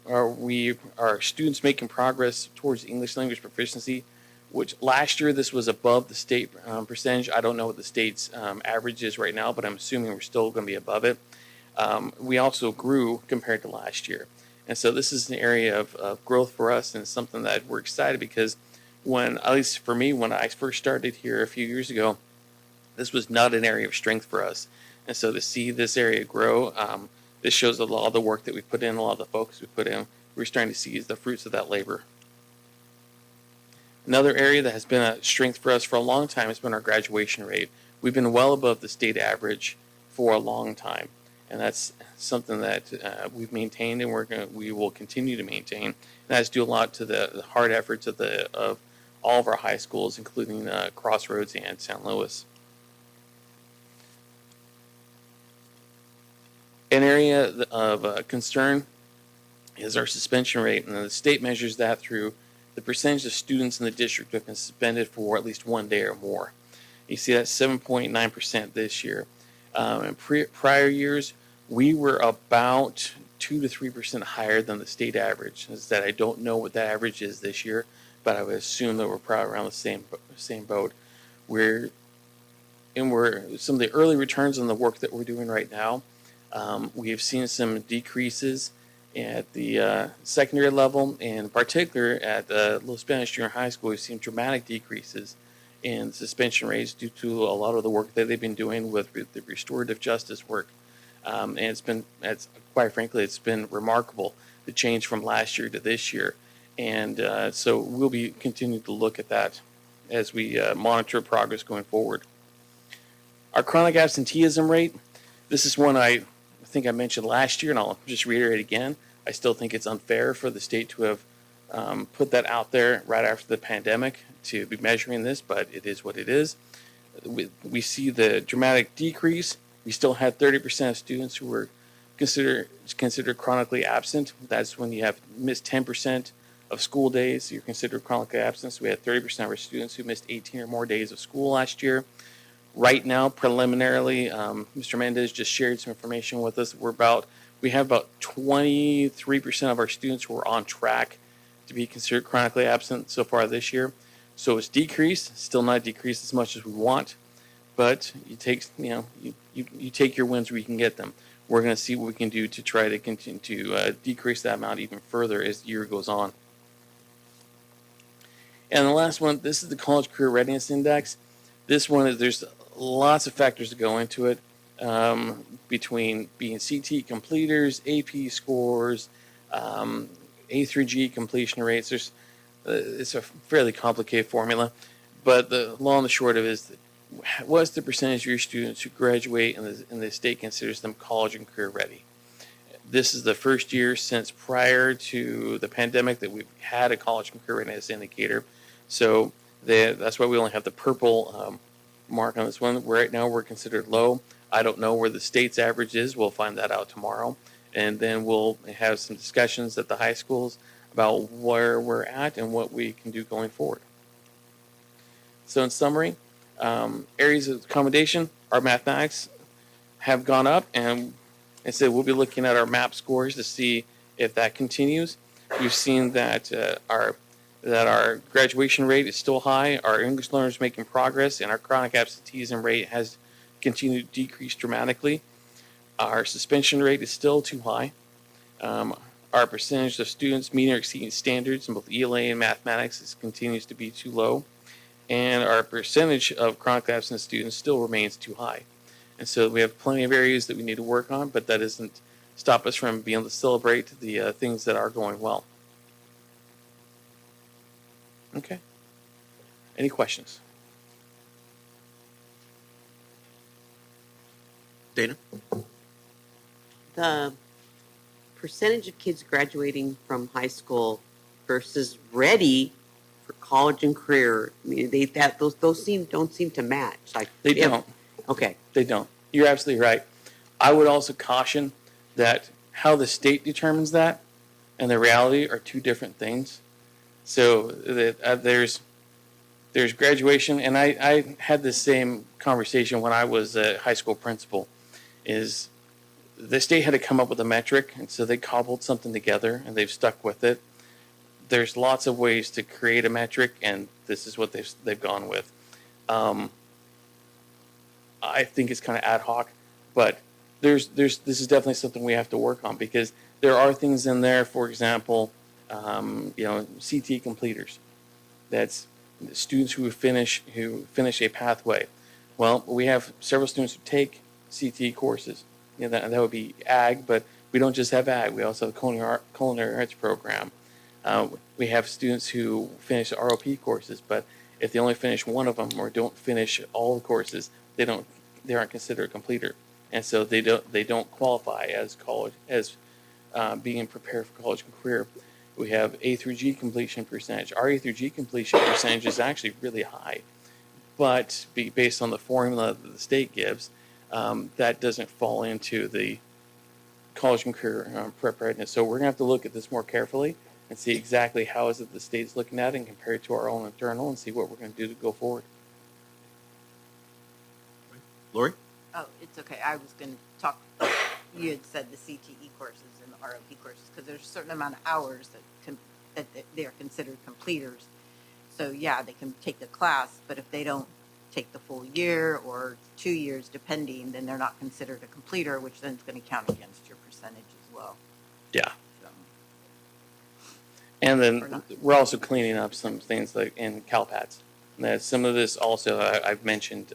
are students making progress towards English language proficiency, which last year this was above the state percentage. I don't know what the state's average is right now, but I'm assuming we're still going to be above it. We also grew compared to last year. And so this is an area of growth for us, and something that we're excited because at least for me, when I first started here a few years ago, this was not an area of strength for us. And so to see this area grow, this shows a lot of the work that we put in, a lot of the focus we put in. We're starting to see the fruits of that labor. Another area that has been a strength for us for a long time has been our graduation rate. We've been well above the state average for a long time, and that's something that we've maintained, and we will continue to maintain. And that's due a lot to the hard efforts of all of our high schools, including Crossroads and St. Louis. An area of concern is our suspension rate, and the state measures that through the percentage of students in the district who have been suspended for at least 1 day or more. You see that's 7.9% this year. In prior years, we were about 2 to 3% higher than the state average. Is that I don't know what that average is this year, but I would assume that we're probably around the same boat. We're some of the early returns on the work that we're doing right now. We have seen some decreases at the secondary level, and in particular at Los Spanish Junior High School. We've seen dramatic decreases in suspension rates due to a lot of the work that they've been doing with the restorative justice work. And quite frankly, it's been remarkable, the change from last year to this year. And so we'll be continuing to look at that as we monitor progress going forward. Our chronic absenteeism rate, this is one I think I mentioned last year, and I'll just reiterate again. I still think it's unfair for the state to have put that out there right after the pandemic to be measuring this, but it is what it is. We see the dramatic decrease. We still had 30% of students who were considered chronically absent. That's when you have missed 10% of school days, you're considered chronically absent. So we had 30% of our students who missed 18 or more days of school last year. Right now, preliminarily, Mr. Mendez just shared some information with us. We have about 23% of our students who are on track to be considered chronically absent so far this year. So it's decreased, still not decreased as much as we want, but you take your wins where you can get them. We're going to see what we can do to try to continue to decrease that amount even further as the year goes on. And the last one, this is the College Career Readiness Index. This one, there's lots of factors that go into it, between being CT completers, AP scores, A through G completion rates. It's a fairly complicated formula, but the long and the short of it is, what's the percentage of your students who graduate and the state considers them college and career ready? This is the first year since prior to the pandemic that we've had a college and career readiness indicator. So that's why we only have the purple mark on this one. Right now we're considered low. I don't know where the state's average is. We'll find that out tomorrow. And then we'll have some discussions at the high schools about where we're at and what we can do going forward. So in summary, areas of accommodation, our mathematics have gone up, and instead we'll be looking at our MAP scores to see if that continues. We've seen that that our graduation rate is still high, our English learners making progress, and our chronic absenteeism rate has continued to decrease dramatically. Our suspension rate is still too high. Our percentage of students meeting or exceeding standards in both ELA and mathematics continues to be too low. And our percentage of chronically absent students still remains too high. And so we have plenty of areas that we need to work on, but that doesn't stop us from being able to celebrate the things that are going well. Okay. Any questions? Dana? The percentage of kids graduating from high school versus ready for college and career, I mean, those don't seem to match. Like They don't. Okay. They don't. You're absolutely right. I would also caution that how the state determines that and the reality are two different things. So that there's graduation, and I had the same conversation when I was a high school principal, is the state had to come up with a metric, and so they cobbled something together, and they've stuck with it. There's lots of ways to create a metric, and this is what they've gone with. I think it's kind of ad hoc, but this is definitely something we have to work on, because there are things in there, for example, CT completers. That's students who finish a pathway. Well, we have several students who take CT courses. That would be ag, but we don't just have ag. We also have a culinary arts program. We have students who finish ROP courses, but if they only finish one of them or don't finish all the courses, they aren't considered a completer, and so they don't qualify as college as being prepared for college and career. We have A through G completion percentage. Our A through G completion percentage is actually really high, but based on the formula that the state gives, that doesn't fall into the college and career preparedness. So we're going to have to look at this more carefully and see exactly how is it the state's looking at it and compare it to our own internal and see what we're going to do to go forward. Lori? Oh, it's okay. I was going to talk. You had said the CTE courses and the ROP courses, because there's a certain amount of hours that they are considered completers. So yeah, they can take the class, but if they don't take the full year or 2 years, depending, then they're not considered a completer, which then is going to count against your percentage as well. Yeah. And then we're also cleaning up some things like in CalPADS. That some of this also I've mentioned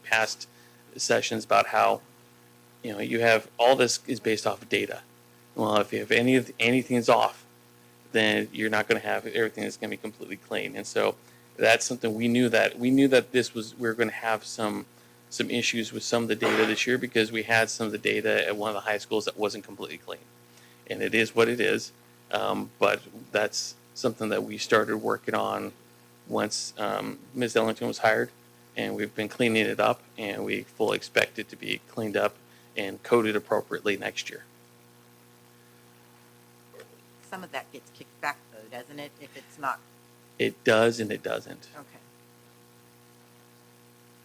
past sessions about how you have all this is based off of data. Well, if you have anything's off, then you're not going to have everything that's going to be completely clean. And so that's something we knew that we're going to have some issues with some of the data this year, because we had some of the data at one of the high schools that wasn't completely clean, and it is what it is. But that's something that we started working on once Ms. Ellington was hired, and we've been cleaning it up, and we fully expect it to be cleaned up and coded appropriately next year. Some of that gets kicked back, though, doesn't it, if it's not? It does and it doesn't.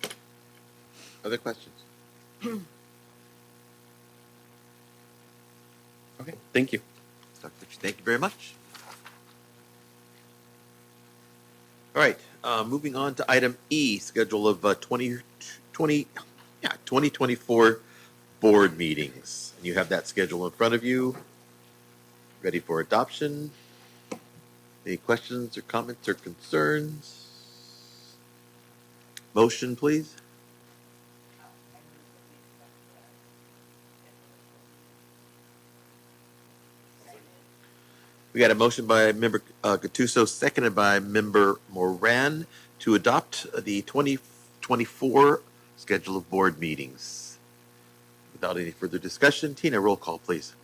Okay. Other questions? Okay, thank you. Dr. Richard, thank you very much. All right, moving on to item E, schedule of 2024 board meetings. And you have that schedule in front of you, ready for adoption. Any questions or comments or concerns? Motion, please. We got a motion by Member Gattuso, seconded by Member Moran, to adopt the 2024 schedule of board meetings. Without any further discussion, Tina, roll call, please.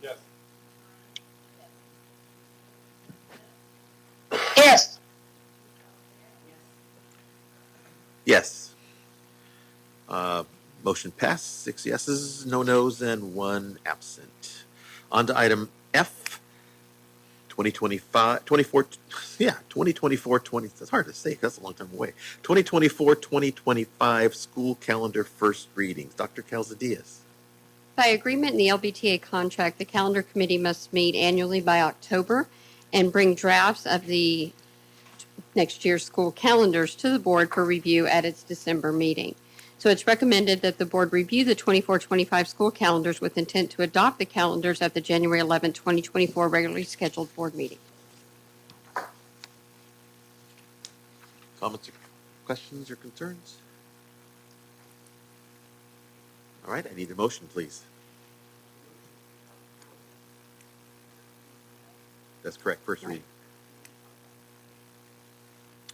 Yes. Yes. Yes. Motion passed, 6 yeses, no nos, and 1 absent. On to item F, 2024, that's hard to say, that's a long time away. 2024-2025 school calendar first readings. Dr. Calzadias. By agreement in the LBTA contract, the calendar committee must meet annually by October, and bring drafts of the next year's school calendars to the board for review at its December meeting. So it's recommended that the board review the 24-25 school calendars with intent to adopt the calendars at the January 11, 2024 regularly scheduled board meeting. Comments or questions or concerns? All right, I need a motion, please. That's correct, first reading.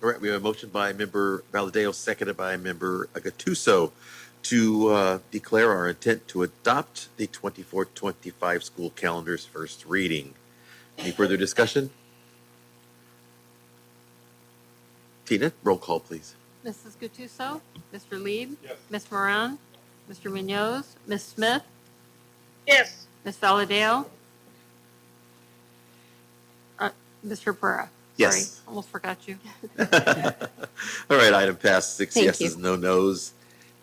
All right, we have a motion by Member Valadeo, seconded by Member Gattuso, to declare our intent to adopt the 24-25 school calendars first reading. Any further discussion? Tina, roll call, please. Mrs. Gattuso? Mr. Lieb? Yes. Ms. Moran? Mr. Munoz? Ms. Smith? Yes. Ms. Valadeo? Mr. Pereira? Yes. Sorry, almost forgot you. All right, item passed, 6 Thank yeses, you. no nos,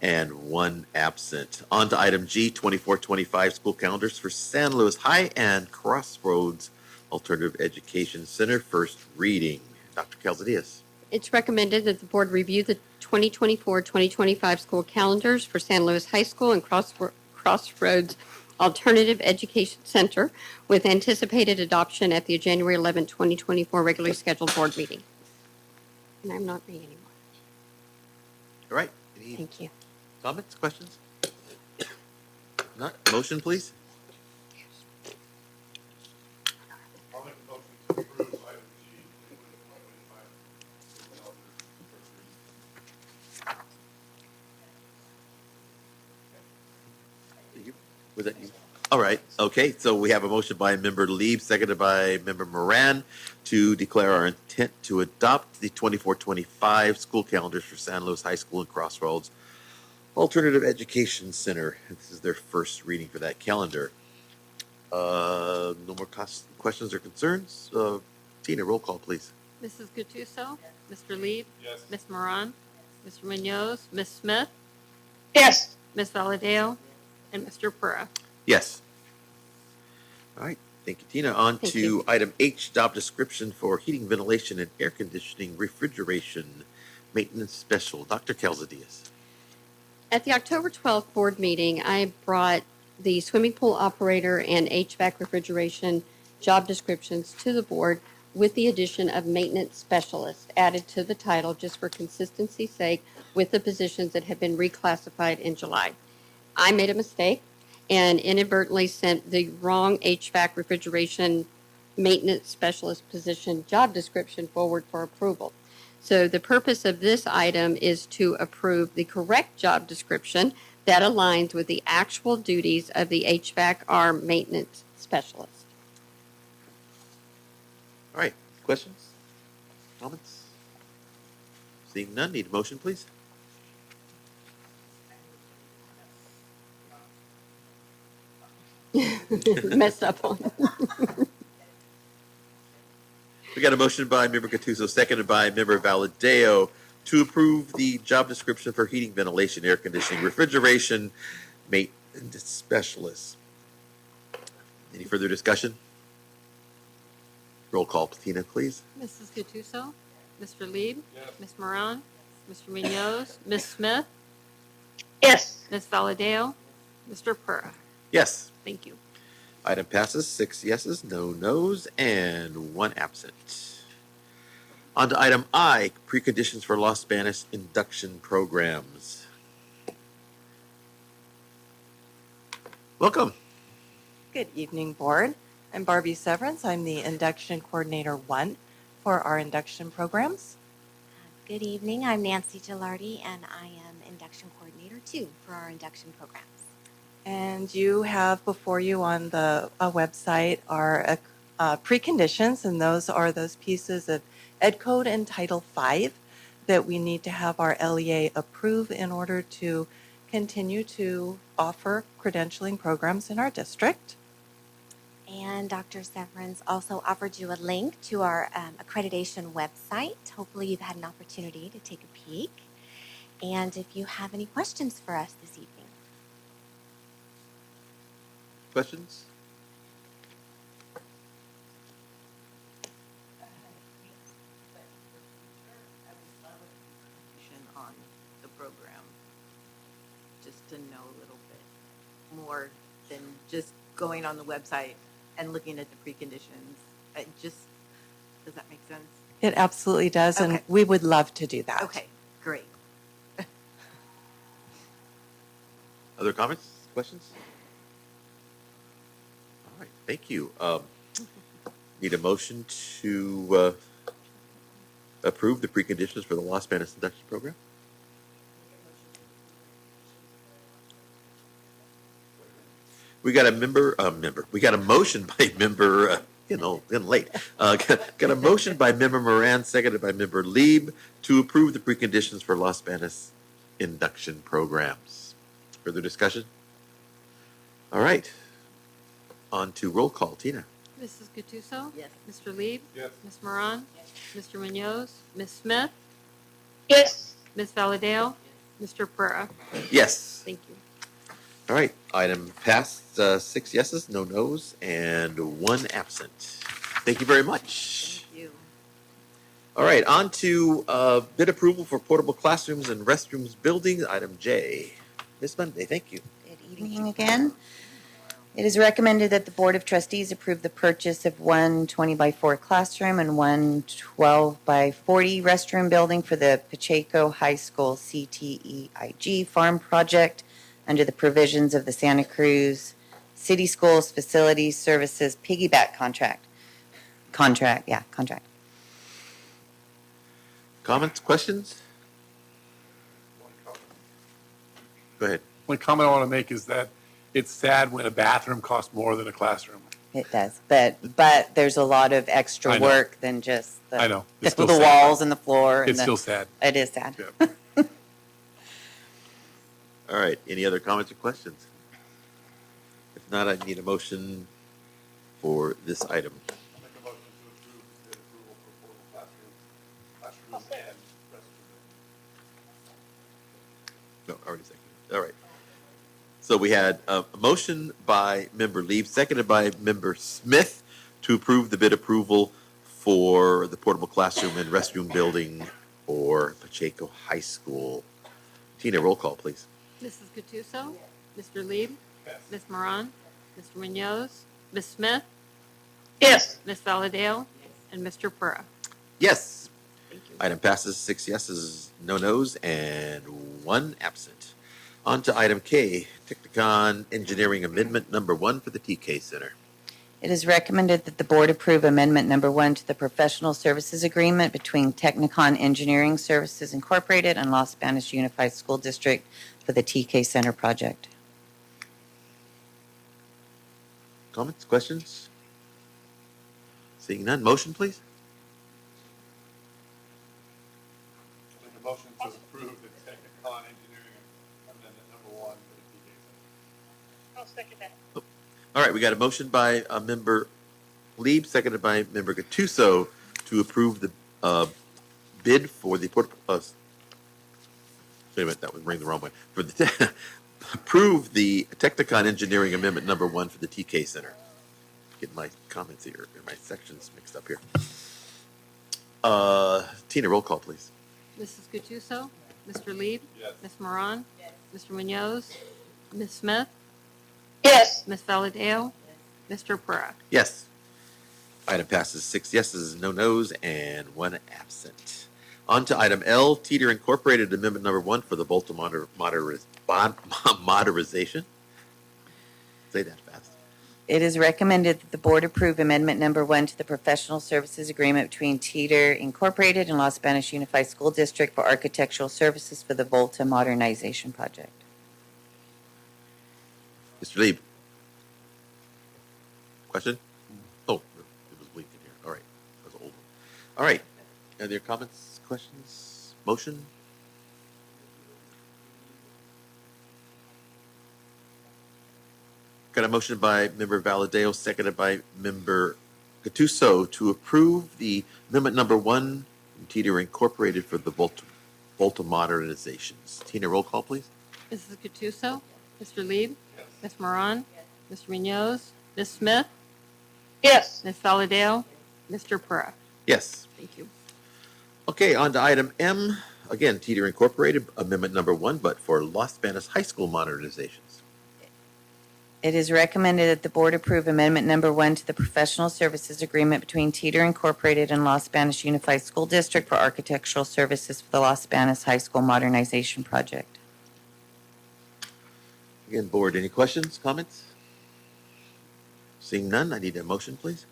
and 1 absent. On to item G, 24-25 school calendars for San Luis High and Crossroads Alternative Education Center, first reading. Dr. Calzadias. It's recommended that the board review the 2024-2025 school calendars for San Luis High School and Crossroads Alternative Education Center with anticipated adoption at the January 11, 2024 regularly scheduled board meeting. And I'm not reading anymore. All right, any Thank you. comments, questions? Not, motion, please. Was that you? All right, okay, so we have a motion by Member Lieb, seconded by Member Moran, to declare our intent to adopt the 24-25 school calendars for San Luis High School and Crossroads Alternative Education Center. This is their first reading for that calendar. No more questions or concerns? Tina, roll call, please. Mrs. Gattuso? Mr. Lieb? Yes. Ms. Moran? Mr. Munoz? Ms. Smith? Yes. Ms. Valadeo? And Mr. Pereira? Yes. All right, thank you, Tina. On Thank to you. item H, job description for heating, ventilation, and air conditioning, refrigeration, maintenance special. Dr. Calzadias. At the October 12th board meeting, I brought the swimming pool operator and HVAC refrigeration job descriptions to the board with the addition of maintenance specialist added to the title just for consistency's sake with the positions that have been reclassified in July. I made a mistake and inadvertently sent the wrong HVAC refrigeration maintenance specialist position job description forward for approval. So the purpose of this item is to approve the correct job description that aligns with the actual duties of the HVAC-R maintenance specialist. All right, questions? Comments? Seeing none, need a motion, please? Messed up on. We got a motion by Member Gattuso, seconded by Member Valadeo, to approve the job description for heating, ventilation, air conditioning, refrigeration, maintenance specialist. Any further discussion? Roll call, Tina, please. Mrs. Gattuso? Mr. Lieb? Yes. Ms. Moran? Mr. Munoz? Ms. Smith? Yes. Ms. Valadeo? Mr. Pereira? Yes. Thank you. Item passes, 6 yeses, no nos, and 1 absent. On to item I, preconditions for Los Banos induction programs. Welcome. Good evening, Board. I'm Barbie Severance. I'm the Induction Coordinator 1 for our induction programs. Good evening. I'm Nancy Gilardi, and I am Induction Coordinator 2 for our induction programs. And you have before you on the website our preconditions, and those are those pieces of Ed Code and Title V that we need to have our LEA approve in order to continue to offer credentialing programs in our district. And Dr. Severance also offered you a link to our accreditation website. Hopefully you've had an opportunity to take a peek. And if you have any questions for us this evening. Questions? just to know a little bit more than just going on the website and looking at the preconditions. Does that make sense? It absolutely does, and Okay. we would love to do that. Okay, great. Other comments, questions? All right, thank you. Need a motion to approve the preconditions for the Los Banos induction program? We got a we got a motion by member, getting late. Got a motion by member Moran, seconded by member Lieb to approve the preconditions for Los Banos induction programs. Further discussion? All right. On to roll call. Tina? Mrs. Gattuso? Yes. Mr. Lieb? Yes. Ms. Moran? Mr. Munoz? Ms. Smith? Yes. Ms. Valadao? Mr. Pereira? Yes. Thank you. All right, item passed, 6 yeses, no nos, and 1 absent. Thank you very much. Thank you. All right, on to bid approval for portable classrooms and restrooms building, item J. Ms. Monday, thank you. Good evening again. It is recommended that the Board of Trustees approve the purchase of one 20 by 4 classroom and one 12 by 40 restroom building for the Pacheco High School CTEIG farm project under the provisions of the Santa Cruz City Schools Facilities Services piggyback contract. Contract. Comments, questions? Go ahead. One comment I want to make is that it's sad when a bathroom costs more than a classroom. It does, but there's a lot of extra I know. work than just I know. the It's still the sad. walls and the floor. It's still sad. It is sad. Yeah. All right, any other comments or questions? If not, I need a motion for this item. No, already seconded. All right. So we had a motion by member Lieb, seconded by member Smith to approve the bid approval for the portable classroom and restroom building for Pacheco High School. Tina, roll call, please. Mrs. Gattuso? Mr. Lieb? Ms. Moran? Mr. Munoz? Ms. Smith? Yes. Ms. Valadao? And Mr. Pereira? Yes. Item passes 6 yeses, no nos, and 1 absent. On to item K, Technicon Engineering Amendment Number 1 for the TK Center. It is recommended that the board approve amendment number 1 to the professional services agreement between Technicon Engineering Services Incorporated and Los Banos Unified School District for the TK Center project. Comments, questions? Seeing none, motion, please. Make a motion to approve the Technicon Engineering Amendment number 1 for the TK Center. I'll second that. All right, we got a motion by member Lieb, seconded by member Gattuso to approve the bid for the wait a minute, that was ring the wrong way. For the approve the Technicon Engineering Amendment Number 1 for the TK Center. Get my comments here, my sections mixed up here. Tina, roll call, please. Mrs. Gattuso? Mr. Lieb? Yes. Ms. Moran? Mr. Munoz? Ms. Smith? Yes. Ms. Valadao? Mr. Pereira? Yes. Item passes 6 yeses, no nos, and 1 absent. On to item L, Teeter Incorporated Amendment Number 1 for the Baltimore modernization. Say that fast. It is recommended that the board approve amendment number 1 to the professional services agreement between Teeter Incorporated and Los Banos Unified School District for architectural services for the Volta modernization project. Mr. Lieb. Question? Oh, it was blinking here. All right. That was an old one. All right. Are there comments, questions, motion? Got a motion by member Valadao, seconded by member Gattuso to approve the amendment number 1 from Teeter Incorporated for the Volta modernizations. Tina, roll call, please. Mrs. Gattuso? Mr. Lieb? Ms. Moran? Mr. Munoz? Ms. Smith? Yes. Ms. Valadao? Mr. Pereira? Yes. Thank you. Okay, on to item M. Again, Teeter Incorporated, amendment number 1, but for Los Banos High School modernizations. It is recommended that the board approve amendment number 1 to the professional services agreement between Teeter Incorporated and Los Banos Unified School District for architectural services for the Los Banos High School modernization project. Again, board, any questions, comments? Seeing none, I need a motion, please.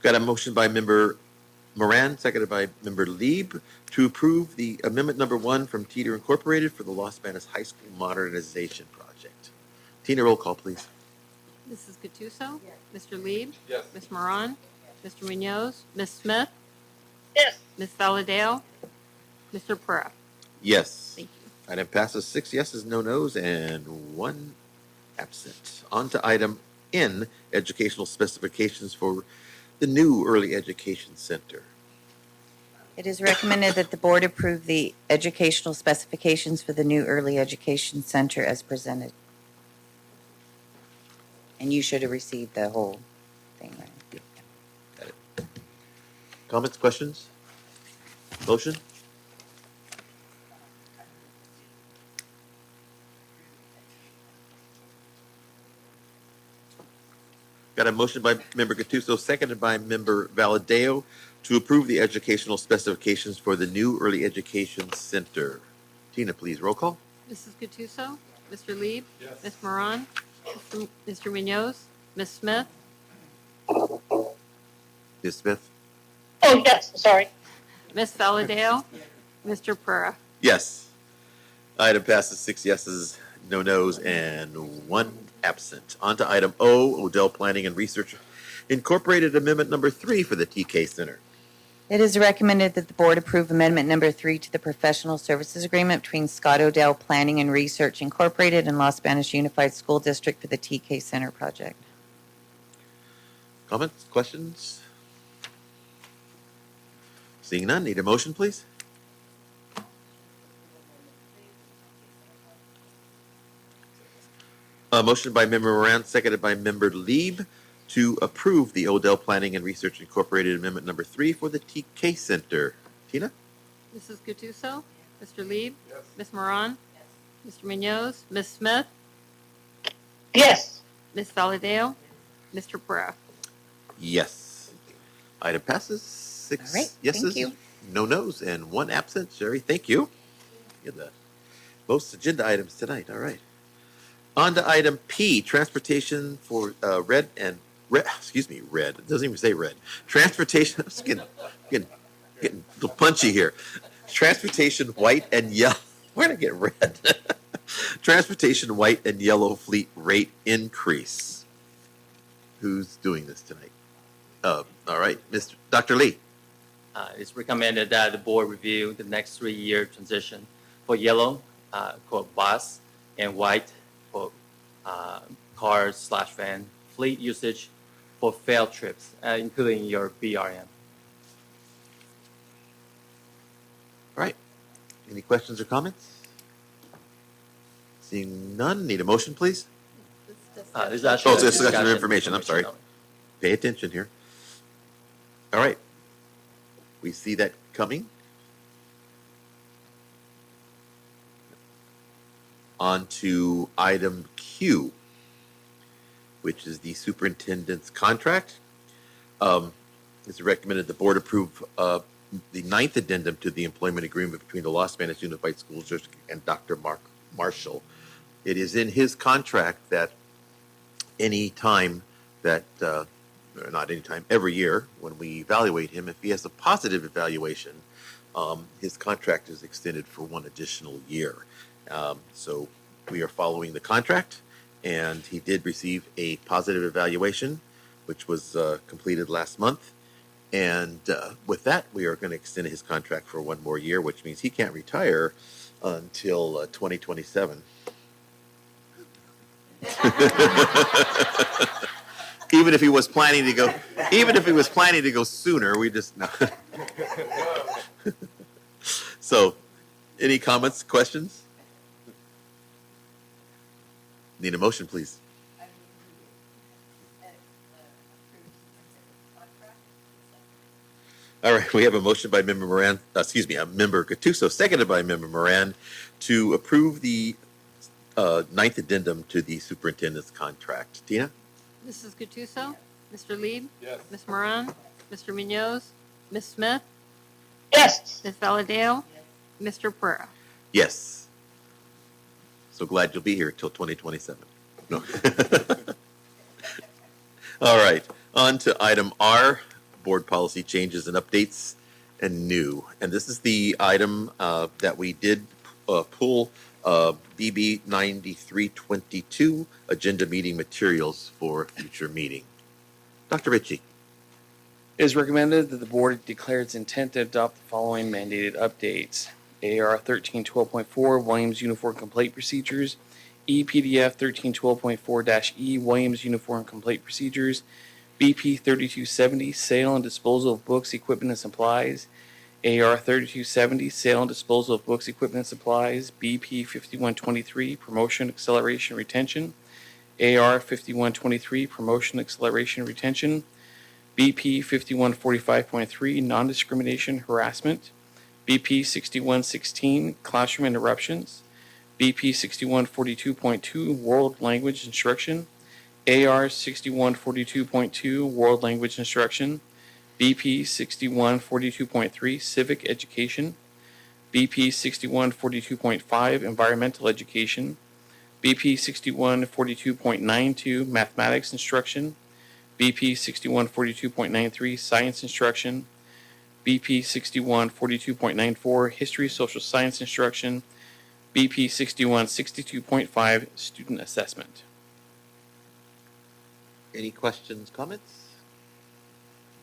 Got a motion by member Moran, seconded by member Lieb, to approve the amendment number 1 from Teeter Incorporated for the Los Banos High School modernization project. Tina, roll call, please. Mrs. Gattuso? Mr. Lieb? Yes. Ms. Moran? Mr. Munoz? Ms. Smith? Yes. Ms. Valadao? Mr. Pereira? Yes. Thank you. Item passes 6 yeses, no nos, and 1 absent. On to item N, educational specifications for the new Early Education Center. It is recommended that the board approve the educational specifications for the new Early Education Center as presented. And you should have received the whole thing, right? Got it. Comments, questions? Motion? Got a motion by member Gattuso, seconded by member Valadao, to approve the educational specifications for the new Early Education Center. Tina, please, roll call. Mrs. Gattuso? Mr. Lieb? Yes. Ms. Moran? Mr. Munoz? Ms. Smith? Ms. Smith? Oh, yes, sorry. Ms. Valadao? Mr. Pereira? Yes. Item passes 6 yeses, no nos, and 1 absent. On to item O, Odell Planning and Research Incorporated Amendment number 3 for the TK Center. It is recommended that the board approve amendment number 3 to the professional services agreement between Scott Odell Planning and Research Incorporated and Los Banos Unified School District for the TK Center project. Comments, questions? Seeing none, need a motion, please? A motion by member Moran, seconded by member Lieb, to approve the Odell Planning and Research Incorporated Amendment number 3 for the TK Center. Tina? Mrs. Gattuso? Mr. Lieb? Yes. Ms. Moran? Mr. Munoz? Ms. Smith? Yes. Ms. Valadao? Mr. Pereira? Yes. Item passes 6 All right, yeses, thank you. no nos, and 1 absent. Sherry, thank you. You had the most agenda items tonight. All right. On to item P, transportation for red. It doesn't even say red. Transportation, I'm just getting a little punchy here. Transportation white and yellow. Where did I get red? Transportation white and yellow fleet rate increase. Who's doing this tonight? All right, Dr. Lee. It's recommended that the board review the next 3-year transition for yellow, called bus, and white for cars/van fleet usage for failed trips, including your BRM. All right. Any questions or comments? Seeing none, need a motion, please? This is actually it's a discussion of information. I'm sorry. only. Pay attention here. All right. We see that coming. On to item Q, which is the superintendent's contract. It's recommended the board approve the 9th addendum to the employment agreement between the Los Banos Unified School District and Dr. Mark Marshall. It is in his contract that any time that, or not any time, every year when we evaluate him, if he has a positive evaluation, his contract is extended for 1 additional year. So we are following the contract, and he did receive a positive evaluation, which was completed last month. And with that, we are going to extend his contract for 1 more year, which means he can't retire until 2027. Even if he was planning to go sooner, we just no. So, any comments, questions? Need a motion, please. All right, we have a motion by Member Moran, Member Gattuso, seconded by Member Moran, to approve the ninth addendum to the superintendent's contract. Tina? Mrs. Gattuso? Mr. Lieb? Yes. Ms. Moran? Mr. Munoz? Ms. Smith? Yes. Ms. Valadeo? Mr. Pereira? Yes. So glad you'll be here till 2027. No. All right, on to item R, board policy changes and updates and new. And this is the item that we did pull BB 9322, agenda meeting materials for future meeting. Dr. Ritchie. It is recommended that the board declare its intent to adopt the following mandated updates. AR 1312.4 Williams Uniform Complaint Procedures, EPDF 1312.4-E Williams Uniform Complaint Procedures, BP 3270 Sale and Disposal of Books, Equipment, and Supplies, AR 3270 Sale and Disposal of Books, Equipment, and Supplies, BP 5123 Promotion, Acceleration, Retention, AR 5123 Promotion, Acceleration, Retention, BP 5145.3 Non-Discrimination, Harassment, BP 6116 Classroom Interruptions, BP 6142.2 World Language Instruction, AR 6142.2 World Language Instruction, BP 6142.3 Civic Education, BP 6142.5 Environmental Education, BP 6142.92 Mathematics Instruction, BP 6142.93 Science Instruction, BP 6142.94 History Social Science Instruction, BP 6162.5 Student Assessment. Any questions, comments?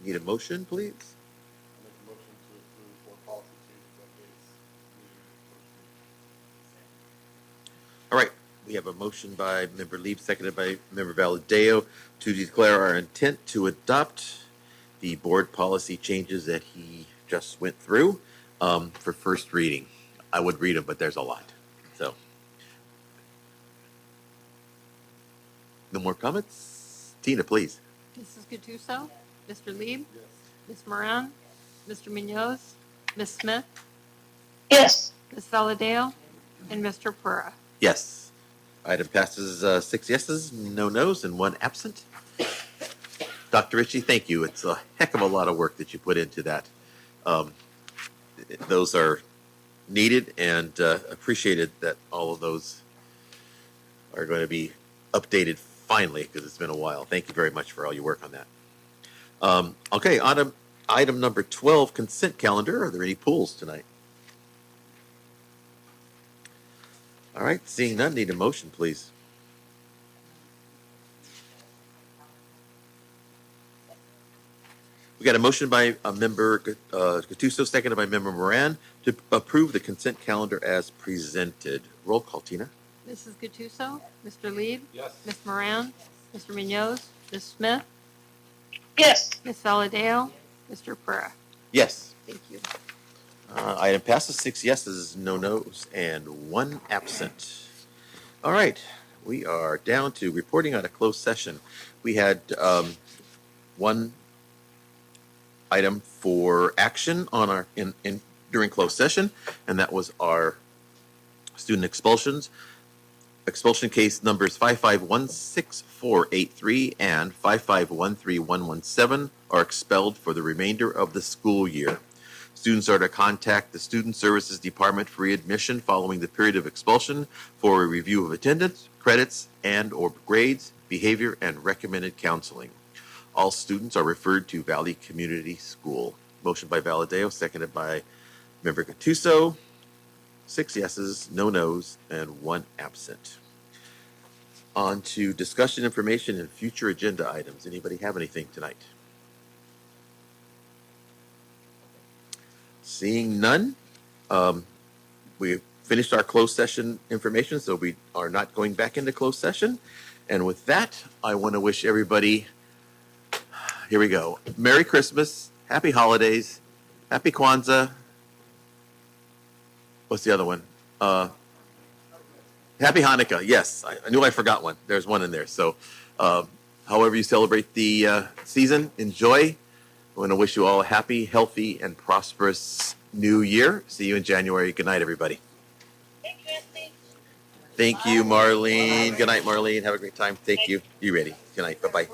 Need a motion, please? I'll make a motion to approve board policy changes, updates. All right, we have a motion by Member Lieb, seconded by Member Valadeo, to declare our intent to adopt the board policy changes that he just went through for first reading. I would read them, but there's a lot. So, no more comments? Tina, please. Mrs. Gattuso? Mr. Lieb? Yes. Ms. Moran? Mr. Munoz? Ms. Smith? Yes. Ms. Valadeo? And Mr. Pereira? Yes. Item passes 6 yeses, no nos, and 1 absent. Dr. Ritchie, thank you. It's a heck of a lot of work that you put into that. Those are needed and appreciated that all of those are going to be updated finally, because it's been a while. Thank you very much for all your work on that. Okay, item number 12, consent calendar. Are there any pulls tonight? All right, seeing none, need a motion, please. We got a motion by Member Gattuso, seconded by Member Moran, to approve the consent calendar as presented. Roll call, Tina. Mrs. Gattuso? Mr. Lieb? Yes. Ms. Moran? Mr. Munoz? Ms. Smith? Yes. Ms. Valadeo? Mr. Pereira? Yes. Thank you. Item passes 6 yeses, no nos, and 1 absent. All right, we are down to reporting on a closed session. We had one item for action on our during closed session, and that was our student expulsions. Expulsion case numbers 5516483 and 5513117 are expelled for the remainder of the school year. Students are to contact the Student Services Department for readmission following the period of expulsion for a review of attendance, credits, and/or grades, behavior, and recommended counseling. All students are referred to Valley Community School. Motion by Valadeo, seconded by Member Gattuso. 6 yeses, no nos, and 1 absent. On to discussion, information, and future agenda items. Anybody have anything tonight? Seeing none, we finished our closed session information, so we are not going back into closed session. And with that, I want to wish everybody, here we go, Merry Christmas, Happy Holidays, Happy Kwanzaa. What's the other one? Happy Hanukkah. Yes, I knew I forgot one. There's one in there. So however you celebrate the season, enjoy. I want to wish you all a happy, healthy, and prosperous new year. See you in January. Good night, everybody. Thank you, Marlene. Good night, Marlene. Have a great time. Thank you. You ready? Good night. Bye-bye.